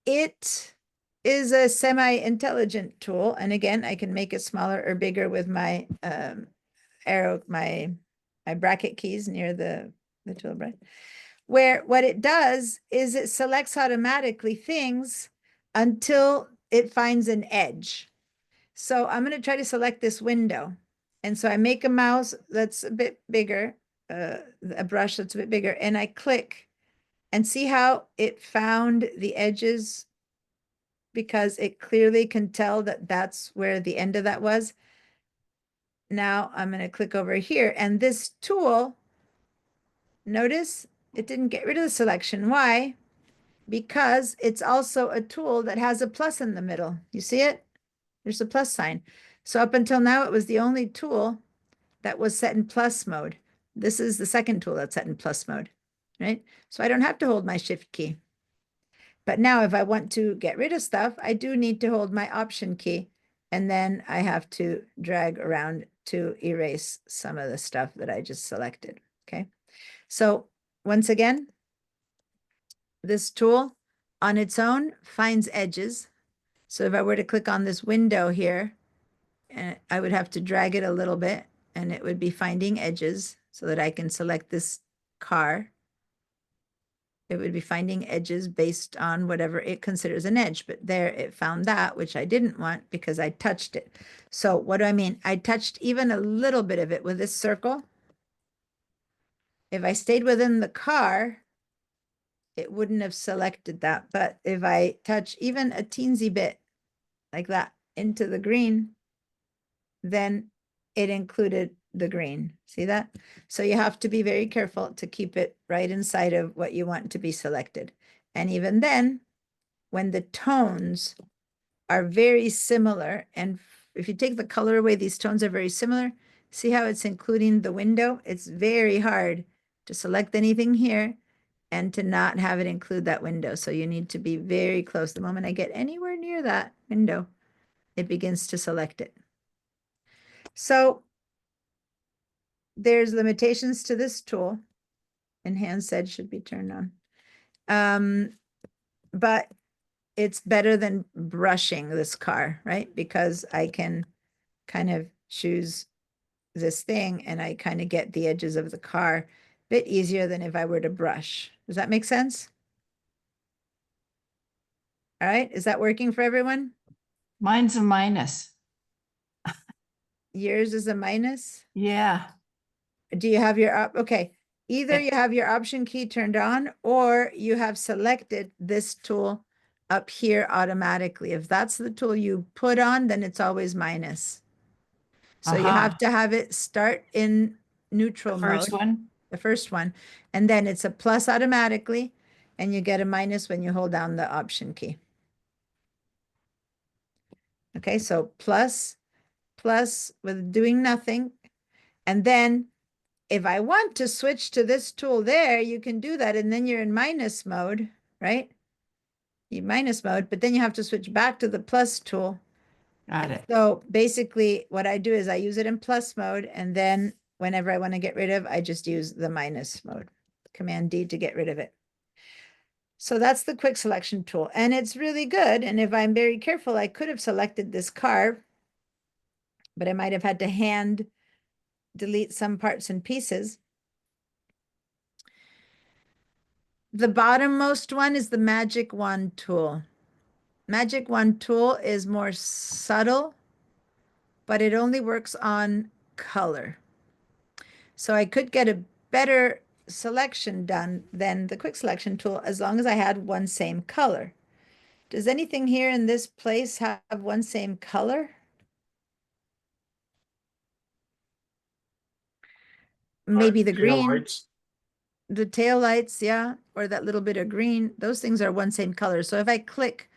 it is a semi-intelligent tool. And again, I can make it smaller or bigger with my arrow, my bracket keys near the tool brush. Where what it does is it selects automatically things until it finds an edge. So I'm going to try to select this window. And so I make a mouse that's a bit bigger, a brush that's a bit bigger, and I click and see how it found the edges, because it clearly can tell that that's where the end of that was. Now I'm going to click over here, and this tool, notice it didn't get rid of the selection. Why? Because it's also a tool that has a plus in the middle. You see it? There's a plus sign. So up until now, it was the only tool that was set in plus mode. This is the second tool that's set in plus mode, right? So I don't have to hold my shift key. But now if I want to get rid of stuff, I do need to hold my option key, and then I have to drag around to erase some of the stuff that I just selected, okay? So once again, this tool on its own finds edges. So if I were to click on this window here, I would have to drag it a little bit, and it would be finding edges so that I can select this car. It would be finding edges based on whatever it considers an edge, but there it found that, which I didn't want because I touched it. So what do I mean? I touched even a little bit of it with this circle. If I stayed within the car, it wouldn't have selected that. But if I touch even a teensy bit like that into the green, then it included the green. See that? So you have to be very careful to keep it right inside of what you want to be selected. And even then, when the tones are very similar, and if you take the color away, these tones are very similar. See how it's including the window? It's very hard to select anything here and to not have it include that window. So you need to be very close. The moment I get anywhere near that window, it begins to select it. So there's limitations to this tool, and hand said should be turned on. But it's better than brushing this car, right? Because I can kind of choose this thing and I kind of get the edges of the car a bit easier than if I were to brush. Does that make sense? All right, is that working for everyone? Mine's a minus. Yours is a minus? Yeah. do you have your, okay, either Yeah. you have your option key turned on or you have selected this tool up here automatically. If that's the tool you put on, then it's always minus. So you have Aha. to have it start in neutral The mode, first one? the first one, and then it's a plus automatically, and you get a minus when you hold down the option key. Okay, so plus, plus with doing nothing. And then if I want to switch to this tool there, you can do that. And then you're in minus mode, right? You minus mode, but then you have to switch back to the plus tool. Got it. So basically what I do is I use it in plus mode. And then whenever I want to get rid of, I just use the minus mode, Command D to get rid of it. So that's the quick selection tool, and it's really good. And if I'm very careful, I could have selected this car, but I might have had to hand delete some parts and pieces. The bottommost one is the Magic Wand tool. Magic Wand tool is more subtle, but it only works on color. So I could get a better selection done than the quick selection tool as long as I had one same color. Does anything here in this place have one same color? Maybe the green, Taillights. the tail lights, yeah, or that little bit of green. Those things are one same color. So if I click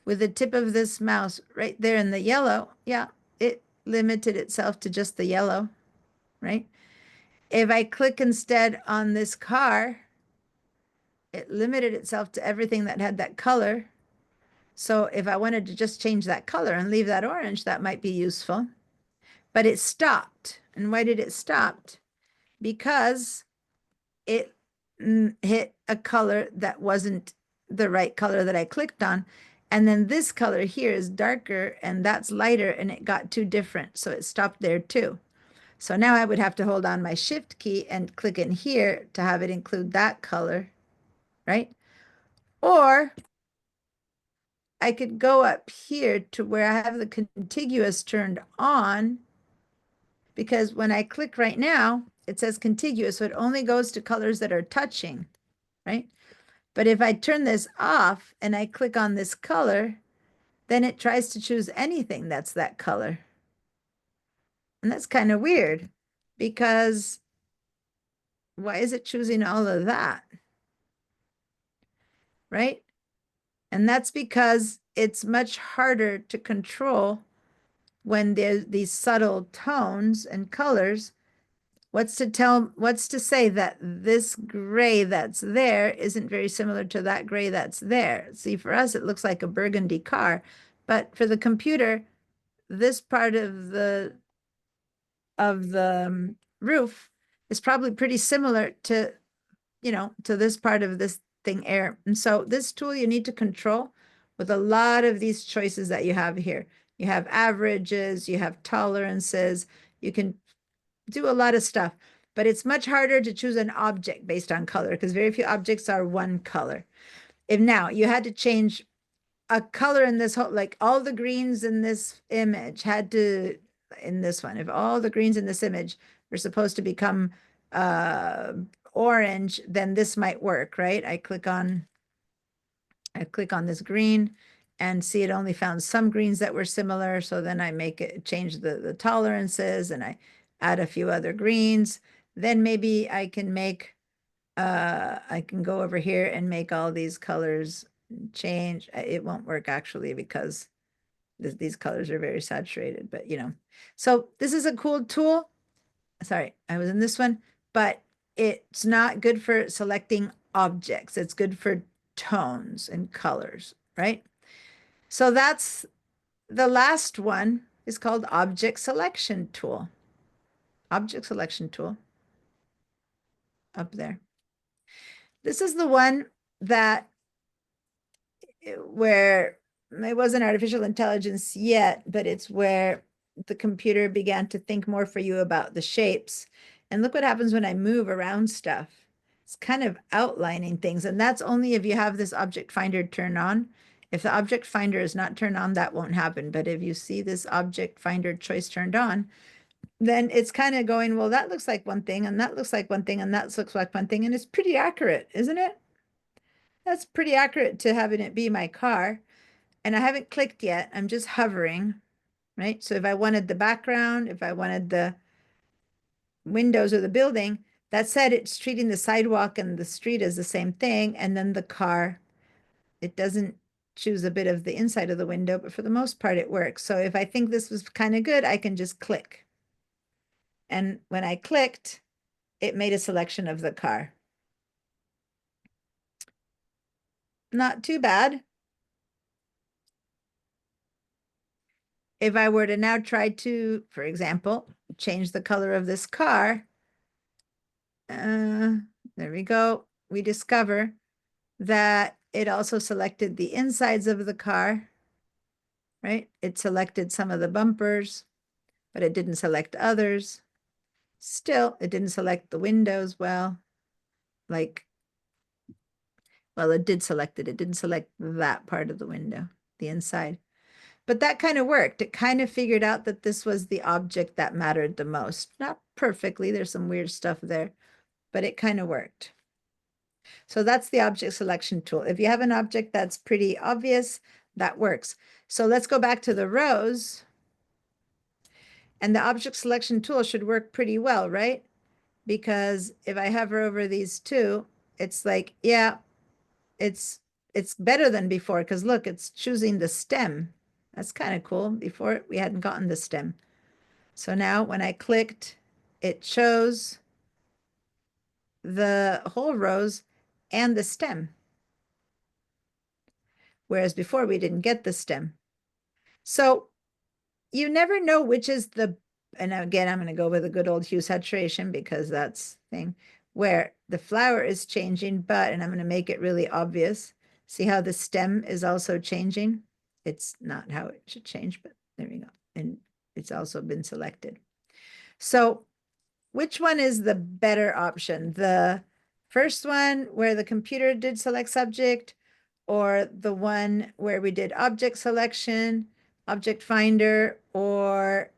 with the tip of this mouse right there in the yellow, yeah, it limited itself to just the yellow, right? If I click instead on this car, it limited itself to everything that had that color. So if I wanted to just change that color and leave that orange, that might be useful. But it stopped. And why did it stop? Because it hit a color that wasn't the right color that I clicked on. And then this color here is darker and that's lighter, and it got too different. So it stopped there too. So now I would have to hold on my shift key and click in here to have it include that color, right? Or I could go up here to where I have the contiguous turned on, because when I click right now, it says contiguous, so it only goes to colors that are touching, right? But if I turn this off and I click on this color, then it tries to choose anything that's that color. And that's kind of weird, because why is it choosing all of that? Right? And that's because it's much harder to control when there's these subtle tones and colors. What's to say that this gray that's there isn't very similar to that gray that's there? See, for us, it looks like a burgundy car, but for the computer, this part of the roof is probably pretty similar to, to this part of this thing air. And so this tool you need to control with a lot of these choices that you have here. You have averages, you have tolerances, you can do a lot of stuff, but it's much harder to choose an object based on color because very few objects are one color. If now you had to change a color in this whole, like all the greens in this image had to, in this one, if all the greens in this image were supposed to become orange, then this might work, right? I click on this green and see it only found some greens that were similar. So then I make it change the tolerances and I add a few other greens. Then maybe I can make, I can go over here and make all these colors change. It won't work actually because these colors are very saturated, but so this is a cool tool. Sorry, I was in this one, but it's not good for selecting objects. It's good for tones and colors, right? So that's the last one is called Object Selection Tool. Object Selection Tool up there. This is the one that where it wasn't artificial intelligence yet, but it's where the computer began to think more for you about the shapes. And look what happens when I move around stuff. It's kind of outlining things, and that's only if you have this object finder turned on. If the object finder is not turned on, that won't happen. But if you see this object finder choice turned on, then it's kind of going, well, that looks like one thing, and that looks like one thing, and that looks like one thing, and it's pretty accurate, isn't it? That's pretty accurate to having it be my car. And I haven't clicked yet. I'm just hovering, right? So if I wanted the background, if I wanted the windows or the building, that said, it's treating the sidewalk and the street as the same thing. And then the car, it doesn't choose a bit of the inside of the window, but for the most part, it works. So if I think this was kind of good, I can just click. And when I clicked, it made a selection of the car. Not too bad. If I were to now try to, for example, change the color of this car, there we go. We discover that it also selected the insides of the car, right? It selected some of the bumpers, but it didn't select others. Still, it didn't select the windows well. Like, well, it did select it. It didn't select that part of the window, the inside. But that kind of worked. It kind of figured out that this was the object that mattered the most. Not perfectly, there's some weird stuff there, but it kind of worked. So that's the object selection tool. If you have an object that's pretty obvious, that works. So let's go back to the rows. And the object selection tool should work pretty well, right? Because if I hover over these two, it's like, yeah, it's better than before, because look, it's choosing the stem. That's kind of cool. Before, we hadn't gotten the stem. So now when I clicked, it chose the whole rows and the stem. Whereas before we didn't get the stem. So you never know which is the, and again, I'm going to go with a good old hue saturation because that's the thing where the flower is changing, but, and I'm going to make it really obvious. See how the stem is also changing? It's not how it should change, but there we go. And it's also been selected. So which one is the better option? The first one where the computer did select subject, or the one where we did object selection, object finder, or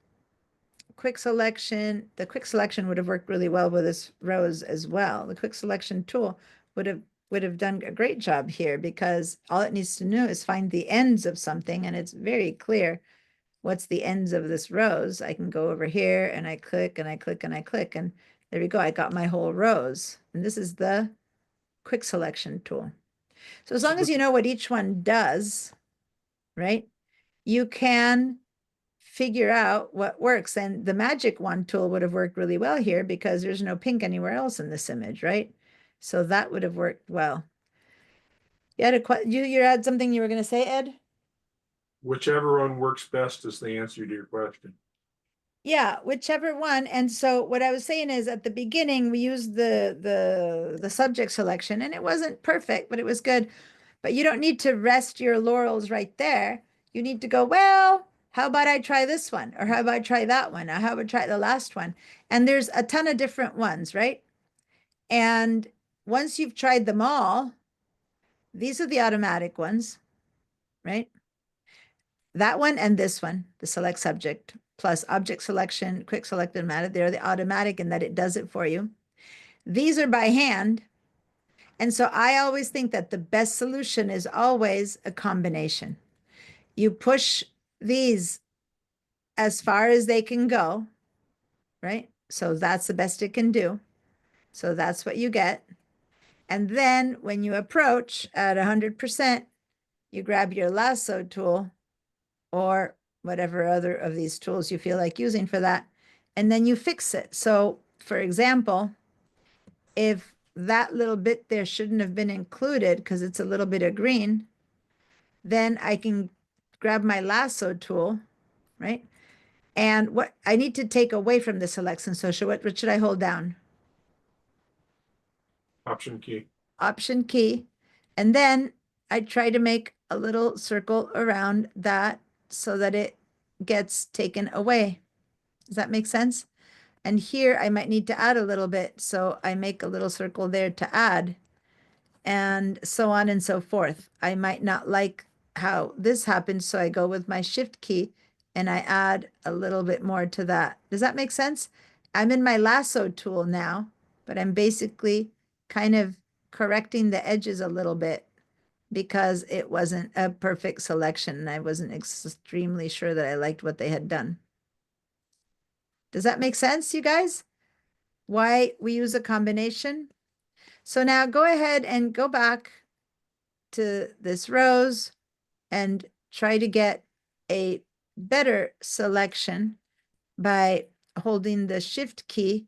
quick selection? The quick selection would have worked really well with this rows as well. The quick selection tool would have done a great job here because all it needs to do is find the ends of something, and it's very clear what's the ends of this rows. I can go over here and I click and I click and I click, and there we go. I got my whole rows, and this is the quick selection tool. So as long as you know what each one does, right, you can figure out what works. And the magic wand tool would have worked really well here because there's no pink anywhere else in this image, right? So that would have worked well. You had something you were going to say, Ed? Whichever one works best is the answer to your question. Yeah, whichever one. And so what I was saying is at the beginning, we used the subject selection, and it wasn't perfect, but it was good. But you don't need to rest your laurels right there. You need to go, well, how about I try this one? Or how about I try that one? Or how about I try the last one? And there's a ton of different ones, right? And once you've tried them all, these are the automatic ones, right? That one and this one, the select subject, plus object selection, quick select and automatic. They're the automatic in that it does it for you. These are by hand. And so I always think that the best solution is always a combination. You push these as far as they can go, right? So that's the best it can do. So that's what you get. And then when you approach at 100%, you grab your lasso tool or whatever other of these tools you feel like using for that, and then you fix it. So for example, if that little bit there shouldn't have been included because it's a little bit of green, then I can grab my lasso tool, right? And what I need to take away from the selection. So what should I hold down? Option key. Option key. And then I try to make a little circle around that so that it gets taken away. Does that make sense? And here I might need to add a little bit. So I make a little circle there to add, and so on and so forth. I might not like how this happens, so I go with my shift key and I add a little bit more to that. Does that make sense? I'm in my lasso tool now, but I'm basically kind of correcting the edges a little bit because it wasn't a perfect selection and I wasn't extremely sure that I liked what they had done. Does that make sense, you guys? Why we use a combination? So now go ahead and go back to this rose and try to get a better selection by holding the shift key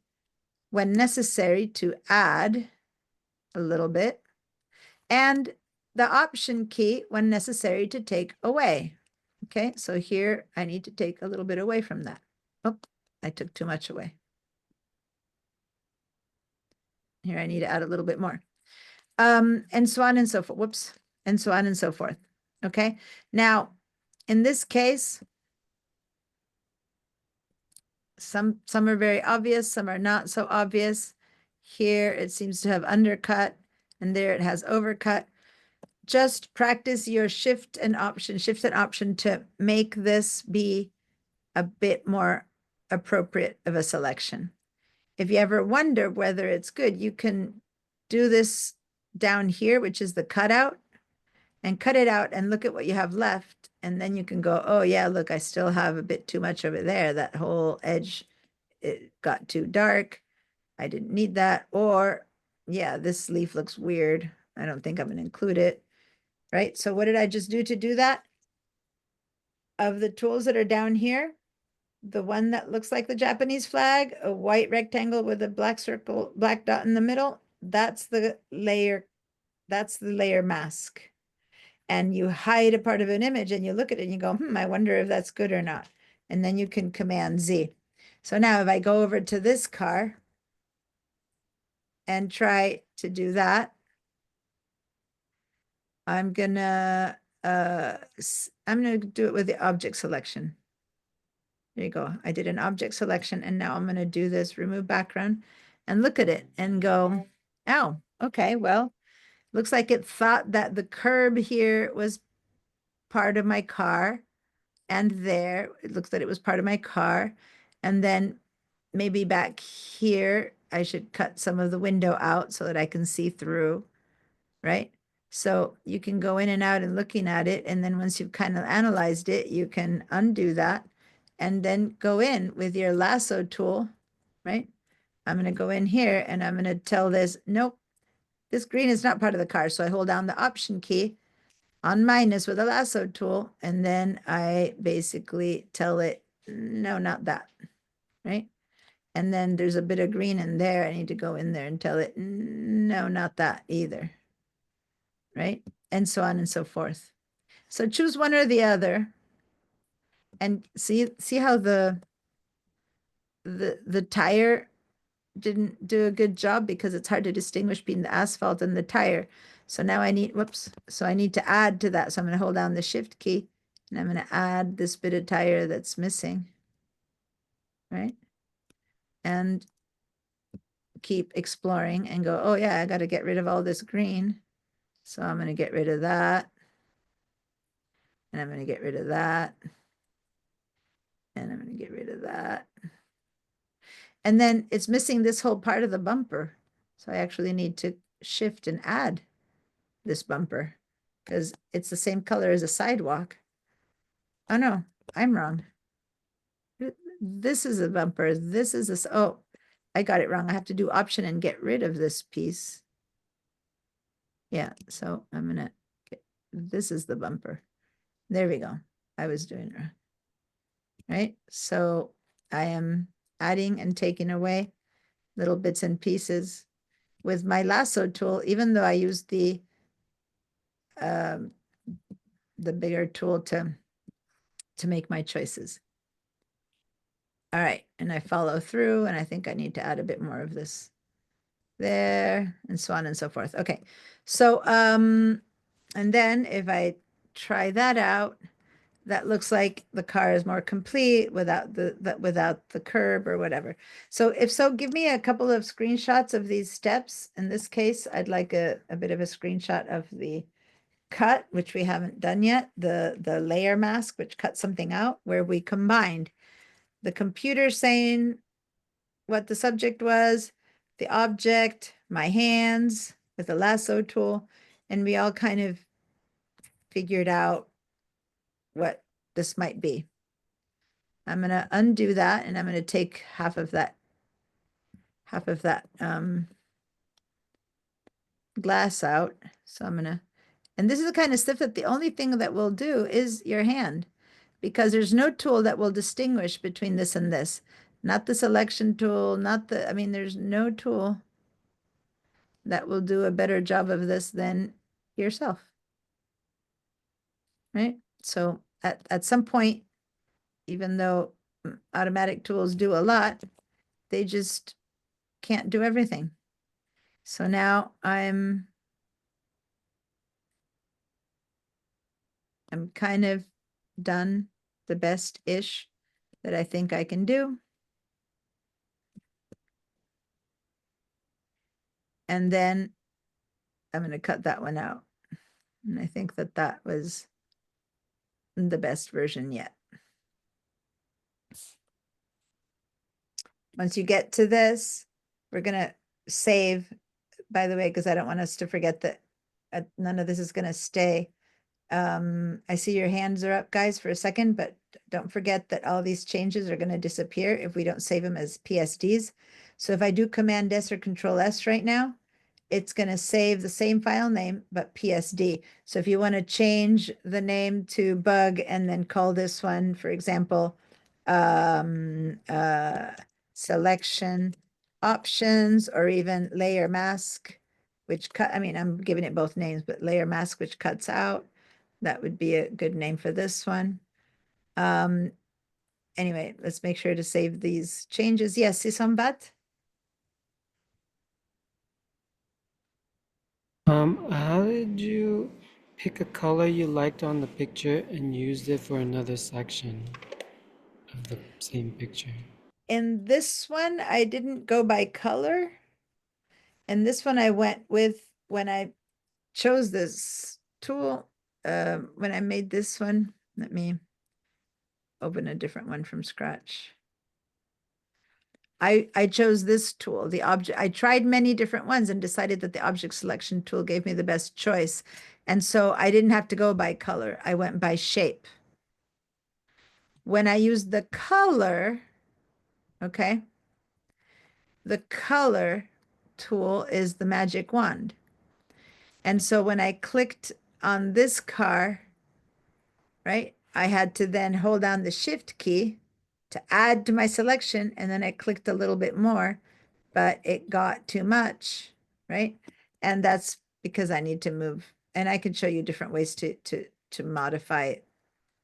when necessary to add a little bit, and the option key when necessary to take away. Okay, so here I need to take a little bit away from that. Oh, I took too much away. Here I need to add a little bit more. And so on and so forth. Whoops. And so on and so forth. Okay, now in this case, some are very obvious, some are not so obvious. Here it seems to have undercut, and there it has overcut. Just practice your shift and option to make this be a bit more appropriate of a selection. If you ever wonder whether it's good, you can do this down here, which is the cutout, and cut it out and look at what you have left. And then you can go, oh yeah, look, I still have a bit too much over there. That whole edge, it got too dark. I didn't need that. Or yeah, this leaf looks weird. I don't think I'm going to include it. Right? So what did I just do to do that? Of the tools that are down here, the one that looks like the Japanese flag, a white rectangle with a black circle, black dot in the middle, that's the layer mask. And you hide a part of an image and you look at it and you go, I wonder if that's good or not. And then you can Command Z. So now if I go over to this car and try to do that, I'm gonna do it with the object selection. There you go. I did an object selection and now I'm gonna do this remove background and look at it and go, oh, okay, well, looks like it thought that the curb here was part of my car, and there it looks that it was part of my car, and then maybe back here I should cut some of the window out so that I can see through, right? So you can go in and out and looking at it, and then once you've kind of analyzed it, you can undo that and then go in with your lasso tool, right? I'm going to go in here and I'm going to tell this, nope, this green is not part of the car. So I hold down the option key on minus with a lasso tool, and then I basically tell it, no, not that, right? And then there's a bit of green in there. I need to go in there and tell it, no, not that either, right? And so on and so forth. So choose one or the other, and see how the tire didn't do a good job because it's hard to distinguish between the asphalt and the tire. So now I need, whoops, so I need to add to that. So I'm going to hold down the shift key and I'm going to add this bit of tire that's missing, right? And keep exploring and go, oh yeah, I got to get rid of all this green. So I'm going to get rid of that. And I'm going to get rid of that. And I'm going to get rid of that. And then it's missing this whole part of the bumper. So I actually need to shift and add this bumper because it's the same color as a sidewalk. Oh no, I'm wrong. This is a bumper. This is a, oh, I got it wrong. I have to do option and get rid of this piece. Yeah, so I'm gonna get, this is the bumper. There we go. I was doing it wrong. Right? So I am adding and taking away little bits and pieces with my lasso tool, even though I used the bigger tool to make my choices. All right, and I follow through, and I think I need to add a bit more of this there, and so on and so forth. Okay, so and then if I try that out, that looks like the car is more complete without the curb or whatever. So if so, give me a couple of screenshots of these steps. In this case, I'd like a bit of a screenshot of the cut, which we haven't done yet, the layer mask, which cut something out, where we combined the computer saying what the subject was, the object, my hands with the lasso tool, and we all kind of figured out what this might be. I'm gonna undo that, and I'm gonna take half of that glass out. So I'm gonna, and this is the kind of stuff that the only thing that will do is your hand, because there's no tool that will distinguish between this and this. Not the selection tool, not the, I mean, there's no tool that will do a better job of this than yourself. Right? So at some point, even though automatic tools do a lot, they just can't do everything. So now I'm kind of done the best-ish that I think I can do. And then I'm going to cut that one out. And I think that that was the best version yet. Once you get to this, we're going to save, by the way, because I don't want us to forget that none of this is going to stay. I see your hands are up, guys, for a second, but don't forget that all these changes are going to disappear if we don't save them as PSDs. So if I do Command S or Control S right now, it's going to save the same file name, but PSD. So if you want to change the name to bug and then call this one, for example, selection options, or even layer mask, which cut, I mean, I'm giving it both names, but layer mask, which cuts out. That would be a good name for this one. Anyway, let's make sure to save these changes. Yes, Isambhat? How did you pick a color you liked on the picture and used it for another section of the same picture? In this one, I didn't go by color. And this one I went with, when I chose this tool, when I made this one, let me open a different one from scratch. I chose this tool, the object. I tried many different ones and decided that the object selection tool gave me the best choice. And so I didn't have to go by color. I went by shape. When I used the color, okay, the color tool is the magic wand. And so when I clicked on this car, right, I had to then hold down the shift key to add to my selection, and then I clicked a little bit more, but it got too much, right? And that's because I need to move, and I can show you different ways to modify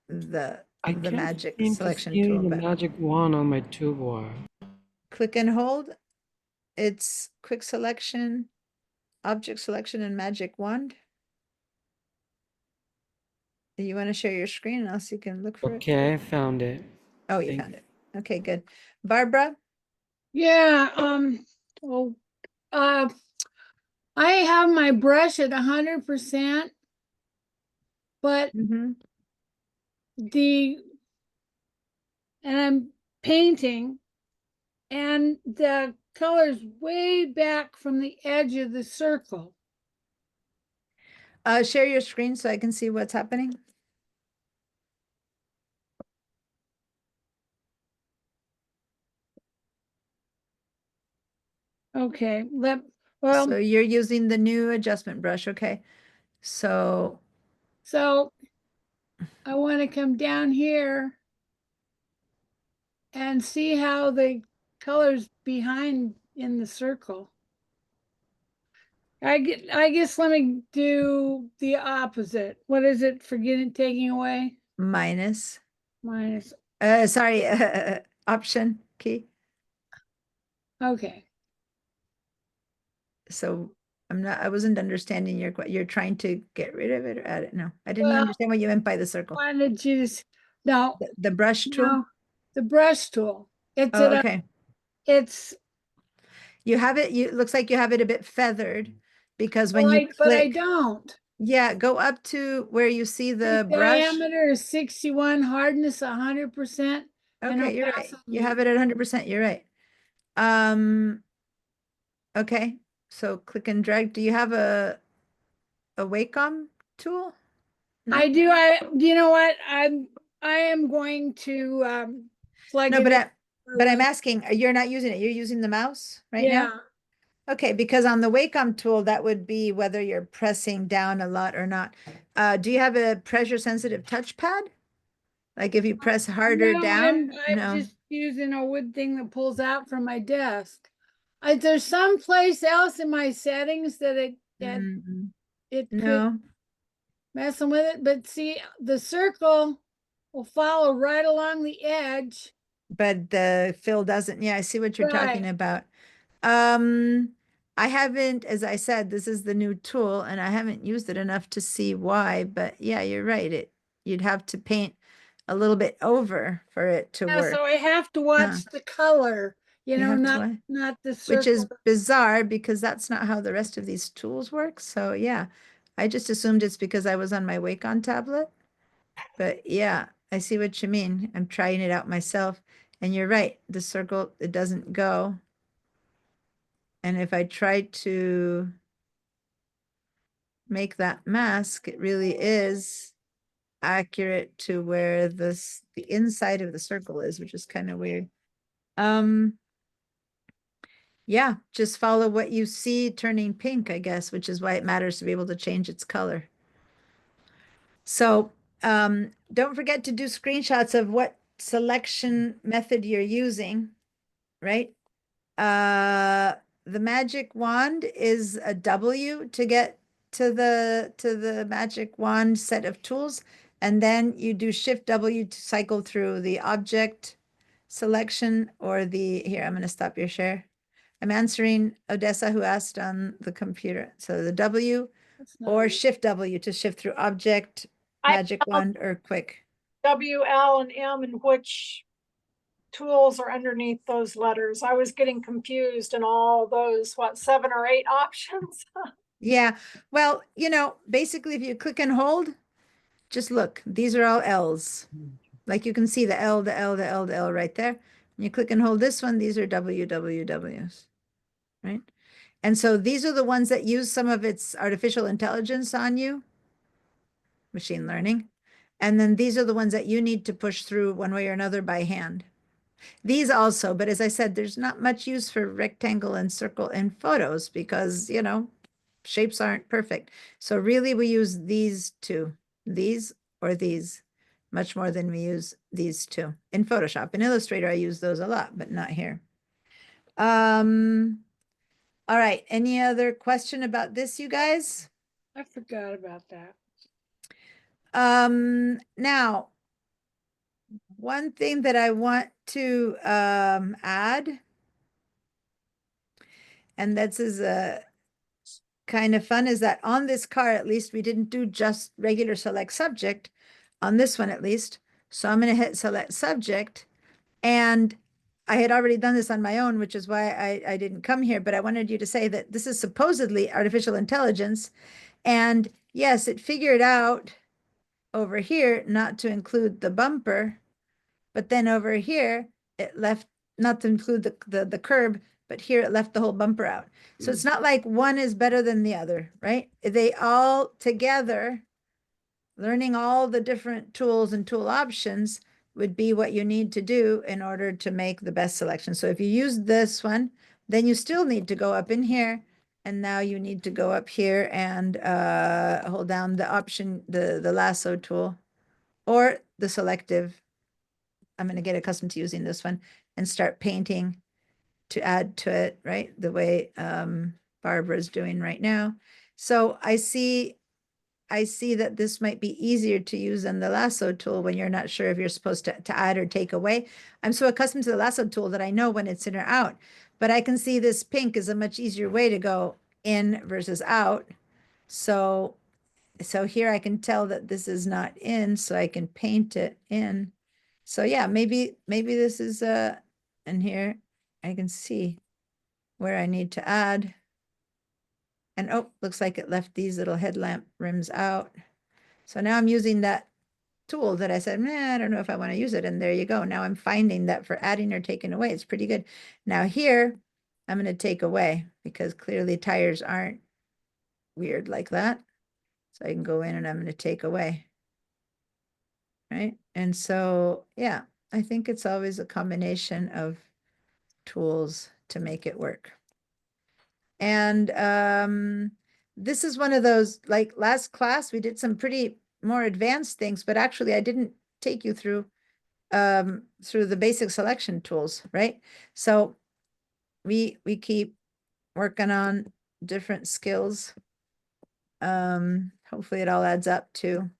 the magic selection tool. The But magic wand on my toolbar. click and hold. It's quick selection, object selection, and magic wand. You want to share your screen, and else you can look for it? Okay, I found it. Oh, you found it. Okay, good. Barbara? Yeah, I have my brush at 100%, but Mm-hmm. and I'm painting, and the color's way back from the edge of the circle. Share your screen so I can see what's happening. Okay, So you're using the new adjustment brush, okay? So I want to come down here and see how the colors behind in the circle. I guess let me do the opposite. What is it? Taking away? minus. Minus. Sorry, option key. Okay. So I wasn't understanding you're trying to get rid of it or add it. No, I didn't Well, understand what you meant by the circle. Wanted you to no, The brush tool? no, the brush tool. It's Oh, okay. It's You have it, looks like you have it a bit feathered, because when you but I click, don't. Yeah, go up to where you see the brush. Diameter is 61, hardness 100%. and Okay, you're right. You opacity- have it at 100%. You're right. Okay, so click and drag. Do you have a Wacom tool? No? I do. You know what? I am going to plug No, it but in. I'm asking, you're not using it. You're using the mouse right now? Yeah. Okay, because on the Wacom tool, that would be whether you're pressing down a lot or not. Do you have a pressure sensitive touchpad? Like if you press harder No, down? I'm No. just using a wood thing that pulls out from my desk. There's some place else in my settings that Mm-mm. it could No, messing with it, but see, the circle will follow right along the edge. but the fill doesn't. Yeah, I see what you're talking Right. about. I haven't, as I said, this is the new tool and I haven't used it enough to see why, but yeah, you're right. You'd have to paint a little bit over for it to Yeah, work. so I have to watch the color, You have to what? not the Which is circle. bizarre because that's not how the rest of these tools work. So yeah, I just assumed it's because I was on my Wacom tablet. But yeah, I see what you mean. I'm trying it out myself. And you're right, the circle, it doesn't go. And if I try to make that mask, it really is accurate to where the inside of the circle is, which is kind of weird. Yeah, just follow what you see turning pink, I guess, which is why it matters to be able to change its color. So don't forget to do screenshots of what selection method you're using, right? The magic wand is a W to get to the magic wand set of tools, and then you do Shift W to cycle through the object selection or here, I'm going to stop your share. I'm answering Odessa who asked on the computer. So the W That's not or it. Shift W to shift through object, magic wand, or quick. W, L, and M, and which tools are underneath those letters. I was getting confused in all those, 7 or 8 options? Yeah, well, basically if you click and hold, just look, these are all L's. Like you can see the L, the L, the L, the L right there. When you click and hold this one, these are WWWs, right? And so these are the ones that use some of its artificial intelligence on you, machine learning. And then these are the ones that you need to push through one way or another by hand. These also, but as I said, there's not much use for rectangle and circle in photos because, shapes aren't perfect. So really we use these two, these or these, much more than we use these two. In Photoshop. In Illustrator, I use those a lot, but not here. All right, any other question about this, you guys? I forgot about that. Now, one thing that I want to add, and this is a kind of fun, is that on this car, at least, we didn't do just regular select subject, on this one at least. So I'm going to hit select subject, and I had already done this on my own, which is why I didn't come here, but I wanted you to say that this is supposedly artificial intelligence. And yes, it figured out over here not to include the bumper, but then over here, it left not to include the curb, but here it left the whole bumper out. So it's not like one is better than the other, right? They all together, learning all the different tools and tool options would be what you need to do in order to make the best selection. So if you use this one, then you still need to go up in here. And now you need to go up here and hold down the option, the lasso tool or the selective. I'm going to get accustomed to using this one and start painting to add to it, right? The way Barbara's doing right now. So I see that this might be easier to use than the lasso tool when you're not sure if you're supposed to add or take away. I'm so accustomed to the lasso tool that I know when it's in or out, but I can see this pink is a much easier way to go in versus out. So here I can tell that this is not in, so I can paint it in. So yeah, maybe this is and here I can see where I need to add. And oh, looks like it left these little headlamp rims out. So now I'm using that tool that I said, I don't know if I want to use it. And there you go. Now I'm finding that for adding or taking away, it's pretty good. Now here, I'm going to take away because clearly tires aren't weird like that. So I can go in and I'm going to take away. Right. And so, yeah, I think it's always a combination of tools to make it work. And this is one of those, like last class, we did some pretty more advanced things, but actually I didn't take you through the basic selection tools, right? So we keep working on different skills. Hopefully it all adds up to,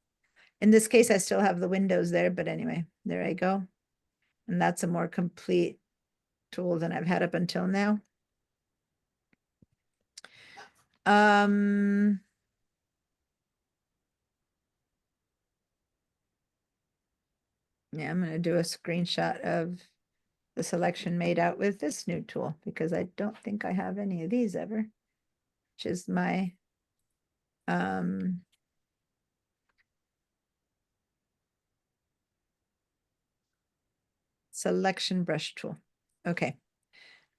in this case, I still have the windows there, but anyway, there I go. And that's a more complete tool than I've had up until now. Yeah, I'm going to do a screenshot of the selection made out with this new tool because I don't think I have any of these ever, which is my selection brush tool. Okay.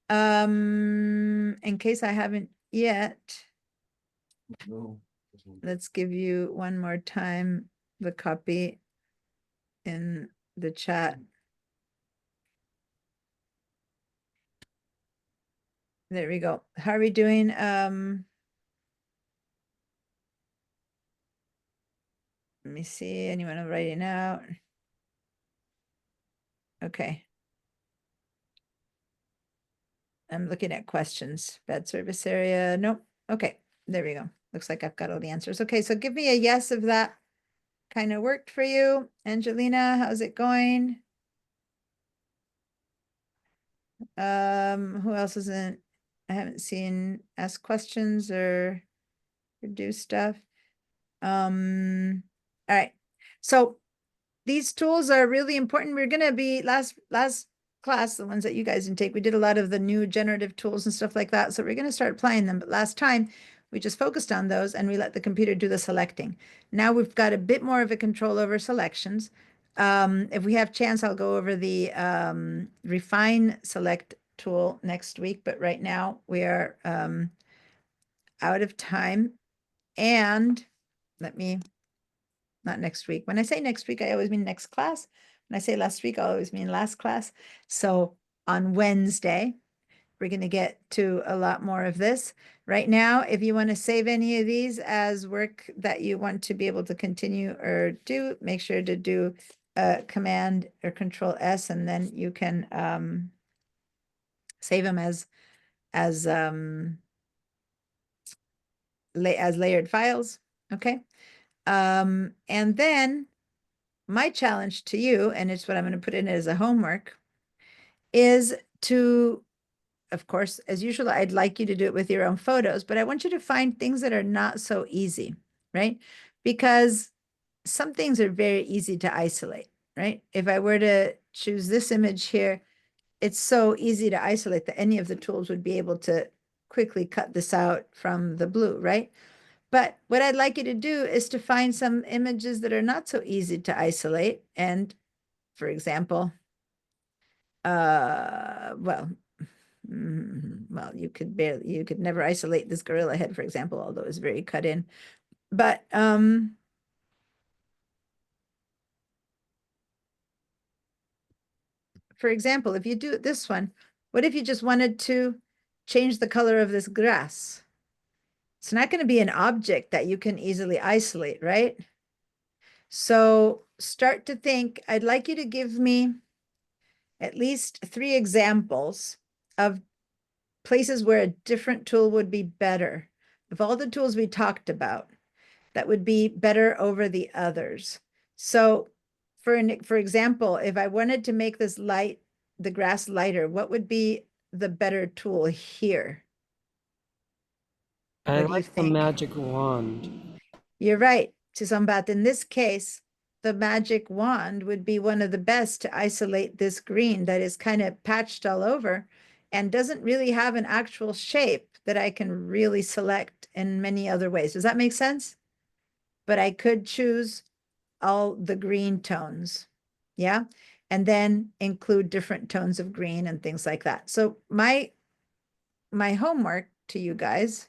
In case I haven't yet, let's give you one more time the copy in the chat. There we go. How are we doing? Let me see. Anyone writing out? Okay. I'm looking at questions. Bad service area. Nope. Okay. There we go. Looks like I've got all the answers. Okay. So give me a yes if that kind of worked for you. Angelina, how's it going? Who else isn't? I haven't seen ask questions or do stuff. All right. So these tools are really important. We're going to be last class, the ones that you guys didn't take, we did a lot of the new generative tools and stuff like that. So we're going to start applying them. But last time we just focused on those and we let the computer do the selecting. Now we've got a bit more of a control over selections. If we have chance, I'll go over the refine select tool next week. But right now we are out of time. And let me, not next week. When I say next week, I always mean next class. When I say last week, I always mean last class. So on Wednesday, we're going to get to a lot more of this. Right now, if you want to save any of these as work that you want to be able to continue or do, make sure to do Command or Control S, and then you can save them as layered files. Okay. And then my challenge to you, and it's what I'm going to put in as a homework, is to, of course, as usual, I'd like you to do it with your own photos, but I want you to find things that are not so easy, right? Because some things are very easy to isolate, right? If I were to choose this image here, it's so easy to isolate that any of the tools would be able to quickly cut this out from the blue, right? But what I'd like you to do is to find some images that are not so easy to isolate. And for example, well, you could never isolate this gorilla head, for example, although it's very cut in. But for example, if you do this one, what if you just wanted to change the color of this grass? It's not going to be an object that you can easily isolate, right? So start to think, I'd like you to give me at least 3 examples of places where a different tool would be better. Of all the tools we talked about, that would be better over the others. So for example, if I wanted to make this the grass lighter, what would be the better tool here? I like the magic wand. You're right, Chisambat. In this case, the magic wand would be one of the best to isolate this green that is kind of patched all over and doesn't really have an actual shape that I can really select in many other ways. Does that make sense? But I could choose all the green tones. Yeah. And then include different tones of green and things like that. So my homework to you guys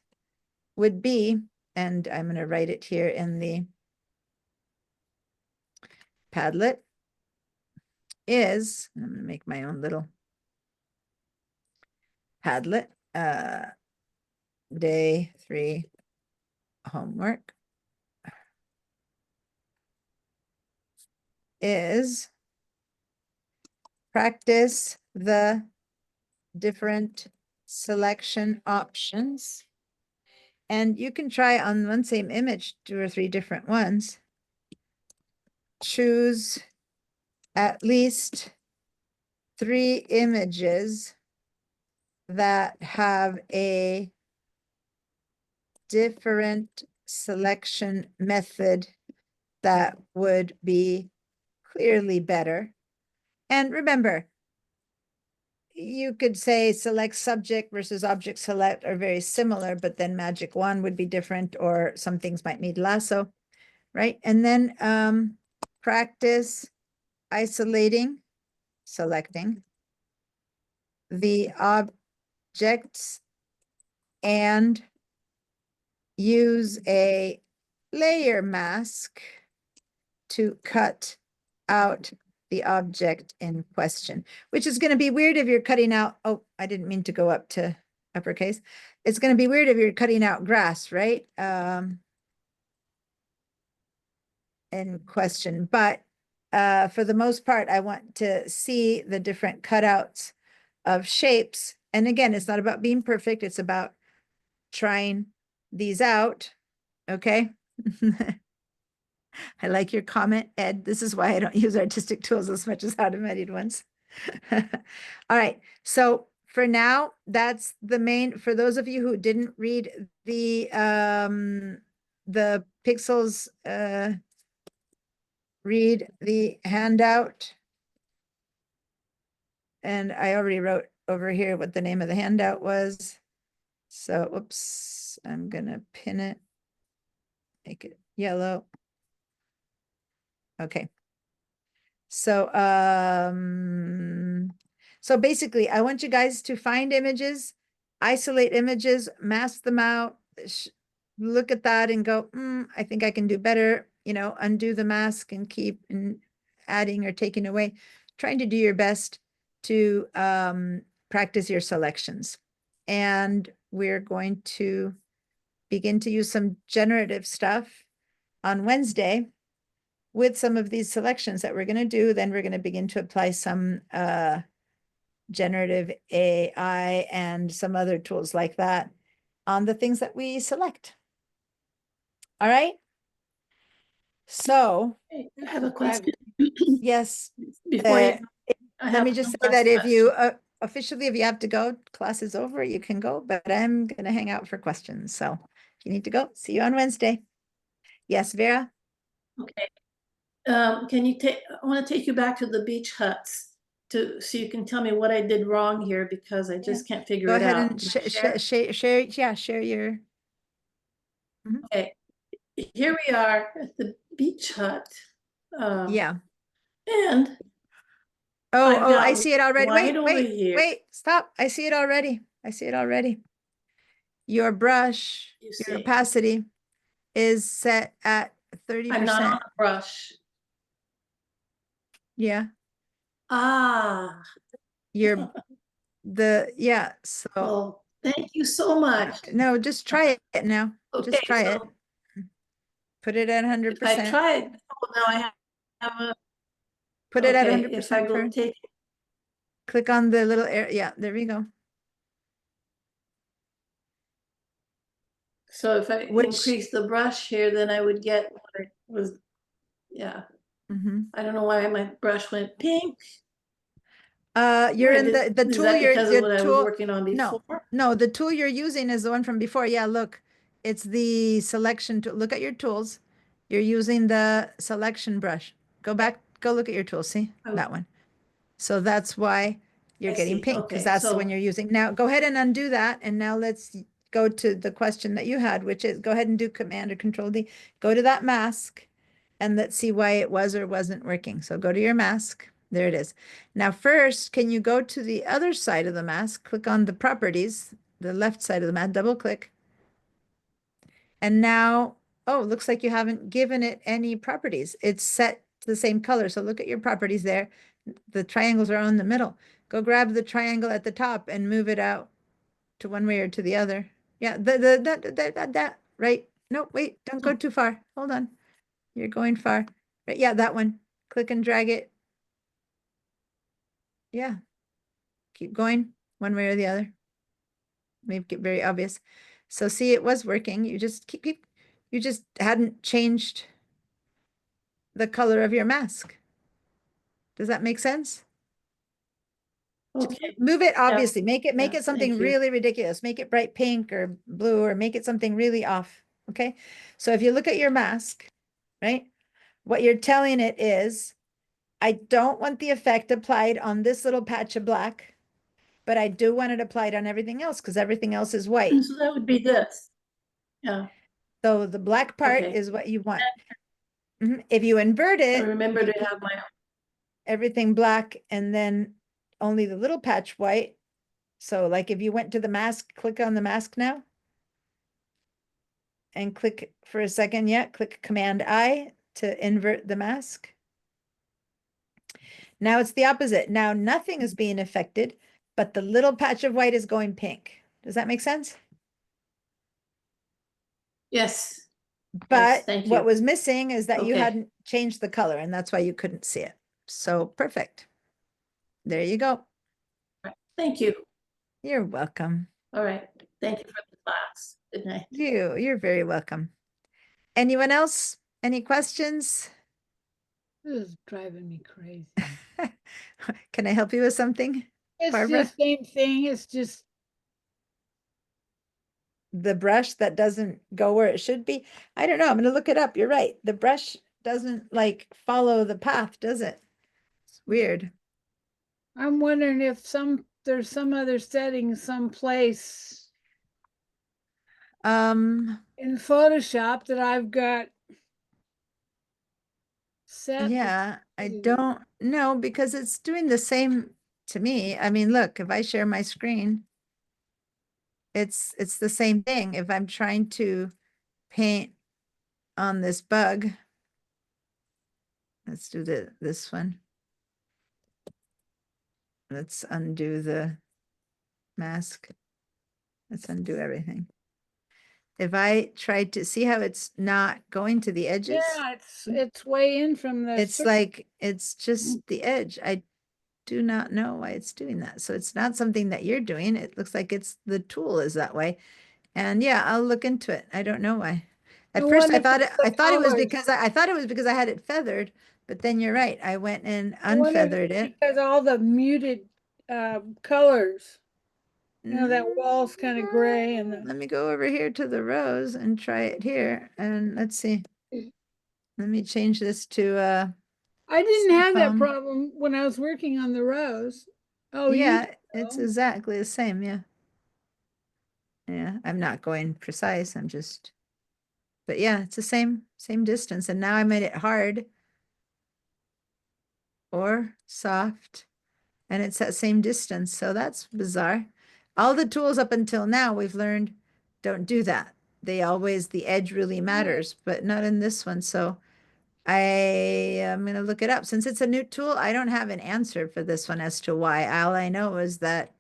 would be, and I'm going to write it here in the Padlet, is, I'm going to make my own little Padlet, day 3 homework is practice the different selection options. And you can try on one same image 2 or 3 different ones. Choose at least 3 images that have a different selection method that would be clearly better. And remember, you could say select subject versus object select are very similar, but then magic wand would be different, or some things might need lasso, right? And then practice isolating, selecting the objects and use a layer mask to cut out the object in question, which is going to be weird if you're cutting out, oh, I didn't mean to go up to uppercase. It's going to be weird if you're cutting out grass, right? In question, but for the most part, I want to see the different cutouts of shapes. And again, it's not about being perfect. It's about trying these out. Okay. I like your comment, Ed. This is why I don't use artistic tools as much as automated ones. All right. So for now, that's the main, for those of you who didn't read the Pixels, read the handout. And I already wrote over here what the name of the handout was. So, oops, I'm gonna pin it, make it yellow. Okay. So, so basically I want you guys to find images, isolate images, mask them out, look at that and go, I think I can do better, undo the mask and keep adding or taking away, trying to do your best to practice your selections. And we're going to begin to use some generative stuff on Wednesday with some of these selections that we're going to do. Then we're going to begin to apply some generative AI and some other tools like that on the things that we select. All right. So I have a question. yes, Before you, let me just say that if you officially, if you have to go, class is over, you can go, but I'm going to hang out for questions. So if you need to go, see you on Wednesday. Yes, Vera? Okay. Can you take, I want to take you back to the beach huts so you can tell me what I did wrong here, because I just can't figure Go it ahead out. and Can I share? share your. Okay, here we are at the beach hut. Yeah. And Oh, I've I got see it already. right over here. Wait, stop. I see it already. I see it already. Your brush, You your see. opacity is set at 30%. I'm not on the brush. Yeah. Ah, Your, so. well, thank you so much. No, just try it now. Okay, Just try it. so Put it at 100%. if I tried, oh, now I have a, Put it at okay, if I 100% go first. take, Click on the little area. Yeah, there we go. so if I Which- increase the brush here, then I would get what it was, yeah. I don't know why my brush went pink. You're Why in did- the is tool that you're because of the what I was tool. working on before? No, the tool you're using is the one from before. Yeah, look, it's the selection tool. Look at your tools. You're using the selection brush. Go back, go look at your tool. See Oh. that one. So that's why you're I getting see. pink, because Okay, that's the so- one you're using. Now go ahead and undo that. And now let's go to the question that you had, which is go ahead and do Command or Control D. Go to that mask and let's see why it was or wasn't working. So go to your mask. There it is. Now first, can you go to the other side of the mask? Click on the properties, the left side of the mask, double click. And now, oh, looks like you haven't given it any properties. It's set to the same color. So look at your properties there. The triangles are on the middle. Go grab the triangle at the top and move it out to one way or to the other. Yeah, that, right? No, wait, don't go too far. Hold on. You're going far. Right, yeah, that one. Click and drag it. Yeah. Keep going one way or the other. Make it very obvious. So see, it was working. You just you just hadn't changed the color of your mask. Does that make sense? Okay, Move it, obviously. Make Yeah, it something thank you. really ridiculous. Make it bright pink or blue, or make it something really off. Okay. So if you look at your mask, right, what you're telling it is, I don't want the effect applied on this little patch of black, but I do want it applied on everything else because everything else is white. so that would be this. Yeah, So the black part Okay. is what you want. If you invert I it, remember to have my, everything black and then only the little patch white. So like if you went to the mask, click on the mask now. And click for a second, yeah, click Command I to invert the mask. Now it's the opposite. Now nothing is being affected, but the little patch of white is going pink. Does that make sense? yes, But thank what you. was missing is that you Okay. hadn't changed the color, and that's why you couldn't see it. So perfect. There you go. Thank you. You're welcome. All right, thank you for the class. Good night. You're very welcome. Anyone else? Any questions? This is driving me crazy. Can I help you with something? It's Barbara? the same thing. It's just, The brush that doesn't go where it should be. I don't know. I'm gonna look it up. You're right. The brush doesn't like follow the path, does it? It's weird. I'm wondering if there's some other setting someplace in Photoshop that I've got set. Yeah, I crazy. don't know because it's doing the same to me. I mean, look, if I share my screen, it's the same thing. If I'm trying to paint on this bug, let's do this one. Let's undo the mask. Let's undo everything. If I try to see how it's not going to the edges, Yeah, it's way in from the. it's like, it's just the edge. I do not know why it's doing that. So it's not something that you're doing. It looks like it's the tool is that way. And yeah, I'll look into it. I don't know why. At I first I wonder if thought it's the I thought it was colors. because I thought it was because I had it feathered, but then you're right. I went and I wonder if unfeathered it's it. because all the muted colors. You know, that wall's kind of gray and the. Let me go over here to the rose and try it here. And let's see. Let me change this to I didn't have that phone. problem when I was working on the rose. Oh, yeah, it's know. exactly the same. Yeah. Yeah, I'm not going precise. I'm just, but yeah, it's the same distance. And now I made it hard or soft, and it's that same distance. So that's bizarre. All the tools up until now we've learned don't do that. The edge really matters, but not in this one. So I am going to look it up. Since it's a new tool, I don't have an answer for this one as to why. All I know is that,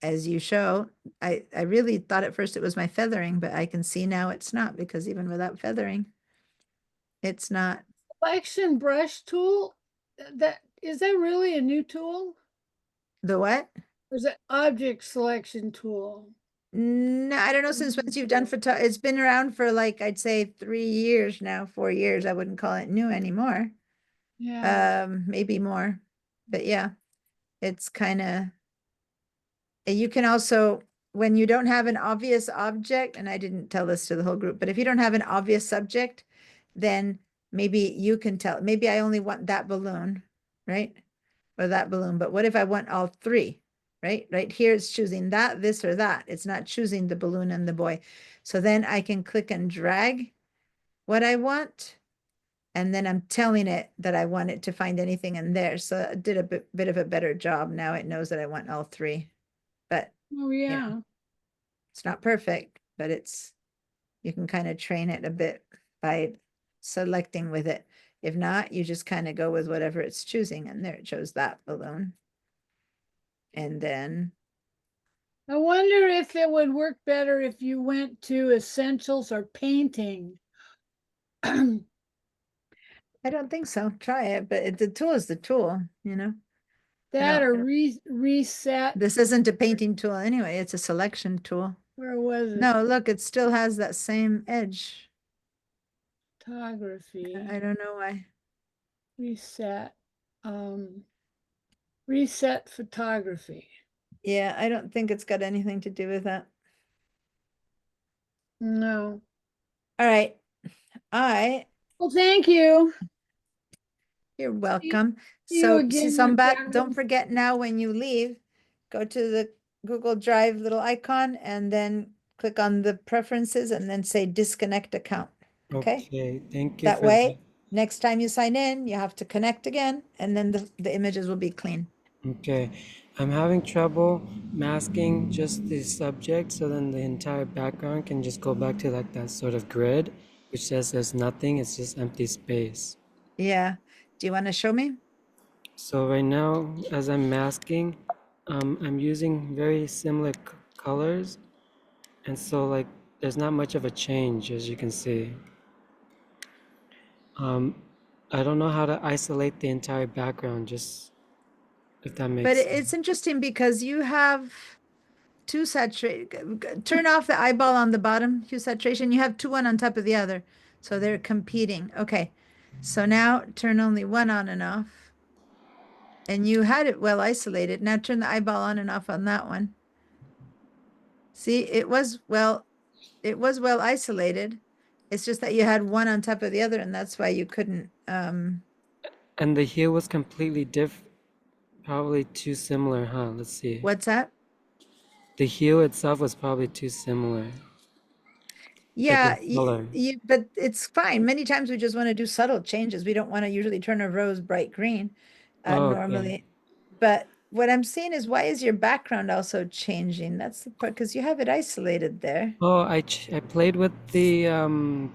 as you show, I really thought at first it was my feathering, but I can see now it's not, because even without feathering, it's not. Selection brush tool, is that really a new tool? The what? Or is it object selection tool? No, I don't know. Since once you've done photo, it's been around for like, I'd say 3 years now, 4 years. I wouldn't call it new anymore. Yeah. Maybe more, but yeah, it's kind of, you can also, when you don't have an obvious object, and I didn't tell this to the whole group, but if you don't have an obvious subject, then maybe you can tell, maybe I only want that balloon, right? Or that balloon, but what if I want all 3, right? Right here it's choosing that, this or that. It's not choosing the balloon and the boy. So then I can click and drag what I want. And then I'm telling it that I want it to find anything in there. So it did a bit of a better job. Now it knows that I want all three. But Oh, yeah. it's not perfect, but you can kind of train it a bit by selecting with it. If not, you just kind of go with whatever it's choosing. And there it chose that balloon. And then, I wonder if it would work better if you went to essentials or painting. I don't think so. Try it, but the tool is the tool, That I or don't- reset. This isn't a painting tool anyway. It's a selection tool. Where was it? No, look, it still has that same edge. Photography, I don't know why. reset, reset photography. Yeah, I don't think it's got anything to do with that. No. All right. Well, thank you. You're welcome. see you So, again, Sambat, Ricardo. don't forget now when you leave, go to the Google Drive little icon and then click on the preferences and then say disconnect account. Okay? Okay, thank you That for way, next time you sign in, you have to connect again and then the images will be clean. Okay, I'm having trouble masking just the subject, so then the entire background can just go back to like that sort of grid, which says there's nothing, it's just empty space. Yeah. Do you want to show me? So right now, as I'm masking, I'm using very similar colors, and so like there's not much of a change, as you can see. I don't know how to isolate the entire background, just if that makes But sense. it's interesting because you have two saturation. Turn off the eyeball on the bottom, hue saturation. You have two one on top of the other. So they're competing. Okay. So now turn only one on and off. And you had it well isolated. Now turn the eyeball on and off on that one. See, it was well isolated. It's just that you had one on top of the other, and that's why you couldn't. And the hue was completely different, probably too similar, huh? Let's see. What's that? The hue itself was probably too similar. Yeah, color. but it's fine. Many times we just want to do subtle changes. We don't want to usually turn a rose bright green Oh, okay. normally. But what I'm seeing is why is your background also changing? That's the part because you have it isolated there. Oh, I played with the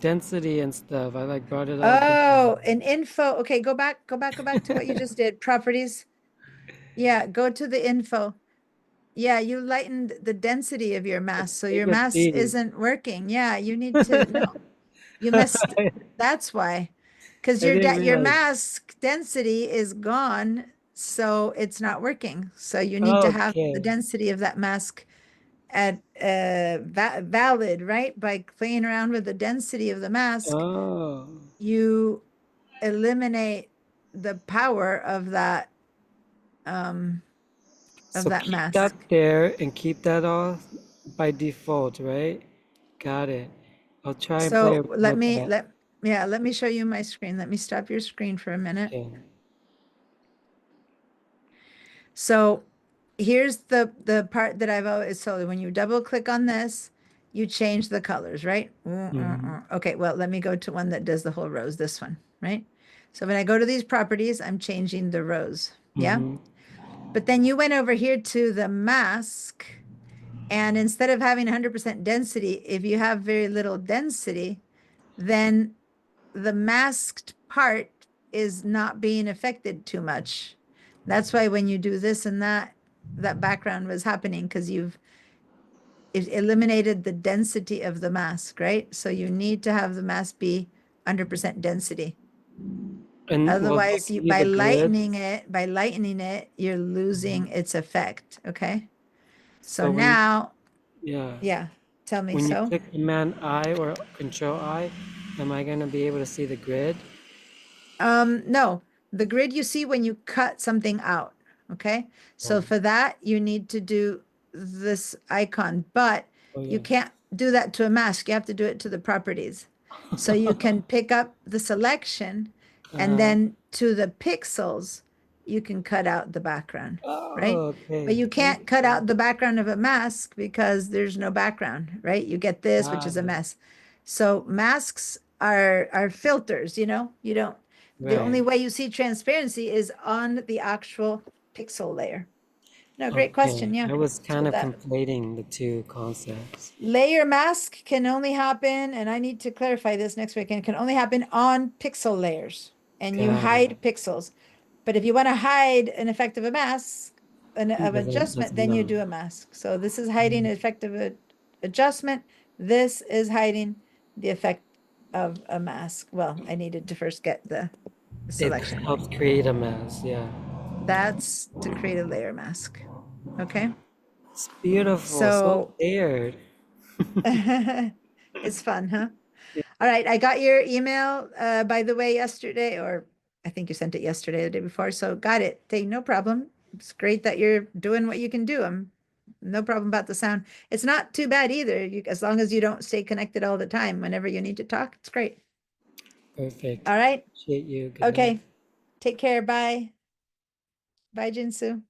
density and stuff. I like brought it up. Oh, an info. Okay, go back to what you just did. Properties. Yeah, go to the info. Yeah, you lightened the density of your mask, so your could mask see. isn't working. Yeah, you need to no. You missed. That's why, because I your didn't your realize. mask density is gone, so it's not working. So you need to have the Okay. density of that mask at valid, right? By playing around with the density of the mask, Oh. you eliminate the power of that So that keep mask. that there and keep that off by default, right? Got it. I'll try and play So with let me that. let me show you my screen. Let me stop your screen for a minute. Okay. So here's the part that I've always so when you double click on this, you change the colors, right? Okay, well, let me go to one that does the whole rose, this one, right? So when I go to these properties, I'm changing the rose. Yeah. But then you went over here to the mask, and instead of having 100% density, if you have very little density, then the masked part is not being affected too much. That's why when you do this and that background was happening because it eliminated the density of the mask, right? So you need to have the mask be 100% density. And Otherwise, will you that be by the lightening it, you're losing its effect. Okay. So when now, yeah. tell me When you so. click Command I or Control I, am I gonna be able to see the grid? No, the grid you see when you cut something out. Okay. So for that, you need to do this icon, but you can't do that to a mask. You have to do it to the properties. So you can pick up the selection and then to the pixels, you can cut out the background. Oh, Right? okay. But you Thank can't cut you. out the background of a mask because there's no background, right? You get this, which is a Got it. mess. So masks are filters, you know? You don't, the only Right. way you see transparency is on the actual pixel layer. No, great question, Okay. yeah. I was kind of that- conflating the two concepts. Layer mask can only happen, and I need to clarify this next week, and it can only happen on pixel layers. And you Got it. hide pixels. But if you want to hide an effect of a mask, of Then adjustment, that's then you enough. do a mask. So this is hiding an effect of a adjustment. This is hiding the effect of a mask. Well, I needed to first get the It selection. helps create a mask. Yeah. That's to create a layer mask. Okay. It's beautiful. So- So layered. It's fun, huh? All right, I got your email, by the way, yesterday, or I think you sent it yesterday, or the day before, so got it. Hey, no problem. It's great that you're doing what you can do. No problem about the sound. It's not too bad either, as long as you don't stay connected all the time. Whenever you need to talk, it's great. Perfect. All right, Appreciate you. Good night. okay. Take care, bye. Bye, Jinsu.